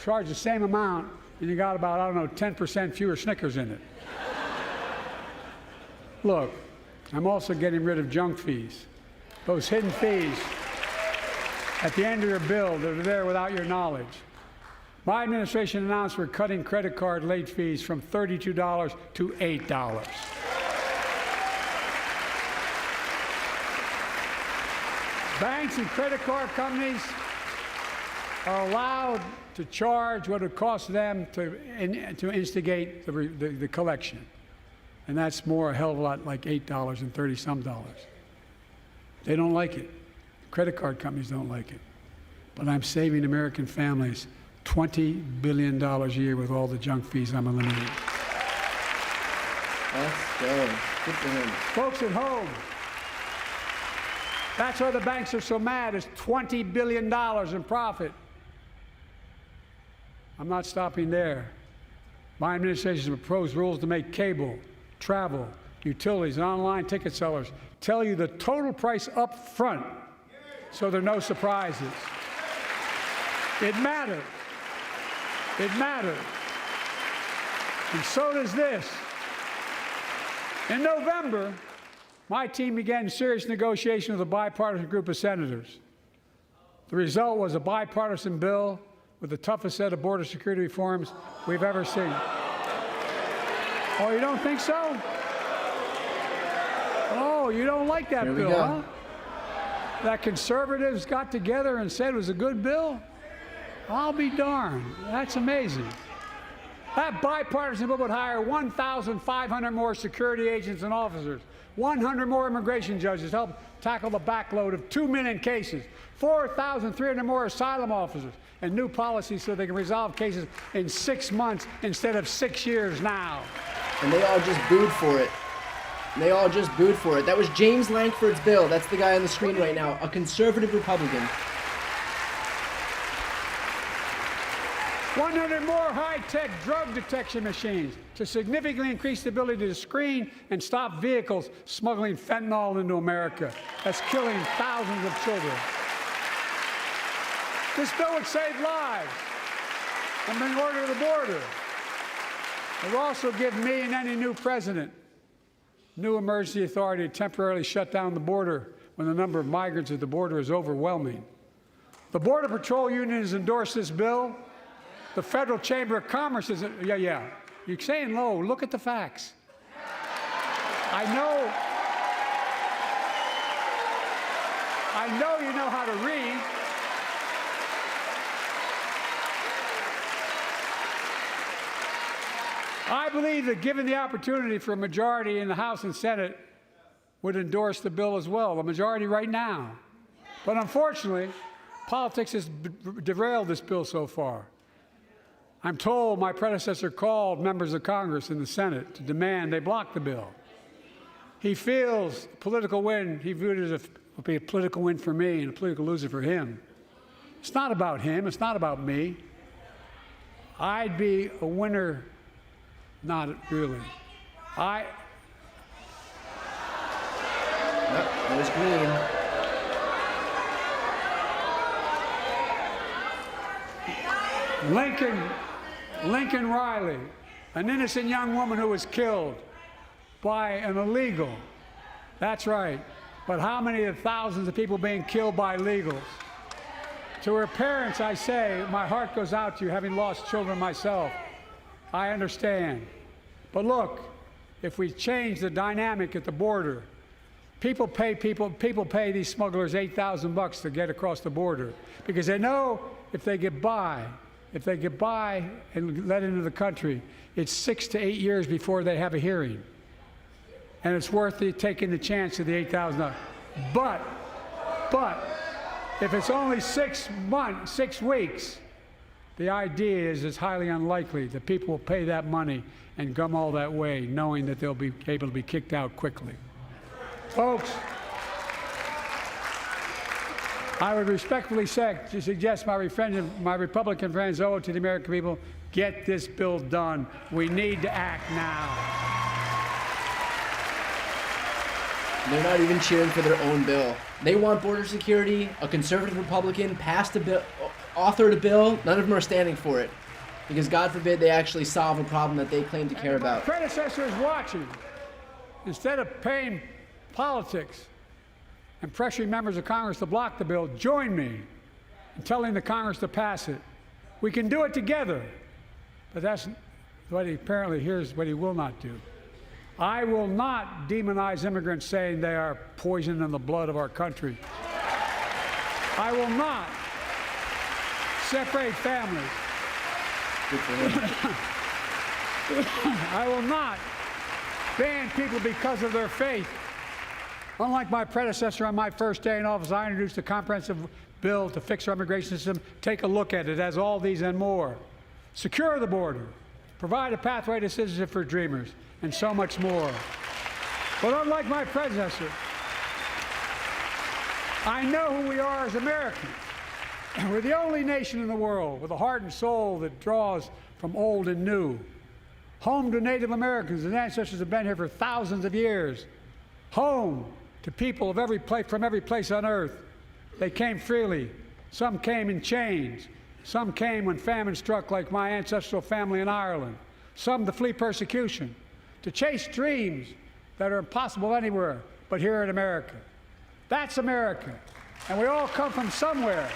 charged the same amount, and you got about, I don't know, 10% fewer Snickers in it. Look, I'm also getting rid of junk fees. Those hidden fees at the end of your bill that are there without your knowledge. My administration announced we're cutting credit card late fees from $32 to $8. Banks and credit card companies are allowed to charge what it costs them to instigate the collection. And that's more, a hell of a lot, like $8 and 30-some dollars. They don't like it. Credit card companies don't like it. But I'm saving American families $20 billion a year with all the junk fees I'm eliminating. Let's go. Good for him. Folks at home, that's why the banks are so mad. It's $20 billion in profit. I'm not stopping there. My administration has proposed rules to make cable, travel, utilities, and online ticket sellers tell you the total price up front, so there are no surprises. It matters. It matters. And so does this. In November, my team began serious negotiation with a bipartisan group of senators. The result was a bipartisan bill with the toughest set of border security reforms we've ever seen. Oh, you don't think so? Oh, you don't like that bill, huh? That conservatives got together and said it was a good bill? I'll be darned. That's amazing. That bipartisan bill would hire 1,500 more security agents and officers, 100 more immigration judges to help tackle the backload of 2 million cases, 4,300 more asylum officers, and new policies so they can resolve cases in 6 months instead of 6 years now. And they all just booed for it. They all just booed for it. That was James Lankford's bill. That's the guy on the screen right now, a conservative Republican. 100 more high-tech drug detection machines to significantly increase the ability to screen and stop vehicles smuggling fentanyl into America. That's killing thousands of children. This bill would save lives and bring order to the border. It will also give me and any new president new emergency authority to temporarily shut down the border when the number of migrants at the border is overwhelming. The Border Patrol Union has endorsed this bill. The Federal Chamber of Commerce is, yeah. You're saying low. Look at the facts. I know you know how to read. I believe that given the opportunity for a majority in the House and Senate would endorse the bill as well, a majority right now. But unfortunately, politics has derailed this bill so far. I'm told my predecessor called members of Congress in the Senate to demand they block the bill. He feels a political win. He viewed it as would be a political win for me and a political loser for him. It's not about him. It's not about me. I'd be a winner. Not really. That was green. Lincoln Riley, an innocent young woman who was killed by an illegal. That's right. But how many of the thousands of people being killed by illegals? To her parents, I say, my heart goes out to you, having lost children myself. I understand. But look, if we change the dynamic at the border, people pay these smugglers $8,000 to get across the border because they know if they get by and let into the country, it's 6 to 8 years before they have a hearing. And it's worth taking the chance of the $8,000. But if it's only 6 weeks, the idea is it's highly unlikely that people will pay that money and come all that way knowing that they'll be able to be kicked out quickly. Folks, I would respectfully suggest my Republican friends owe it to the American people, get this bill done. We need to act now. They're not even cheering for their own bill. They want border security. A conservative Republican passed a bill, authored a bill. None of them are standing for it. Because God forbid they actually solve a problem that they claim to care about. My predecessor is watching. Instead of paying politics and pressuring members of Congress to block the bill, join me in telling the Congress to pass it. We can do it together. But that's what he apparently here's what he will not do. I will not demonize immigrants saying they are poison in the blood of our country. I will not separate families. I will not ban people because of their faith. Unlike my predecessor on my first day in office, I introduced a comprehensive bill to fix our immigration system. Take a look at it. It has all these and more. Secure the border. Provide a pathway to citizenship for dreamers. And so much more. But unlike my predecessor, I know who we are as Americans. We're the only nation in the world with a heart and soul that draws from old and new. Home to Native Americans, and ancestors have been here for thousands of years. Home to people of from every place on earth. They came freely. Some came in chains. Some came when famine struck, like my ancestral family in Ireland. Some to flee persecution, to chase dreams that are impossible anywhere but here in America. That's America. And we all come from somewhere.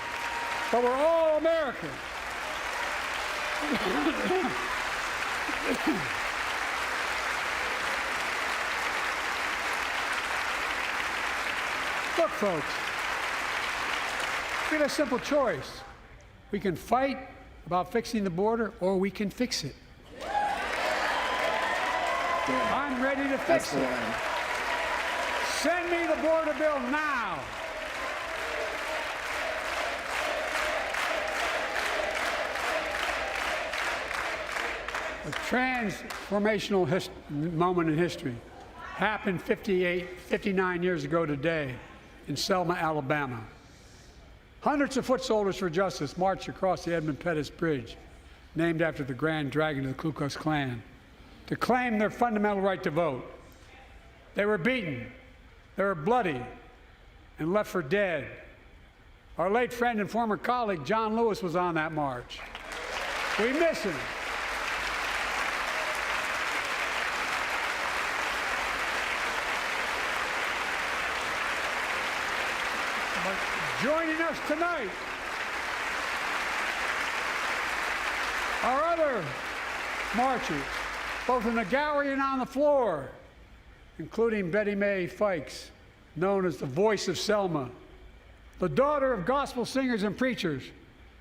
But we're all Americans. Look, folks, we have a simple choice. We can fight about fixing the border, or we can fix it. I'm ready to fix it. Send me the border bill now. A transformational moment in history. happened 59 years ago today in Selma, Alabama. Hundreds of foot soldiers for justice marched across the Edmund Pettus Bridge, named after the Grand Dragon of the Ku Klux Klan, to claim their fundamental right to vote. They were beaten, they were bloody, and left for dead. Our late friend and former colleague, John Lewis, was on that march. We miss him. But joining us tonight are other marchers, both in the gallery and on the floor, including Betty Mae Fikes, known as the voice of Selma. The daughter of gospel singers and preachers,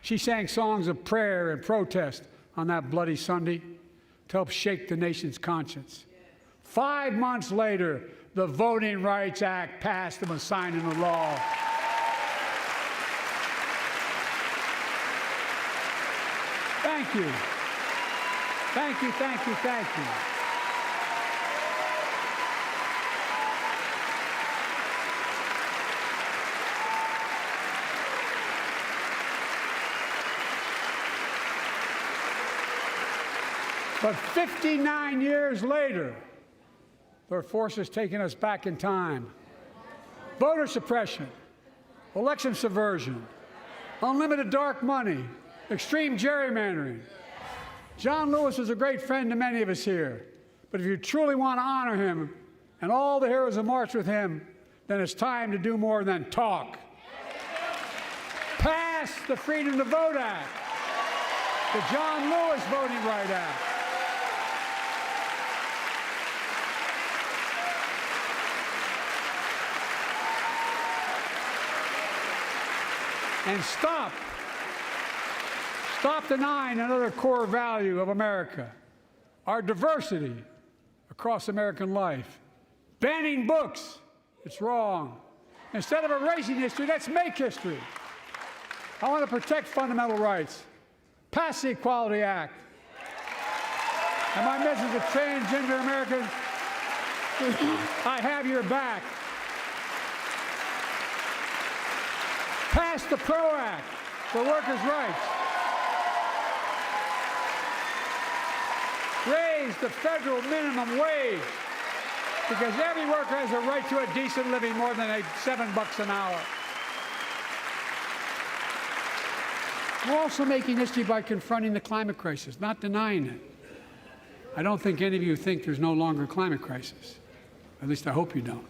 she sang songs of prayer and protest on that bloody Sunday to help shake the nation's conscience. 5 months later, the Voting Rights Act passed and was signed into law. Thank you. Thank you, thank you, thank you. But 59 years later, there are forces taking us back in time. Voter suppression, election subversion, unlimited dark money, extreme gerrymandering. John Lewis is a great friend to many of us here, but if you truly want to honor him and all the heroes who marched with him, then it's time to do more than talk. Pass the Freedom to Vote Act, the John Lewis Voting Rights Act. And stop denying another core value of America, our diversity across American life. Banning books, it's wrong. Instead of erasing history, let's make history. I want to protect fundamental rights. Pass the Equality Act. And my message to transgender Americans, I have your back. Pass the PRO Act for workers' rights. Raise the federal minimum wage, because every worker has a right to a decent living more than $7 an hour. We're also making history by confronting the climate crisis, not denying it. I don't think any of you think there's no longer a climate crisis. At least I hope you don't.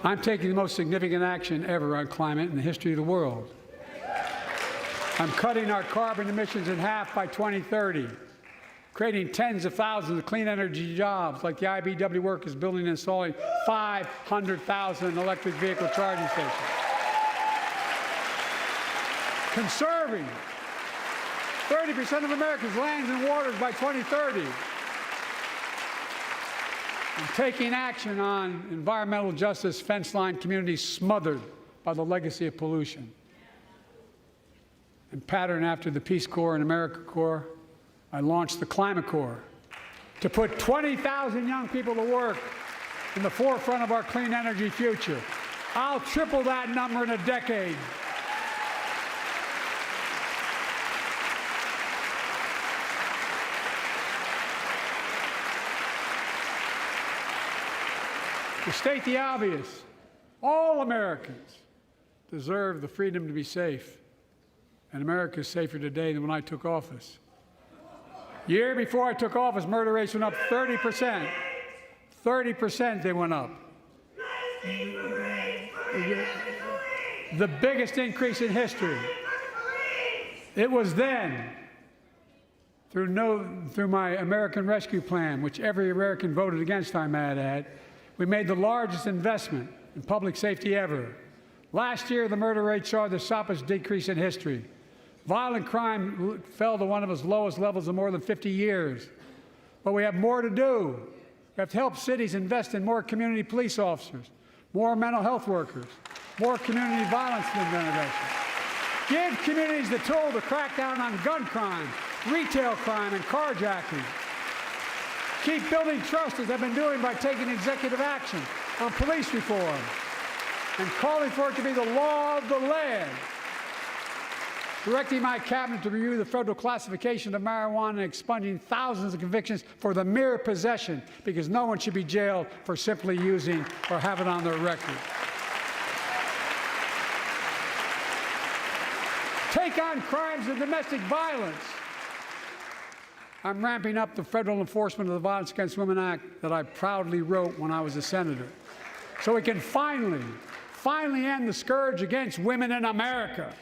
I'm taking the most significant action ever on climate in the history of the world. I'm cutting our carbon emissions in half by 2030, creating tens of thousands of clean energy jobs, like the IBEW work is building and installing 500,000 electric vehicle charging stations. Conserving 30% of America's lands and waters by 2030. And taking action on environmental justice fence line communities smothered by the legacy of pollution. And patterned after the Peace Corps and AmeriCorps, I launched the Climate Corps to put 20,000 young people to work in the forefront of our clean energy future. I'll triple that number in a decade. To state the obvious, all Americans deserve the freedom to be safe. And America is safer today than when I took office. Year before I took office, murder rates went up 30%. 30% they went up. The biggest increase in history. It was then, through my American Rescue Plan, which every American voted against, I might add, we made the largest investment in public safety ever. Last year, the murder rate saw the sharpest decrease in history. Violent crime fell to one of its lowest levels in more than 50 years. But we have more to do. We have to help cities invest in more community police officers, more mental health workers, more community violence intervention. Give communities the tool to crack down on gun crime, retail crime, and carjacking. Keep building trust, as I've been doing by taking executive action on police reform and calling for it to be the law of the land. Directing my cabinet to review the federal classification of marijuana and expunging thousands of convictions for the mere possession, because no one should be jailed for simply using or have it on their record. Take on crimes of domestic violence. I'm ramping up the federal enforcement of the Violence Against Women Act that I proudly wrote when I was a senator, so we can finally end the scourge against women in America.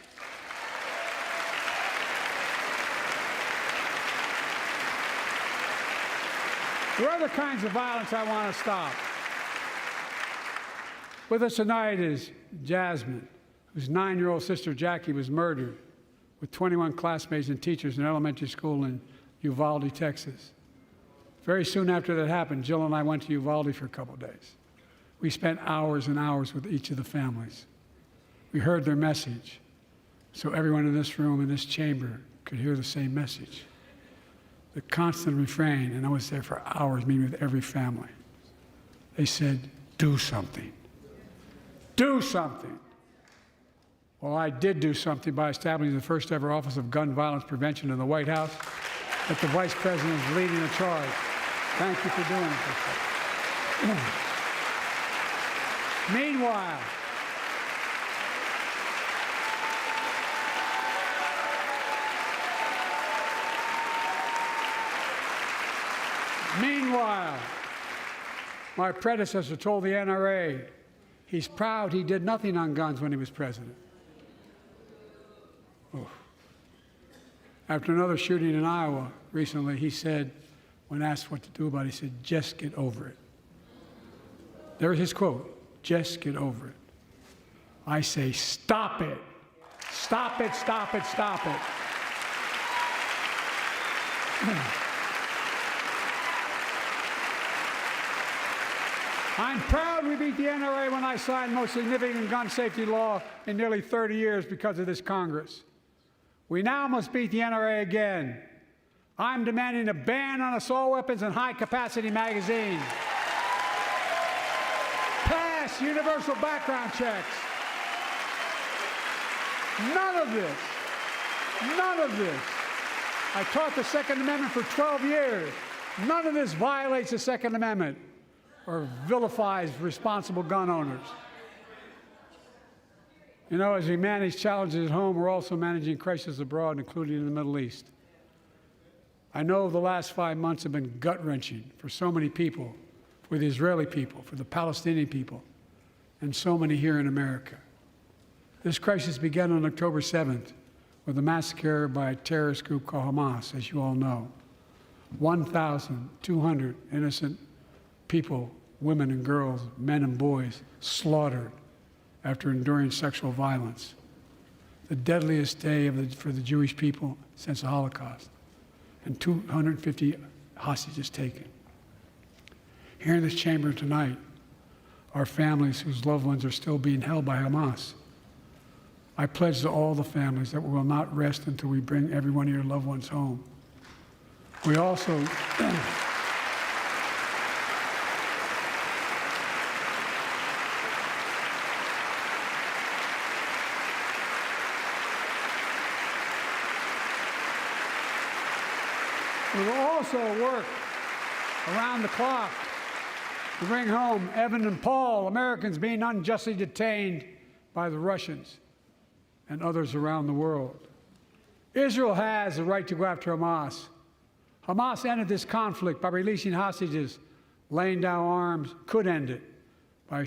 There are other kinds of violence I want to stop. With us tonight is Jasmine, whose 9-year-old sister Jackie was murdered with 21 classmates and teachers in an elementary school in Uvalde, Texas. Very soon after that happened, Jill and I went to Uvalde for a couple days. We spent hours and hours with each of the families. We heard their message, so everyone in this room, in this chamber, could hear the same message. The constant refrain, and I was there for hours meeting with every family. They said, do something. Do something. Well, I did do something by establishing the first ever Office of Gun Violence Prevention in the White House, that the Vice President is leading the charge. Thank you for doing it. Meanwhile, my predecessor told the NRA he's proud he did nothing on guns when he was president. Oh. After another shooting in Iowa recently, he said, when asked what to do about it, he said, just get over it. There's his quote, just get over it. I say, stop it. Stop it, stop it, stop it. I'm proud we beat the NRA when I signed the most significant gun safety law in nearly 30 years because of this Congress. We now must beat the NRA again. I'm demanding a ban on assault weapons and high-capacity magazines. Pass universal background checks. None of this. I taught the Second Amendment for 12 years. None of this violates the Second Amendment or vilifies responsible gun owners. You know, as we manage challenges at home, we're also managing crises abroad, including in the Middle East. I know the last 5 months have been gut-wrenching for so many people, for the Israeli people, for the Palestinian people, and so many here in America. This crisis began on October 7th with a massacre by a terrorist group called Hamas, as you all know. 1,200 innocent people, women and girls, men and boys, slaughtered after enduring sexual violence. The deadliest day for the Jewish people since the Holocaust, and 250 hostages taken. Here in this chamber tonight are families whose loved ones are still being held by Hamas. I pledge to all the families that we will not rest until we bring every one of your loved ones home. We also we will also work around the clock to bring home Evan and Paul, Americans being unjustly detained by the Russians and others around the world. Israel has the right to go after Hamas. Hamas ended this conflict by releasing hostages, laying down arms, could end it by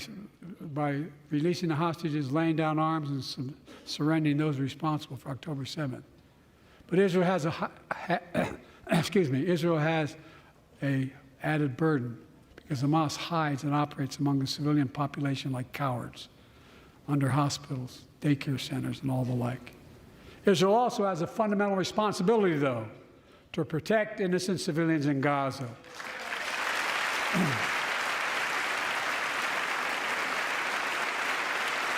releasing the hostages, laying down arms, and surrendering those responsible for October 7th. But Israel has Israel has an added burden because Hamas hides and operates among the civilian population like cowards, under hospitals, daycare centers, and all the like. Israel also has a fundamental responsibility, though, to protect innocent civilians in Gaza.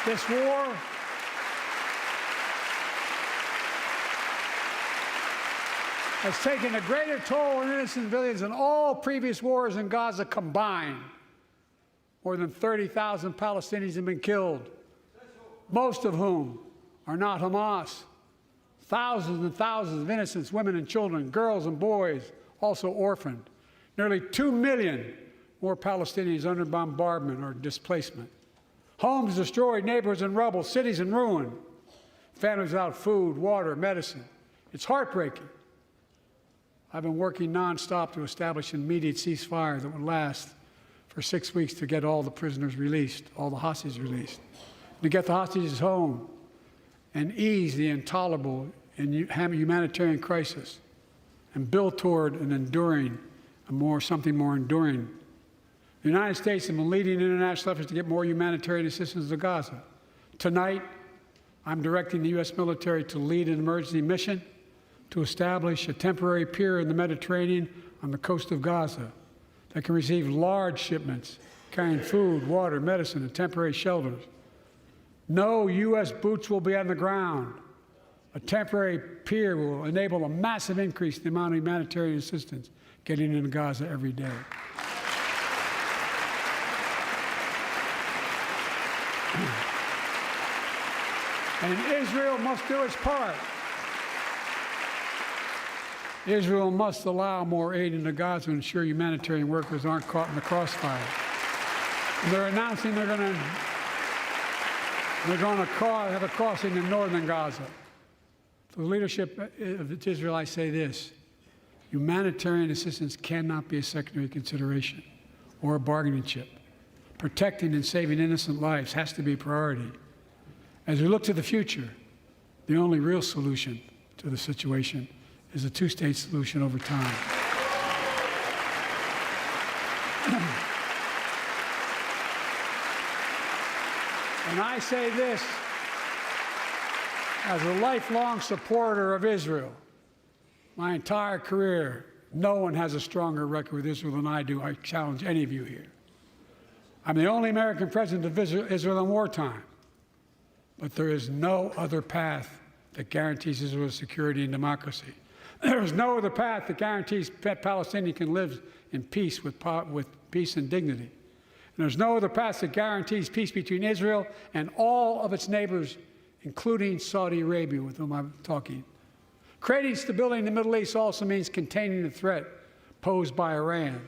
This war has taken a greater toll on innocent civilians than all previous wars in Gaza combined. More than 30,000 Palestinians have been killed, most of whom are not Hamas. Thousands and thousands of innocent women and children, girls and boys, also orphaned. Nearly 2 million more Palestinians under bombardment or displacement. Homes destroyed, neighborhoods in rubble, cities in ruin. Families without food, water, medicine. It's heartbreaking. I've been working nonstop to establish an immediate ceasefire that would last for 6 weeks to get all the prisoners released, all the hostages released, to get the hostages home and ease the intolerable and humanitarian crisis and build toward an enduring, something more enduring. The United States has been leading international efforts to get more humanitarian assistance to Gaza. Tonight, I'm directing the U.S. military to lead an emergency mission to establish a temporary pier in the Mediterranean on the coast of Gaza that can receive large shipments carrying food, water, medicine, and temporary shelters. No U.S. boots will be on the ground. A temporary pier will enable a massive increase in the amount of humanitarian assistance getting into Gaza every day. And Israel must do its part. Israel must allow more aid into Gaza to ensure humanitarian workers aren't caught in the crossfire. And they're announcing they're going to have a crossing in northern Gaza. To the leadership of Israel, I say this: humanitarian assistance cannot be a secondary consideration or a bargaining chip. Protecting and saving innocent lives has to be a priority. As we look to the future, the only real solution to the situation is a two-state solution over time. And I say this as a lifelong supporter of Israel. My entire career, no one has a stronger record with Israel than I do. I challenge any of you here. I'm the only American president of Israel in wartime. But there is no other path that guarantees Israel's security and democracy. There is no other path that guarantees Palestinians can live in peace with peace and dignity. And there's no other path that guarantees peace between Israel and all of its neighbors, including Saudi Arabia, with whom I'm talking. Creating stability in the Middle East also means containing the threat posed by Iran.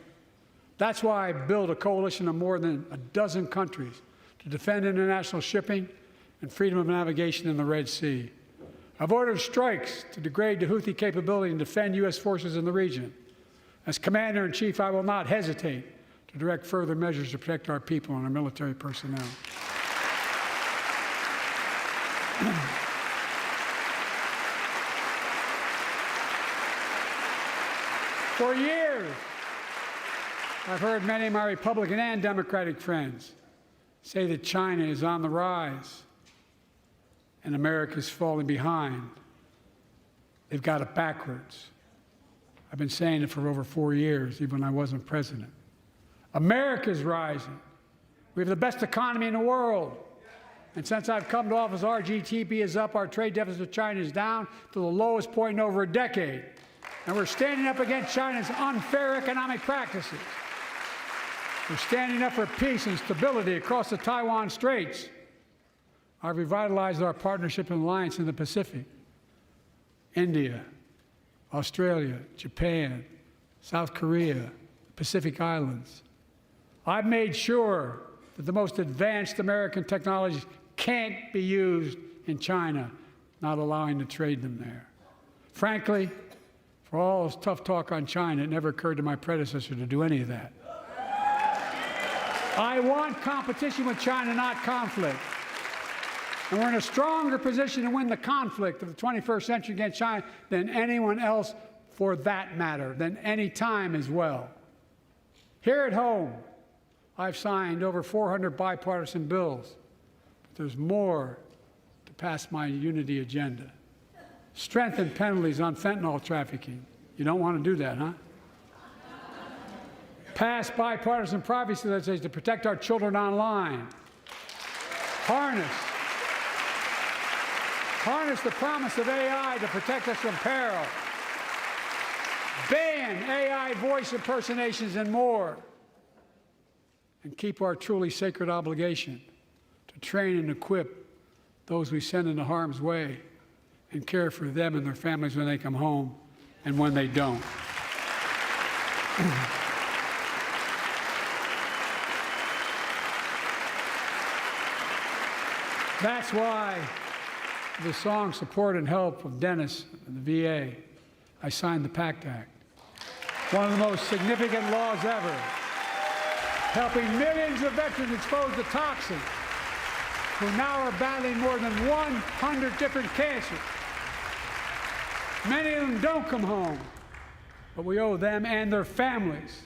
That's why I built a coalition of more than a dozen countries to defend international shipping and freedom of navigation in the Red Sea. I've ordered strikes to degrade the Houthi capability and defend U.S. forces in the region. As Commander-in-Chief, I will not hesitate to direct further measures to protect our people and our military personnel. For years, I've heard many of my Republican and Democratic friends say that China is on the rise and America's falling behind. They've got it backwards. I've been saying it for over 4 years, even when I wasn't president. America's rising. We have the best economy in the world. And since I've come to office, our GDP is up, our trade deficit with China is down to the lowest point in over a decade. And we're standing up against China's unfair economic practices. We're standing up for peace and stability across the Taiwan Straits. I've revitalized our partnership and alliance in the Pacific. India, Australia, Japan, South Korea, Pacific Islands. I've made sure that the most advanced American technologies can't be used in China, not allowing to trade them there. Frankly, for all this tough talk on China, it never occurred to my predecessor to do any of that. I want competition with China, not conflict. And we're in a stronger position to win the conflict of the 21st century against China than anyone else, for that matter, than any time as well. Here at home, I've signed over 400 bipartisan bills, but there's more to pass my unity agenda. Strengthen penalties on fentanyl trafficking. You don't want to do that, huh? Pass bipartisan privacy legislation to protect our children online. Harness the promise of AI to protect us from peril. ban AI voice impersonations and more, and keep our truly sacred obligation to train and equip those we send into harm's way and care for them and their families when they come home and when they don't. That's why the song Support and Help of Dennis and the VA, I signed the PACT Act. One of the most significant laws ever, helping millions of veterans exposed to toxins who now are battling more than 100 different cancers. Many of them don't come home, but we owe them and their families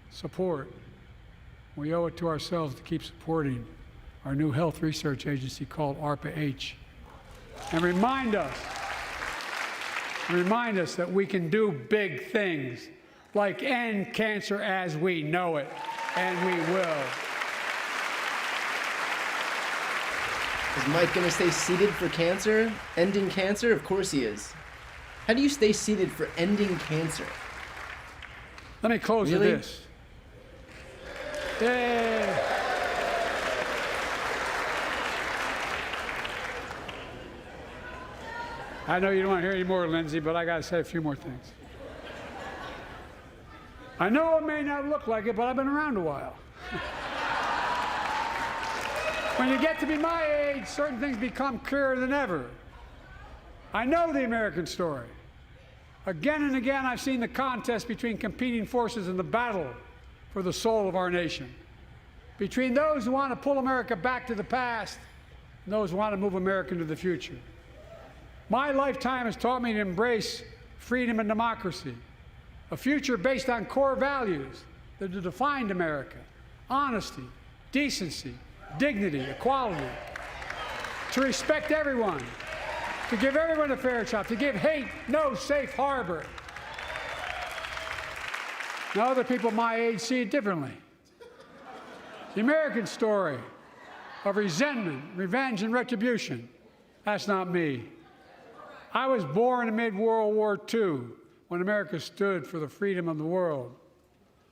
support. We owe it to ourselves to keep supporting our new health research agency called ARPA-H, and remind us that we can do big things, like end cancer as we know it, and we will. Is Mike going to stay seated for cancer? Ending cancer? Of course he is. How do you stay seated for ending cancer? Let me close with this. Yay. I know you don't want to hear any more, Lindsay, but I got to say a few more things. I know it may not look like it, but I've been around a while. When you get to be my age, certain things become clearer than ever. I know the American story. Again and again, I've seen the contest between competing forces in the battle for the soul of our nation, between those who want to pull America back to the past and those who want to move America into the future. My lifetime has taught me to embrace freedom and democracy, a future based on core values that have defined America: honesty, decency, dignity, equality, to respect everyone, to give everyone a fair shot, to give hate no safe harbor. Now, other people my age see it differently. The American story of resentment, revenge, and retribution, that's not me. I was born amid World War II, when America stood for the freedom of the world.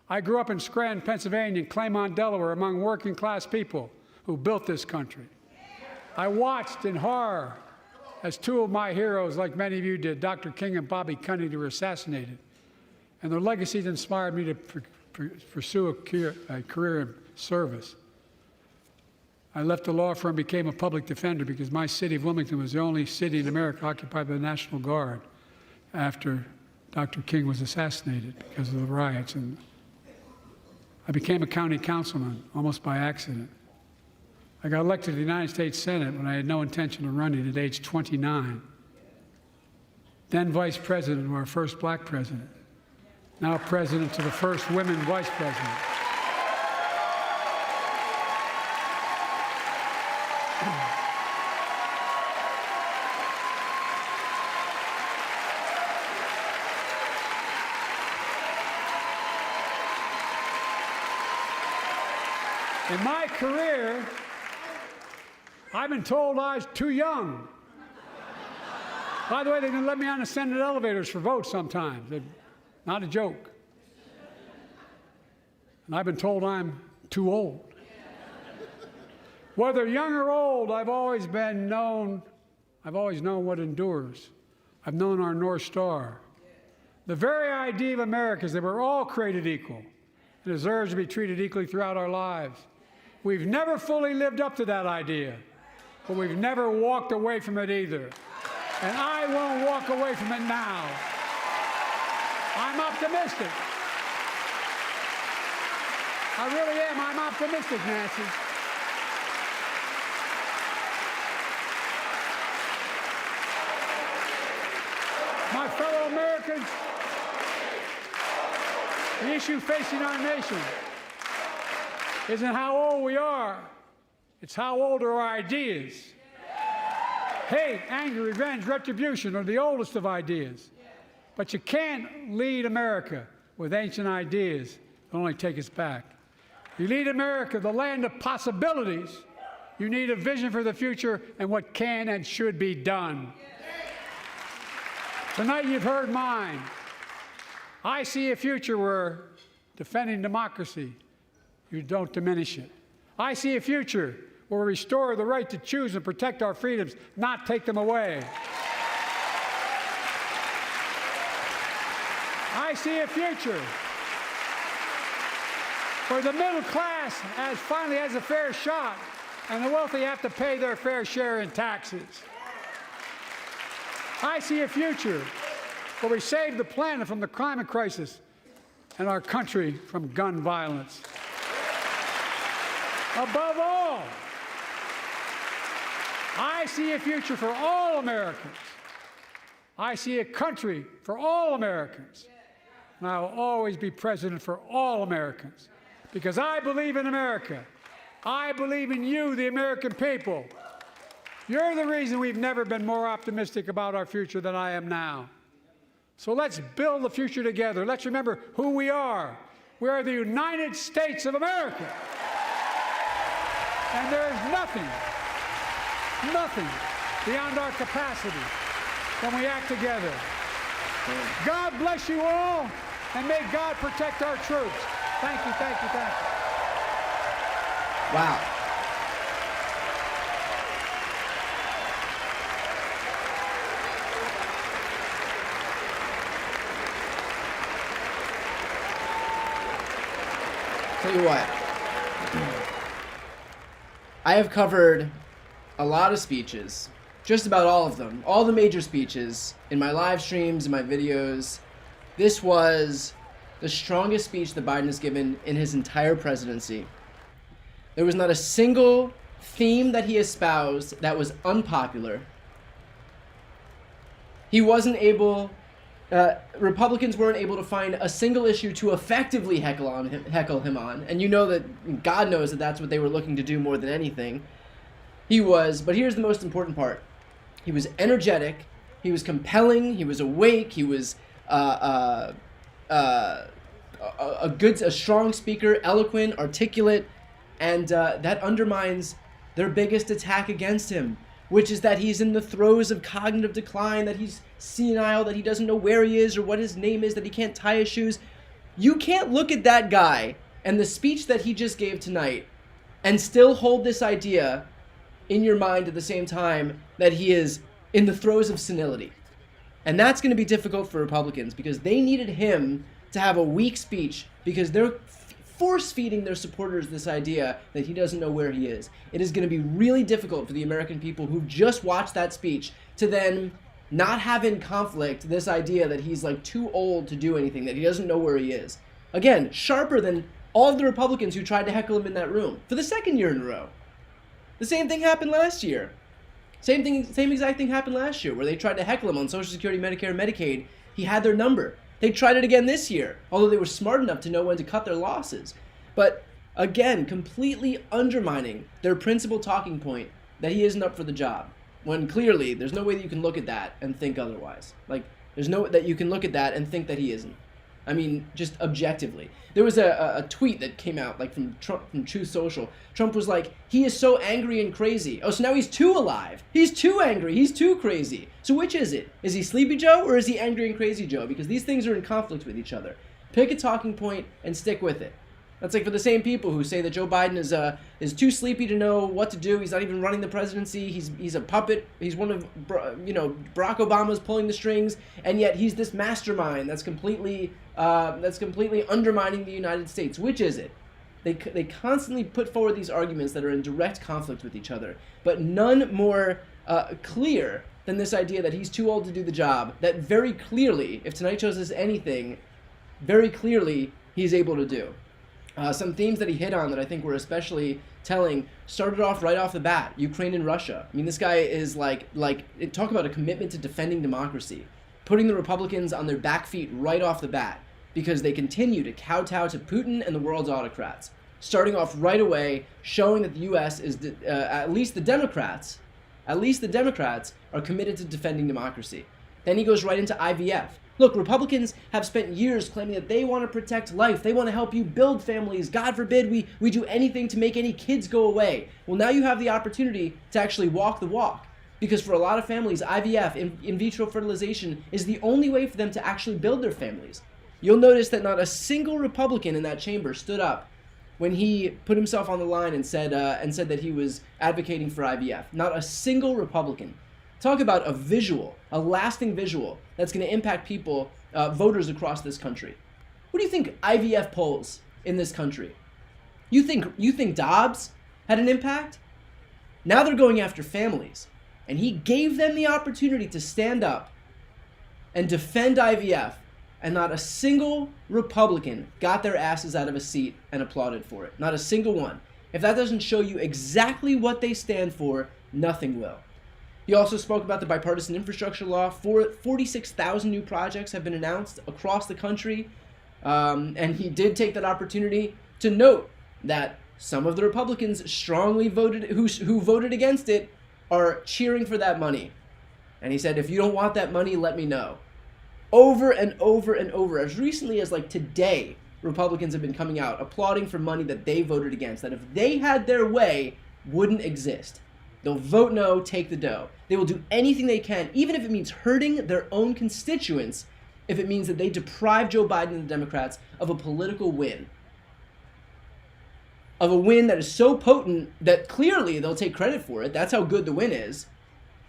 I grew up in Scranton, Pennsylvania, and Claymont, Delaware, among working-class people who built this country. I watched in horror as two of my heroes, like many of you did, Dr. King and Bobby Kennedy, were assassinated. And their legacies inspired me to pursue a career in service. I left the law firm and became a public defender because my city of Wilmington was the only city in America occupied by the National Guard after Dr. King was assassinated because of the riots. And I became a county councilman almost by accident. I got elected to the United States Senate when I had no intention of running at age 29. Then vice president to our first black president. Now president to the first women vice president. In my career, I've been told I was too young. By the way, they didn't let me on the Senate elevators for votes sometimes. Not a joke. And I've been told I'm too old. Whether young or old, I've always known what endures. I've known our North Star. The very idea of America is that we're all created equal and deserves to be treated equally throughout our lives. We've never fully lived up to that idea, but we've never walked away from it either. And I won't walk away from it now. I'm optimistic. I really am. I'm optimistic, Nancy. My fellow Americans, the issue facing our nation isn't how old we are, it's how old are our ideas. Hate, anger, revenge, retribution are the oldest of ideas. But you can't lead America with ancient ideas that only take us back. You lead America, the land of possibilities. You need a vision for the future and what can and should be done. Tonight you've heard mine. I see a future where defending democracy, you don't diminish it. I see a future where we restore the right to choose and protect our freedoms, not take them away. I see a future where the middle class finally has a fair shot and the wealthy have to pay their fair share in taxes. I see a future where we save the planet from the climate crisis and our country from gun violence. Above all, I see a future for all Americans. I see a country for all Americans. And I will always be president for all Americans because I believe in America. I believe in you, the American people. You're the reason we've never been more optimistic about our future than I am now. So let's build the future together. Let's remember who we are. We are the United States of America. And there is nothing beyond our capacity when we act together. God bless you all, and may God protect our troops. Thank you, thank you, thank you. Wow. Tell you what, I have covered a lot of speeches, just about all of them, all the major speeches in my live streams, in my videos. This was the strongest speech that Biden has given in his entire presidency. There was not a single theme that he espoused that was unpopular. He wasn't able, Republicans weren't able to find a single issue to effectively heckle him on. And you know that, God knows that that's what they were looking to do more than anything. But here's the most important part. He was energetic, he was compelling, he was awake, he was a strong speaker, eloquent, articulate, and that undermines their biggest attack against him, which is that he's in the throes of cognitive decline, that he's senile, that he doesn't know where he is or what his name is, that he can't tie his shoes. You can't look at that guy and the speech that he just gave tonight and still hold this idea in your mind at the same time that he is in the throes of senility. And that's going to be difficult for Republicans because they needed him to have a weak speech because they're force-feeding their supporters this idea that he doesn't know where he is. It is going to be really difficult for the American people who just watched that speech to then not have in conflict this idea that he's like too old to do anything, that he doesn't know where he is. Again, sharper than all of the Republicans who tried to heckle him in that room for the second year in a row. The same thing happened last year. Same exact thing happened last year where they tried to heckle him on Social Security, Medicare, and Medicaid. He had their number. They tried it again this year, although they were smart enough to know when to cut their losses. But again, completely undermining their principal talking point that he isn't up for the job. When clearly, there's no way that you can look at that and think otherwise. Like, there's no way that you can look at that and think that he isn't. I mean, just objectively. There was a tweet that came out, like, from Trump, from Truth Social. Trump was like, he is so angry and crazy. Oh, so now he's too alive. He's too angry. He's too crazy. So which is it? Is he Sleepy Joe or is he Angry and Crazy Joe? Because these things are in conflict with each other. Pick a talking point and stick with it. That's like for the same people who say that Joe Biden is too sleepy to know what to do. He's not even running the presidency. He's a puppet. He's one of Barack Obama's pulling the strings, and yet he's this mastermind that's completely undermining the United States. Which is it? They constantly put forward these arguments that are in direct conflict with each other, but none more clear than this idea that he's too old to do the job. That very clearly, if Tonight shows us anything, very clearly he's able to do. Some themes that he hit on that I think were especially telling started off right off the bat. Ukraine and Russia. I mean, this guy is talk about a commitment to defending democracy, putting the Republicans on their back feet right off the bat because they continue to kowtow to Putin and the world's autocrats. Starting off right away, showing that the U.S. is at least the Democrats are committed to defending democracy. Then he goes right into IVF. Look, Republicans have spent years claiming that they want to protect life. They want to help you build families. God forbid we do anything to make any kids go away. Well, now you have the opportunity to actually walk the walk. Because for a lot of families, IVF, in vitro fertilization, is the only way for them to actually build their families. you'll notice that not a single Republican in that chamber stood up when he put himself on the line and said that he was advocating for IVF. Not a single Republican. Talk about a visual, a lasting visual that's going to impact people, voters across this country. What do you think IVF polls in this country? You think Dobbs had an impact? Now they're going after families, and he gave them the opportunity to stand up and defend IVF, and not a single Republican got their asses out of a seat and applauded for it. Not a single one. If that doesn't show you exactly what they stand for, nothing will. He also spoke about the bipartisan infrastructure law. 46,000 new projects have been announced across the country, and he did take that opportunity to note that some of the Republicans strongly voted, who voted against it, are cheering for that money. And he said, if you don't want that money, let me know. Over and over and over, as recently as like today, Republicans have been coming out applauding for money that they voted against, that if they had their way, wouldn't exist. They'll vote no, take the dough. They will do anything they can, even if it means hurting their own constituents, if it means that they deprive Joe Biden and the Democrats of a political win. Of a win that is so potent that clearly they'll take credit for it. That's how good the win is.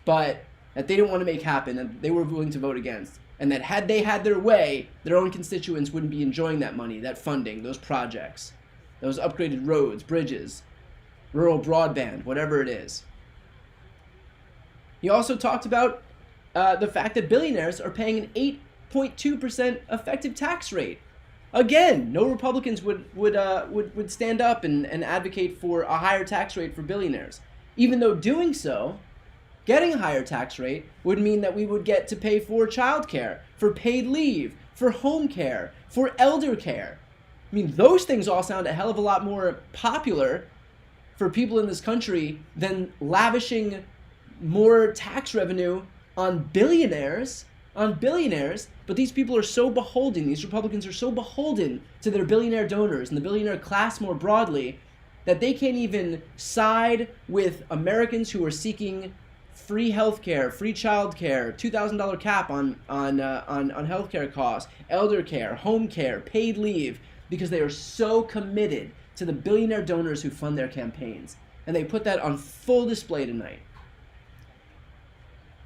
But that they didn't want to make happen, and they were willing to vote against. And that had they had their way, their own constituents wouldn't be enjoying that money, that funding, those projects, those upgraded roads, bridges, rural broadband, whatever it is. He also talked about the fact that billionaires are paying an 8.2% effective tax rate. Again, no Republicans would stand up and advocate for a higher tax rate for billionaires, even though doing so, getting a higher tax rate would mean that we would get to pay for childcare, for paid leave, for home care, for elder care. I mean, those things all sound a hell of a lot more popular for people in this country than lavishing more tax revenue on billionaires. But these people are so beholden, these Republicans are so beholden to their billionaire donors and the billionaire class more broadly, that they can't even side with Americans who are seeking free healthcare, free childcare, $2,000 cap on healthcare costs, elder care, home care, paid leave, because they are so committed to the billionaire donors who fund their campaigns. And they put that on full display tonight.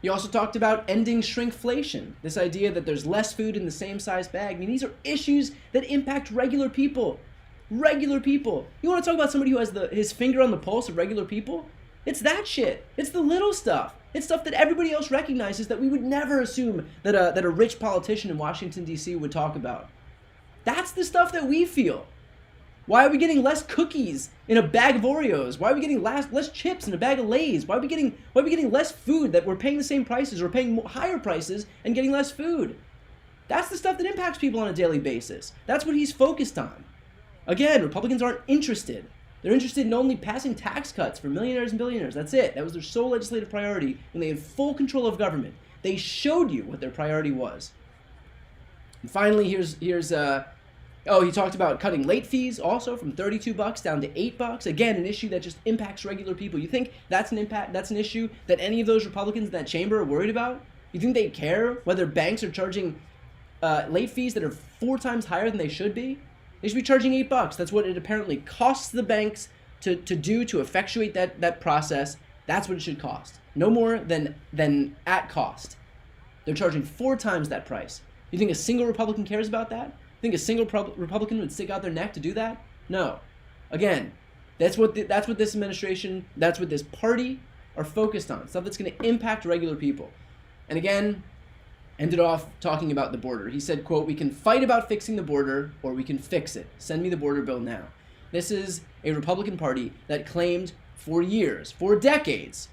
He also talked about ending shrinkflation, this idea that there's less food in the same size bag. I mean, these are issues that impact regular people. Regular people. You want to talk about somebody who has his finger on the pulse of regular people? It's that shit. It's the little stuff. It's stuff that everybody else recognizes that we would never assume that a rich politician in Washington, D.C. would talk about. That's the stuff that we feel. Why are we getting less cookies in a bag of Oreos? Why are we getting less chips in a bag of Lay's? Why are we getting less food that we're paying the same prices or paying higher prices and getting less food? That's the stuff that impacts people on a daily basis. That's what he's focused on. Again, Republicans aren't interested. They're interested in only passing tax cuts for millionaires and billionaires. That's it. That was their sole legislative priority when they had full control of government. They showed you what their priority was. And finally, here's he talked about cutting late fees also from $32 down to $8. Again, an issue that just impacts regular people. You think that's an issue that any of those Republicans in that chamber are worried about? You think they care whether banks are charging late fees that are 4 times higher than they should be? They should be charging $8. That's what it apparently costs the banks to effectuate that process. That's what it should cost. No more than at cost. They're charging 4 times that price. You think a single Republican cares about that? Think a single Republican would stick out their neck to do that? No. Again, that's what this administration, that's what this party are focused on. Stuff that's going to impact regular people. And again, ended off talking about the border. He said, quote, "We can fight about fixing the border or we can fix it. Send me the border bill now." This is a Republican Party that claimed for years, for decades,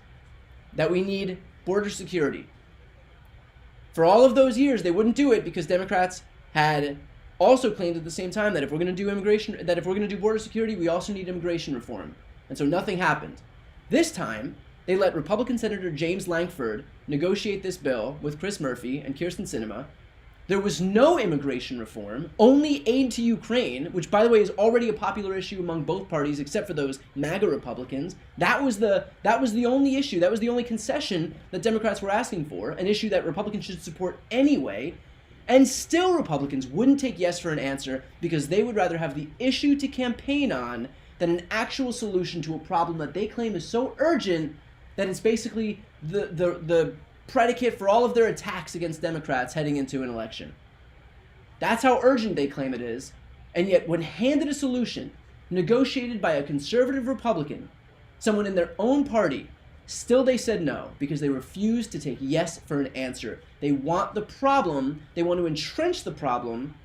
that we need border security. For all of those years, they wouldn't do it because Democrats had also claimed at the same time that if we're going to do border security, we also need immigration reform. And so nothing happened. This time, they let Republican Senator James Lankford negotiate this bill with Chris Murphy and Kyrsten Sinema. There was no immigration reform, only aid to Ukraine, which, by the way, is already a popular issue among both parties, except for those MAGA Republicans. That was the only issue. That was the only concession that Democrats were asking for, an issue that Republicans should support anyway. And still Republicans wouldn't take yes for an answer because they would rather have the issue to campaign on than an actual solution to a problem that they claim is so urgent that it's basically the predicate for all of their attacks against Democrats heading into an election. That's how urgent they claim it is. And yet when handed a solution negotiated by a conservative Republican, someone in their own party, still they said no because they refused to take yes for an answer. They want the problem, they want to entrench the problem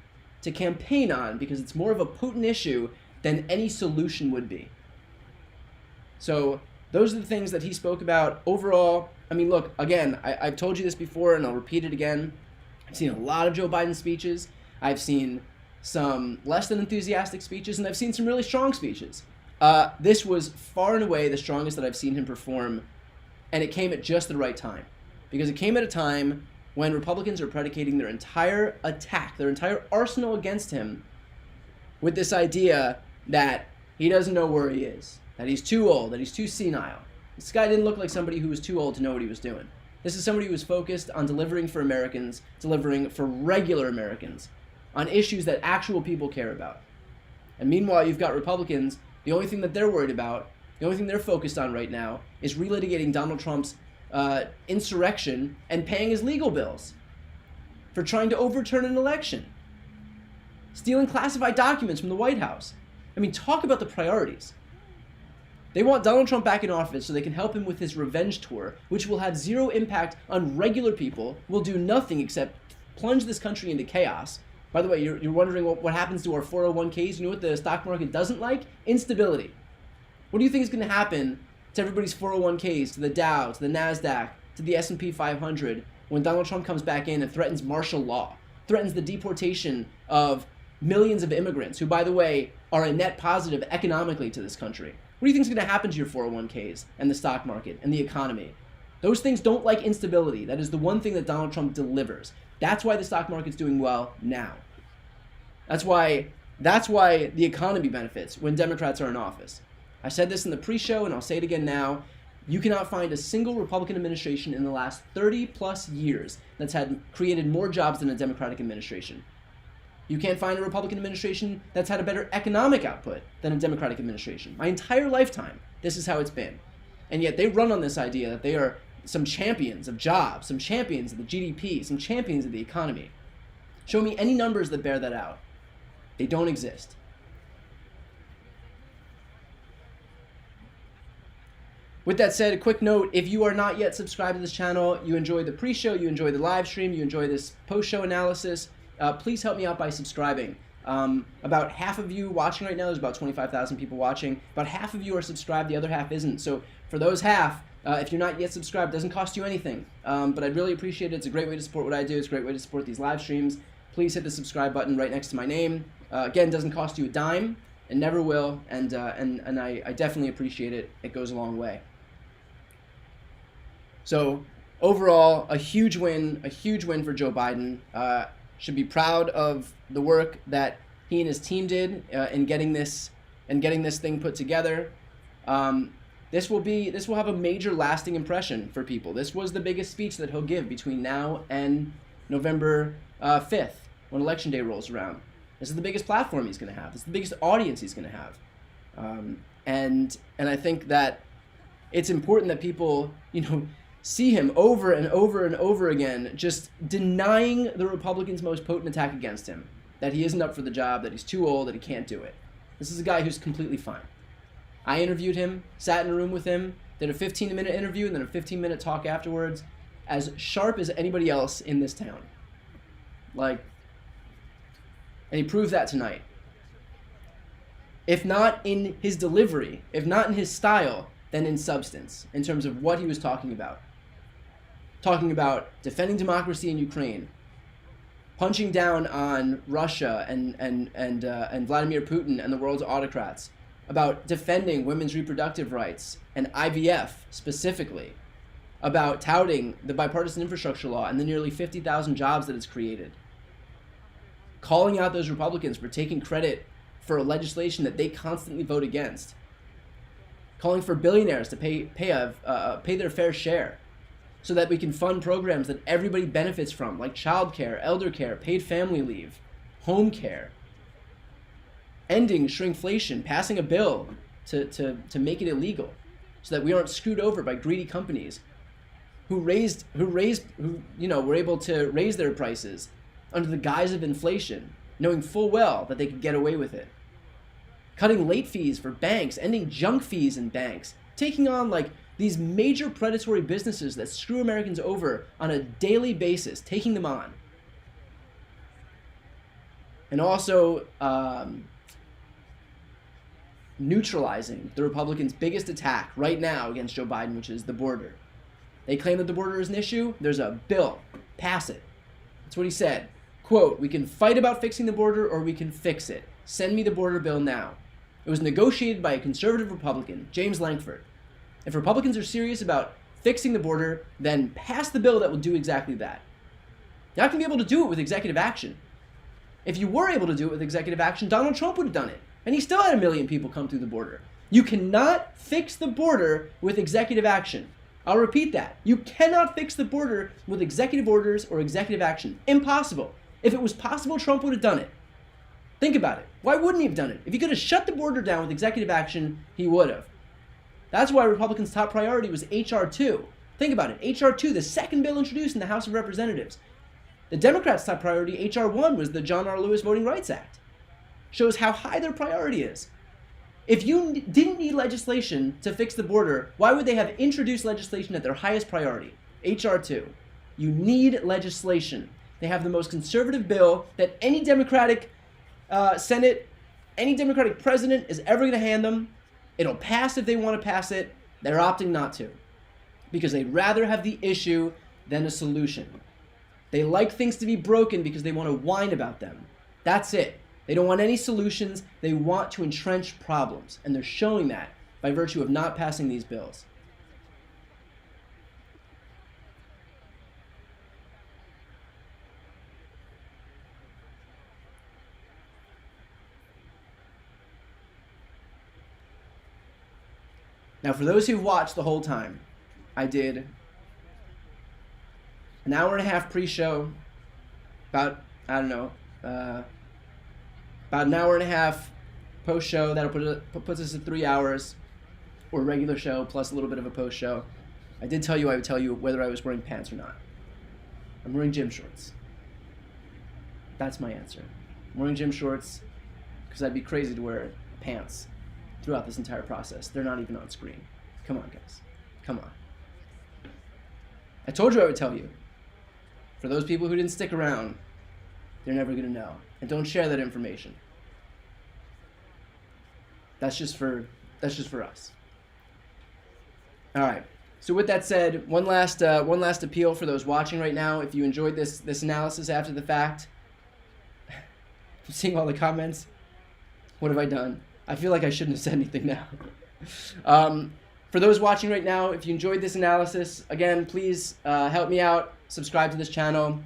to campaign on because it's more of a potent issue than any solution would be. So those are the things that he spoke about. Overall, I mean, look, again, I've told you this before and I'll repeat it again. I've seen a lot of Joe Biden speeches. I've seen some less than enthusiastic speeches, and I've seen some really strong speeches. This was far and away the strongest that I've seen him perform, and it came at just the right time. Because it came at a time when Republicans are predicating their entire attack, their entire arsenal against him, with this idea that he doesn't know where he is, that he's too old, that he's too senile. This guy didn't look like somebody who was too old to know what he was doing. This is somebody who was focused on delivering for Americans, delivering for regular Americans, on issues that actual people care about. And meanwhile, you've got Republicans, the only thing that they're worried about, the only thing they're focused on right now is relitigating Donald Trump's insurrection and paying his legal bills for trying to overturn an election, stealing classified documents from the White House. I mean, talk about the priorities. They want Donald Trump back in office so they can help him with his revenge tour, which will have zero impact on regular people, will do nothing except plunge this country into chaos. By the way, you're wondering what happens to our 401ks. You know what the stock market doesn't like? Instability. What do you think is going to happen to everybody's 401ks, to the Dow, to the NASDAQ, to the S&P 500 when Donald Trump comes back in and threatens martial law, threatens the deportation of millions of immigrants who, by the way, are a net positive economically to this country? What do you think is going to happen to your 401ks and the stock market and the economy? Those things don't like instability. That is the one thing that Donald Trump delivers. That's why the stock market's doing well now. That's why the economy benefits when Democrats are in office. I said this in the pre-show and I'll say it again now. You cannot find a single Republican administration in the last 30 plus years that's created more jobs than a Democratic administration. You can't find a Republican administration that's had a better economic output than a Democratic administration. My entire lifetime, this is how it's been. And yet they run on this idea that they are some champions of jobs, some champions of the GDP, some champions of the economy. Show me any numbers that bear that out. They don't exist. With that said, a quick note, if you are not yet subscribed to this channel, you enjoy the pre-show, you enjoy the live stream, you enjoy this post-show analysis, please help me out by subscribing. About half of you watching right now, there's about 25,000 people watching, about half of you are subscribed, the other half isn't. So for those half, if you're not yet subscribed, it doesn't cost you anything. But I'd really appreciate it. It's a great way to support what I do. It's a great way to support these live streams. Please hit the subscribe button right next to my name. Again, it doesn't cost you a dime, and never will, and I definitely appreciate it. It goes a long way. So overall, a huge win for Joe Biden. Should be proud of the work that he and his team did in getting this thing put together. This will have a major lasting impression for people. This was the biggest speech that he'll give between now and November 5th, when Election Day rolls around. This is the biggest platform he's going to have. This is the biggest audience he's going to have. And I think that it's important that people, see him over and over and over again, just denying the Republicans' most potent attack against him, that he isn't up for the job, that he's too old, that he can't do it. This is a guy who's completely fine. I interviewed him, sat in a room with him, did a 15-minute interview and then a 15-minute talk afterwards, as sharp as anybody else in this town. And he proved that tonight. If not in his delivery, if not in his style, then in substance, in terms of what he was talking about. Talking about defending democracy in Ukraine, punching down on Russia and Vladimir Putin and the world's autocrats, about defending women's reproductive rights and IVF specifically, about touting the bipartisan infrastructure law and the nearly 50,000 jobs that it's created, calling out those Republicans for taking credit for legislation that they constantly vote against, calling for billionaires to pay their fair share, so that we can fund programs that everybody benefits from, like childcare, elder care, paid family leave, home care. Ending shrinkflation, passing a bill to make it illegal so that we aren't screwed over by greedy companies who were able to raise their prices under the guise of inflation, knowing full well that they could get away with it. Cutting late fees for banks, ending junk fees in banks, taking on like these major predatory businesses that screw Americans over on a daily basis, taking them on. And also neutralizing the Republicans' biggest attack right now against Joe Biden, which is the border. They claim that the border is an issue. There's a bill. Pass it. That's what he said. Quote, "We can fight about fixing the border or we can fix it. Send me the border bill now." It was negotiated by a conservative Republican, James Lankford. If Republicans are serious about fixing the border, then pass the bill that will do exactly that. You're not going to be able to do it with executive action. If you were able to do it with executive action, Donald Trump would have done it. And he still had 1 million people come through the border. You cannot fix the border with executive action. I'll repeat that. You cannot fix the border with executive orders or executive action. Impossible. If it was possible, Trump would have done it. Think about it. Why wouldn't he have done it? If he could have shut the border down with executive action, he would have. That's why Republicans' top priority was H.R. 2. Think about it. H.R. 2, the second bill introduced in the House of Representatives. The Democrats' top priority, H.R. 1, was the John R. Lewis Voting Rights Act. Shows how high their priority is. If you didn't need legislation to fix the border, why would they have introduced legislation at their highest priority? H.R. 2. You need legislation. They have the most conservative bill that any Democratic Senate, any Democratic president is ever going to hand them. It'll pass if they want to pass it. They're opting not to because they'd rather have the issue than a solution. They like things to be broken because they want to whine about them. That's it. They don't want any solutions. They want to entrench problems, and they're showing that by virtue of not passing these bills. Now, for those who've watched the whole time, I did an hour and a half pre-show, about an hour and a half post-show. That'll puts us at 3 hours, or regular show plus a little bit of a post-show. I did tell you I would tell you whether I was wearing pants or not. I'm wearing gym shorts. That's my answer. I'm wearing gym shorts because I'd be crazy to wear pants throughout this entire process. They're not even on screen. Come on, guys. Come on. I told you I would tell you. For those people who didn't stick around, they're never going to know. And don't share that information. That's just for us. All right. So with that said, one last appeal for those watching right now. If you enjoyed this analysis after the fact, seeing all the comments, what have I done? I feel like I shouldn't have said anything now. For those watching right now, if you enjoyed this analysis, again, please help me out. Subscribe to this channel.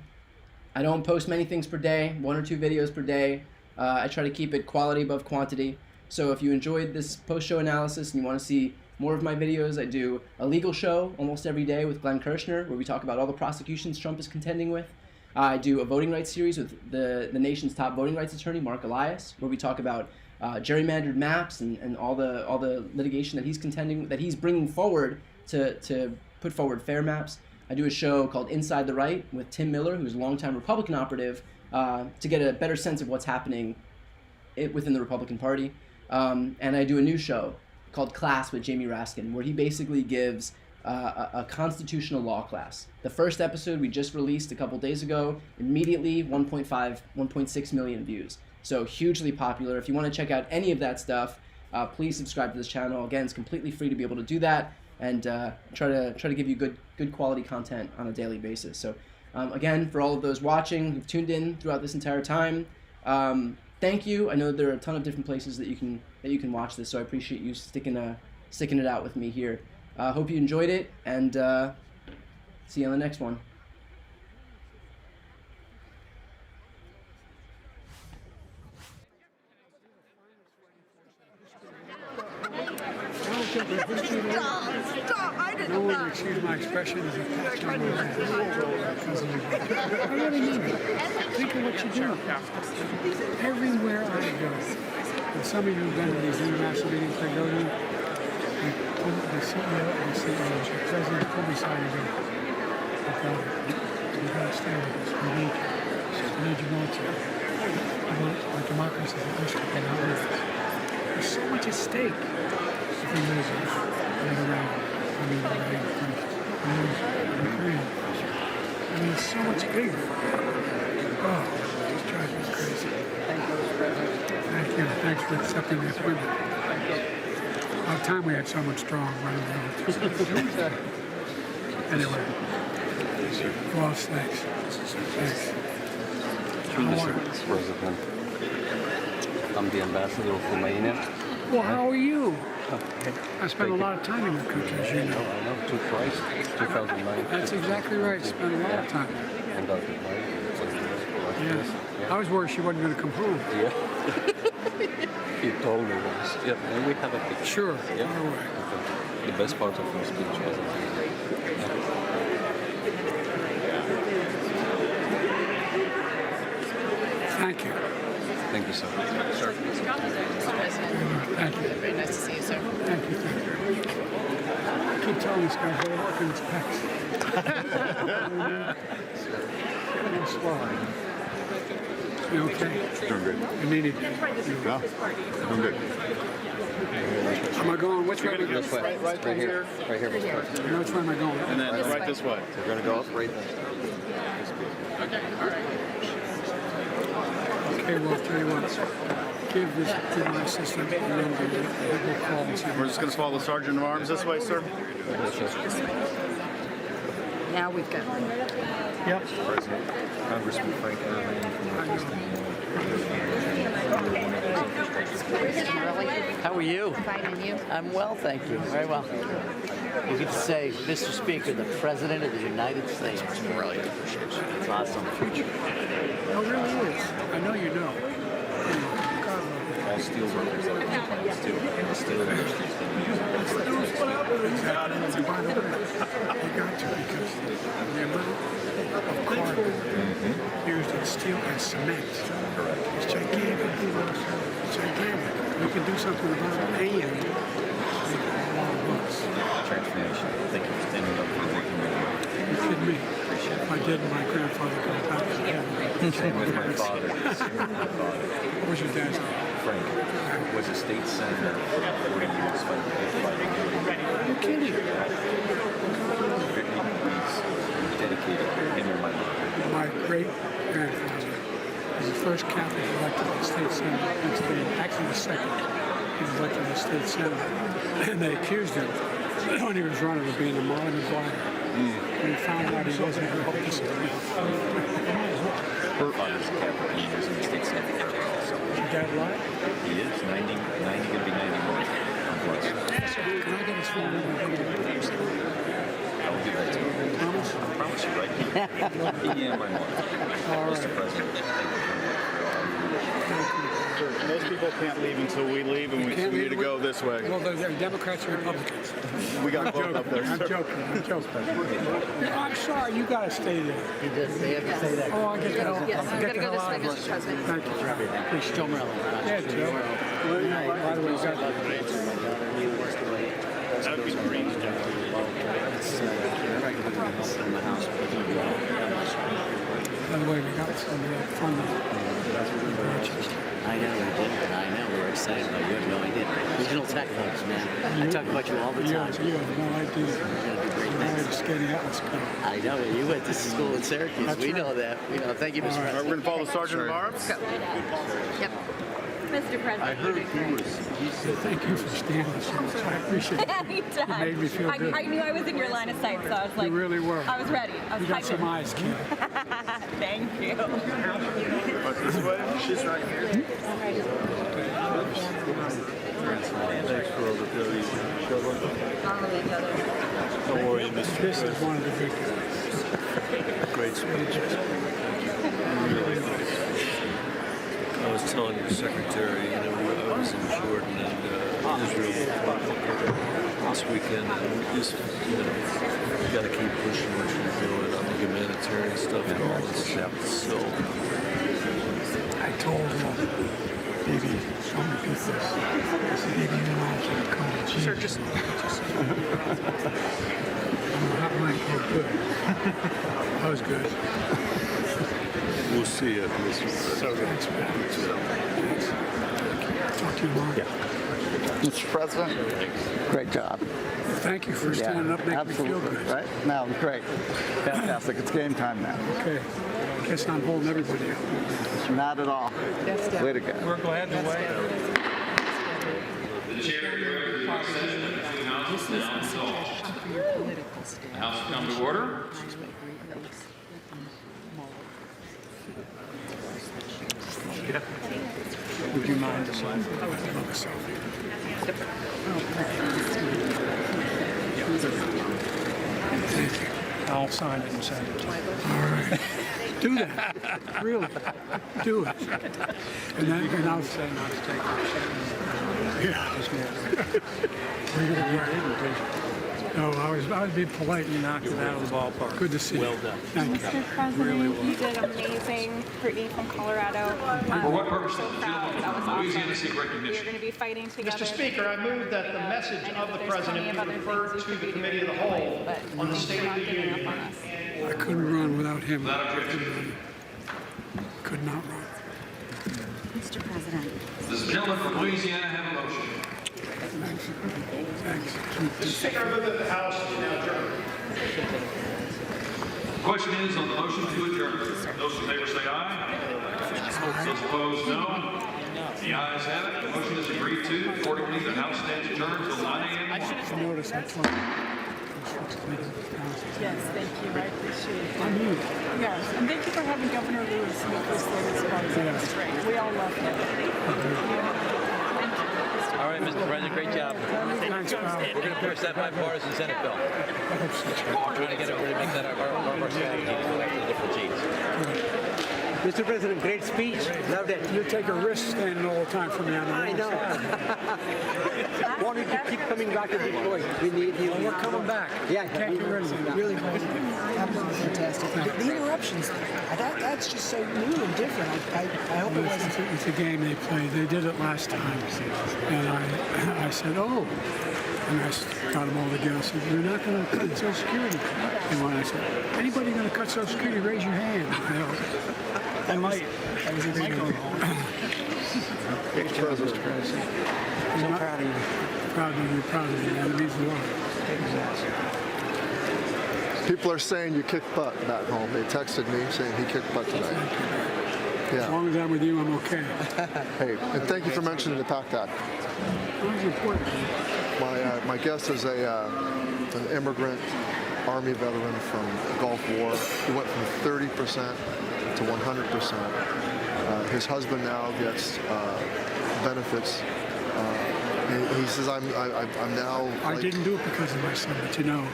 I don't post many things per day, 1 or 2 videos per day. I try to keep it quality above quantity. So if you enjoyed this post-show analysis and you want to see more of my videos, I do a legal show almost every day with Glenn Kirshner, where we talk about all the prosecutions Trump is contending with. I do a voting rights series with the nation's top voting rights attorney, Mark Elias, where we talk about gerrymandered maps and all the litigation that he's contending, that he's bringing forward to put forward fair maps. I do a show called Inside the Right with Tim Miller, who's a longtime Republican operative, to get a better sense of what's happening within the Republican Party. And I do a new show called Class with Jamie Raskin, where he basically gives a constitutional law class. The first episode we just released a couple days ago, immediately 1.6 million views. So hugely popular. If you want to check out any of that stuff, please subscribe to this channel. Again, it's completely free to be able to do that, and try to give you good quality content on a daily basis. So again, for all of those watching who've tuned in throughout this entire time, thank you. I know there are a ton of different places that you can watch this, so I appreciate you sticking it out with me here. Hope you enjoyed it, and see you on the next one. still got history there. Stop! I didn't No one know. will excuse my expression as a pastor on my head because of you. I really mean it. Think of what you're doing. Everywhere I go, and some of you have been to these international meetings I go to, the CEO and the president pull me aside and go, "My brother, you got to stay with us. We need you. We need you going to. Our democracy is a district and not with us. There's so much at stake if we lose it. Ukraine. I mean, it's so much bigger. Oh, it just drives me crazy. Thank you. Thanks for accepting the appointment. About time we had someone strong running around. Anyway. Boss, thanks. Thanks. Mr. President, I'm the ambassador of Romania. Well, how are you? I spent a lot of time in your country, as you know. I know, twice, 2009. That's exactly right. Spent a lot of time. And Dr. Mike, Yeah. I was worried she wasn't going to come home. Yeah. He told me once. Yeah, and we have a picture. Sure. Yeah. Far away. The best part of your speech was Thank you. Thank you, sir. Thank you. Very nice to see you, sir. Thank you. I keep telling this guy he'll work in his pecs. I'm slow. You okay? Doing good. You need it. No, doing good. Am I going? Which way am I going? This way. Right here. Right here, Mr. President. You know which way am I going? And then right this way. We're going to go up right there. Okay, well, I'll tell you what. Give this to my assistant the number. We'll call and see. We're just going to follow the Sergeant of Arms this way, sir. Now we've got one. Yep. Congressman Frank Cohen How are you? Fine, and you? I'm well, thank you. Very well. You get to say, Mr. Speaker, the President of the United States. Really appreciate it. It's awesome. Oh, it really is. I know you know. all steel workers that come from steel industry. Exactly. By the way, they got to because the amount of carbon used in steel and cement is gigantic. It's gigantic. We can do something about it and make a lot of bucks. Transformation. Thank you for standing up for the community. You kidding me? If I did, my grandfather could have passed it. Same with my father. What was your dad's name? Frank was a state senator for 40 years fighting. Are you kidding? He's dedicated him and my mom. My great-grandfather was the first Catholic elected to the state senate in Pennsylvania. Actually, the second. He was elected to the state senate. And they accused him when he was running of being a Molly Maguire. And he found out he wasn't going to help us. Her father's a Catholic. He was in the state senate also. Your dad alive? He is 90 going to be 91. I'm blessed. Can I get his phone number? I will give that to you. Promise? I promise you right here. He and my mom. All right. Mr. President, thank you very much. Most people can't leave until we leave, and we need to go this way. Well, they're Democrats or Republicans. We got both up there. I'm sir. joking. No, I'm sorry. You got to stay there. You just they have to say that. Oh, I get that all. Yes, I I'm get going to go the this hell way, out of Mr. it. President. Thank you. For everything. Appreciate Joe Morello. Yeah, Joe. By the way, you got That'd be great. By the way, we got some of that funding. I know we did. I know we're excited about you. You have no idea. Regional tech hubs, man. I talk about you all the time. You have no idea. You're gonna do great You're already things. skating atmosphere. I know. You went to school in Syracuse. That's We right. know that. We know. Thank you, Mr. All right, we're President. going to follow the Sergeant of Arms. Go. Yep. Mr. President. I heard he was. Thank you for standing so much. I appreciate it. Anytime. You made me feel good. I knew I was in your line of sight, so I was like, You really were. I was ready. I You was got some hyping. eyes, kid. Thank you. This way. She's right here. Thanks for all the goodies. Don't worry, Mr. This is one of the big guys. Great speech. Really nice. I was telling your secretary, I was in Jordan and Israel. last weekend, and we just, we got to keep pushing what you're doing on the humanitarian stuff and all this stuff. So I told baby, so many people. I said, baby, you know I can't come to Jesus. Sure, just that might go good. That was good. we'll see you, Mr. So good. Thanks, man. Thanks. Talk to you tomorrow. Yeah. Mr. President, great job. Thank you for standing up, making me feel good. Right? No, great. Fantastic. It's game time now. Okay. Guess I'm holding everybody up. Not at all. Way to go. We're glad to wait. The chair of the regular session of the House is now dissolved. The House will come to order. Would you mind this one? I would love a selfie. Thank you. I'll sign it and send it to you. All right. Do that. Really. Do it. And then I'll say not to take it. Yeah. We're going to work. No, I was being polite. You knocked it out of the ballpark. Good to see you. well done. Thank you. Mr. President, you did amazing. Brittany from Colorado. For what purpose? So proud. That was awesome. Louisiana seek We are recognition. going to be fighting together. Mr. Speaker, I move that the message of the President be referred to the Committee of the Whole on the State of the Union. I couldn't run without him. Could not run. Mr. President. Does the gentleman from Louisiana have a motion? Thanks. Mr. Speaker, I move that the House is now adjourned. The question is on the motion to adjourn. Those in favor say aye. Those opposed, no. The ayes have it. The motion is agreed to. Accordingly, the House stands adjourned until 9 a.m. tomorrow. Notice I told Yes, thank you. I appreciate it. I'm you. Yes, and thank you for having Governor Lewis in the first lady's party. That's great. We all love him. All right, Mr. President, great job. Thanks, pal. We're going to push that bipartisan Senate bill. We're trying to get everybody to make that our strategy to go after the different Gs. Mr. President, great speech. Loved it. You take a risk standing all the time for me on the I know. Wanted to keep coming back to Detroit. We need you. We're coming back. Yeah, Can't get rid of it. Really absolutely fantastic. The interruptions, that's just so new and different. I hope it wasn't. It's a game they played. They did it last time. And I said, oh. And I got them all together. I said, you're not going to cut Social Security. And when I said, anybody going to cut Social Security, raise your hand. I might. I was going to go home. Mr. President. So proud of you. Proud of you. Proud of you. That means a lot. People are saying you kicked butt back home. They texted me saying he kicked butt tonight. As long as I'm with you, I'm okay. Hey, and thank you for mentioning the PACT Act. That was important. My guest is an immigrant Army veteran from the Gulf War. He went from 30% to 100%. His husband now gets benefits. He says, I'm now... I didn't do it because of my son, but you know,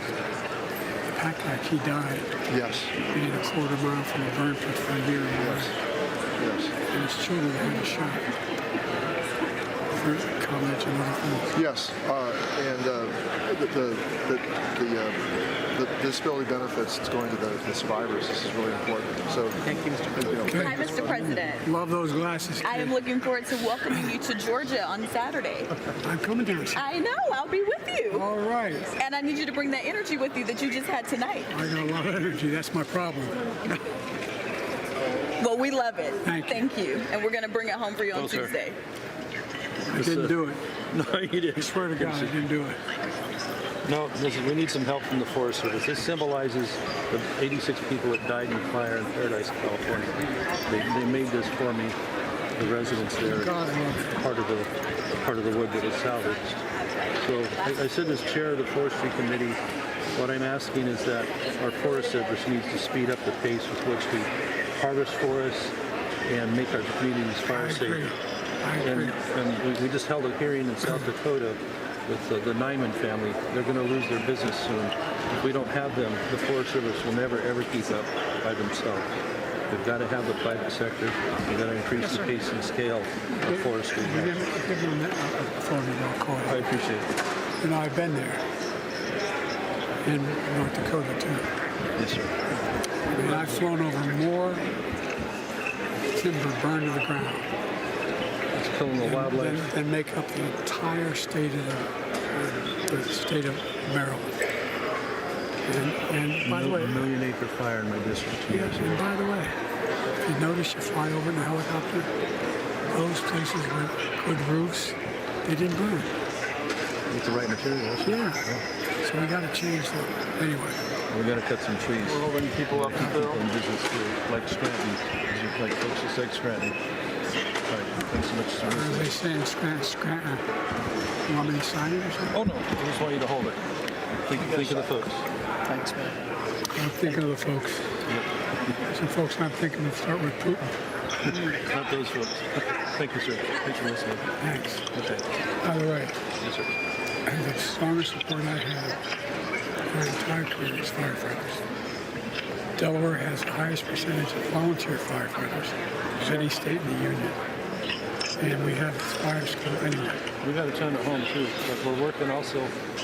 the PACT Act, he died. Yes. Being a quarter mile from a burn pit for a year. Yes. And his children had a shot. For college and other things. Yes, and the disability benefits is going to the survivors. This is really important. So, thank you, Mr. President. Hi, Mr. President. Love those glasses. I am looking forward to welcoming you to Georgia on Saturday. I'm coming down. I know. I'll be with you. All right. And I need you to bring that energy with you that you just had tonight. I got a lot of energy. That's my problem. Well, we love it. Thank you. And we're going to bring it home for you on Tuesday. I didn't do it. No, you didn't. I swear to God, I didn't do it. No, listen, we need some help from the Forest Service. This symbolizes the 86 people that died in the fire in Paradise, California. They made this for me, the residents there, part of the wood that was salvaged. So I said as chair of the Forestry Committee, what I'm asking is that our Forest Service needs to speed up the pace with which we harvest forests and make our communities fire safe. And we just held a hearing in South Dakota with the Nyman family. They're going to lose their business soon. If we don't have them, the Forest Service will never, ever keep up by themselves. We've got to have the private sector. We've got to increase the pace and scale of forestry. Give them a phone call. I appreciate it. You know, I've been there. in North Dakota too. Yes, sir. I mean, I've flown over more timber burned to the ground It's killing the wildlife. than make up the entire state of the state of Maryland. And by the way, A million-acre fire in my district 2 years ago. and by the way, if you notice you fly over in a helicopter, those places with good roofs, they didn't burn. With the right materials. Yeah. So we got to change that. Anyway. We got to cut some trees. We're holding people up to Bill. In business like Scranton, like folks just like Scranton. Right. Thanks so much, What are sir. they saying? Scranton. You want me to sign it or something? Oh no, I just want you to hold it. Think of the folks. Thanks, man. I'm thinking of the folks. Some folks I'm thinking of start with Putin. Not those folks. Thank you, sir. Thanks for listening. Thanks. Okay. By the way, Yes, sir. the strongest support I have my entire career is firefighters. Delaware has the highest percentage of volunteer firefighters of any state in the union. And we have this fire school anyway. We got a ton at home too, but we're working also.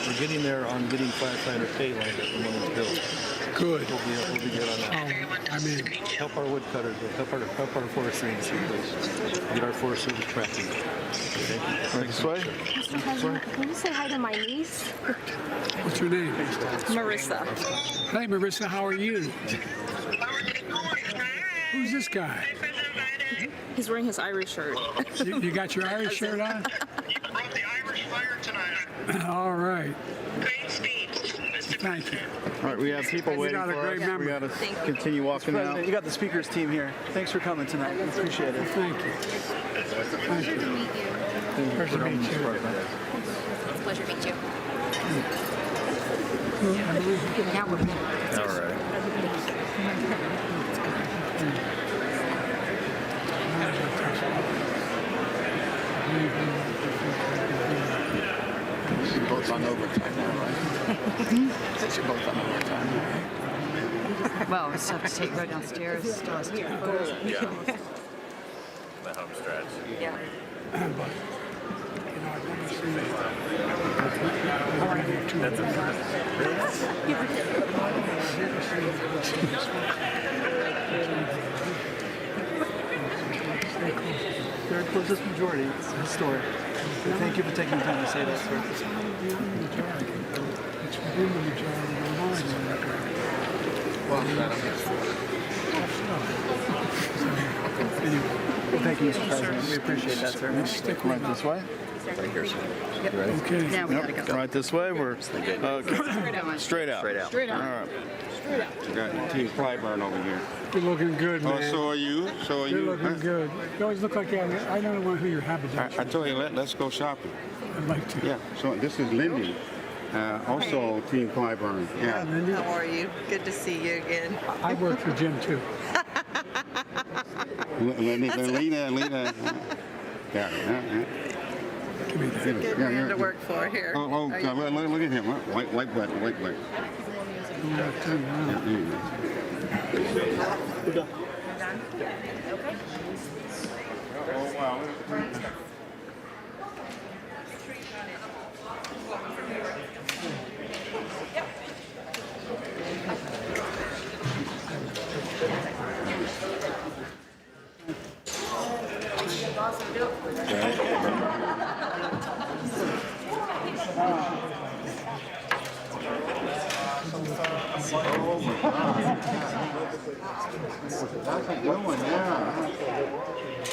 We're getting there on getting firefighter pay lined up for when it's built. Good. We'll be good on that. I mean, Help our woodcutters, help our forestry industry, please. Get our forest service tracking. Okay. This way? Mr. President, can you say hi to my niece? what's your name? Marissa. Hey, Marissa, how are you? Who's this guy? He's wearing his Irish shirt. You got your Irish shirt on? You brought the Irish fire tonight. All right. Great speech, Mr. Thank you. All right, we have people You waiting got a for great us. member. We got to continue walking President, out. you got the speakers team here. Thanks for coming tonight. We appreciate it. Thank you. Thank you. Pleasure to meet you. Pleasure to meet you. All right. You're both on overtime now, right? Since you're both on overtime. Well, we just have to go downstairs. The home stretch. Yeah. They're a closest majority. It's historic. So thank you for taking the time to say that, sir. It's within the majority of the lines on that record. Anyway. Well, thank you, Mr. President. We appreciate that, sir. Stick Right this way? Right here, sir. Yep. You ready? Okay. Now we gotta go. Right this way? We're Straight out. straight out. Straight out. Straight All out. right. Straight out. Got Team Clyburn over here. You're looking good, man. Oh, so are you? So are You're you? looking good. You always look like that. I don't know who your haberdasher I told you, let's go shopping. I'd like to. Yeah, so this is Lindy. Also Team Clyburn. Yeah. Lindy, How are you? Good to see you again. I work for Jim too. Lena. Yeah. Give me that. Good man to work for here. Oh, Are you- look at him. White blood. Yeah, turn around. Oh, wow. That's a good one, yeah.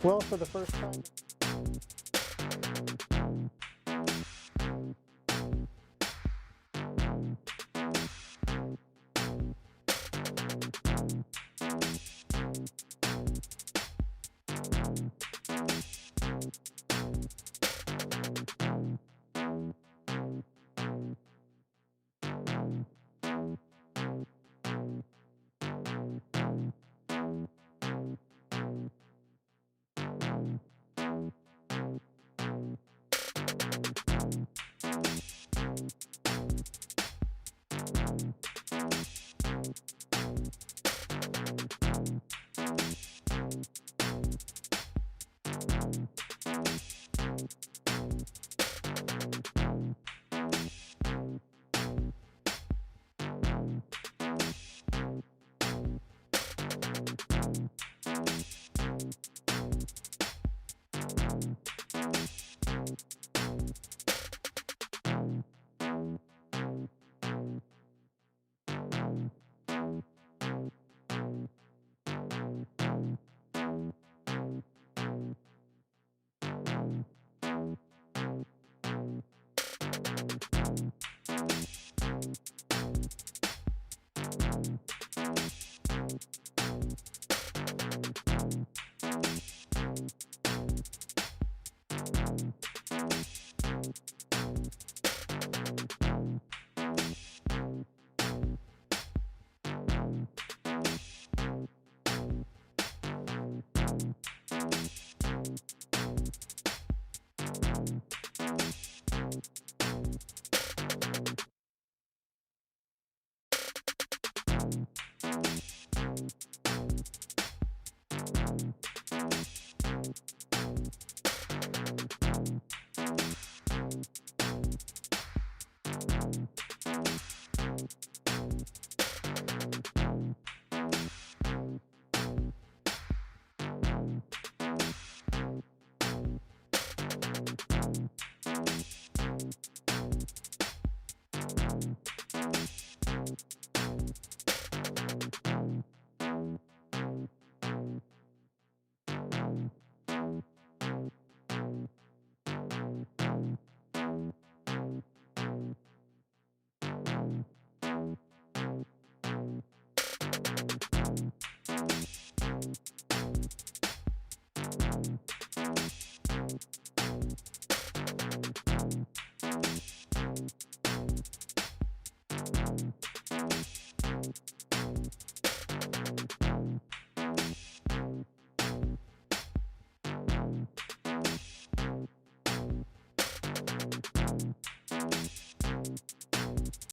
Well, for the first time.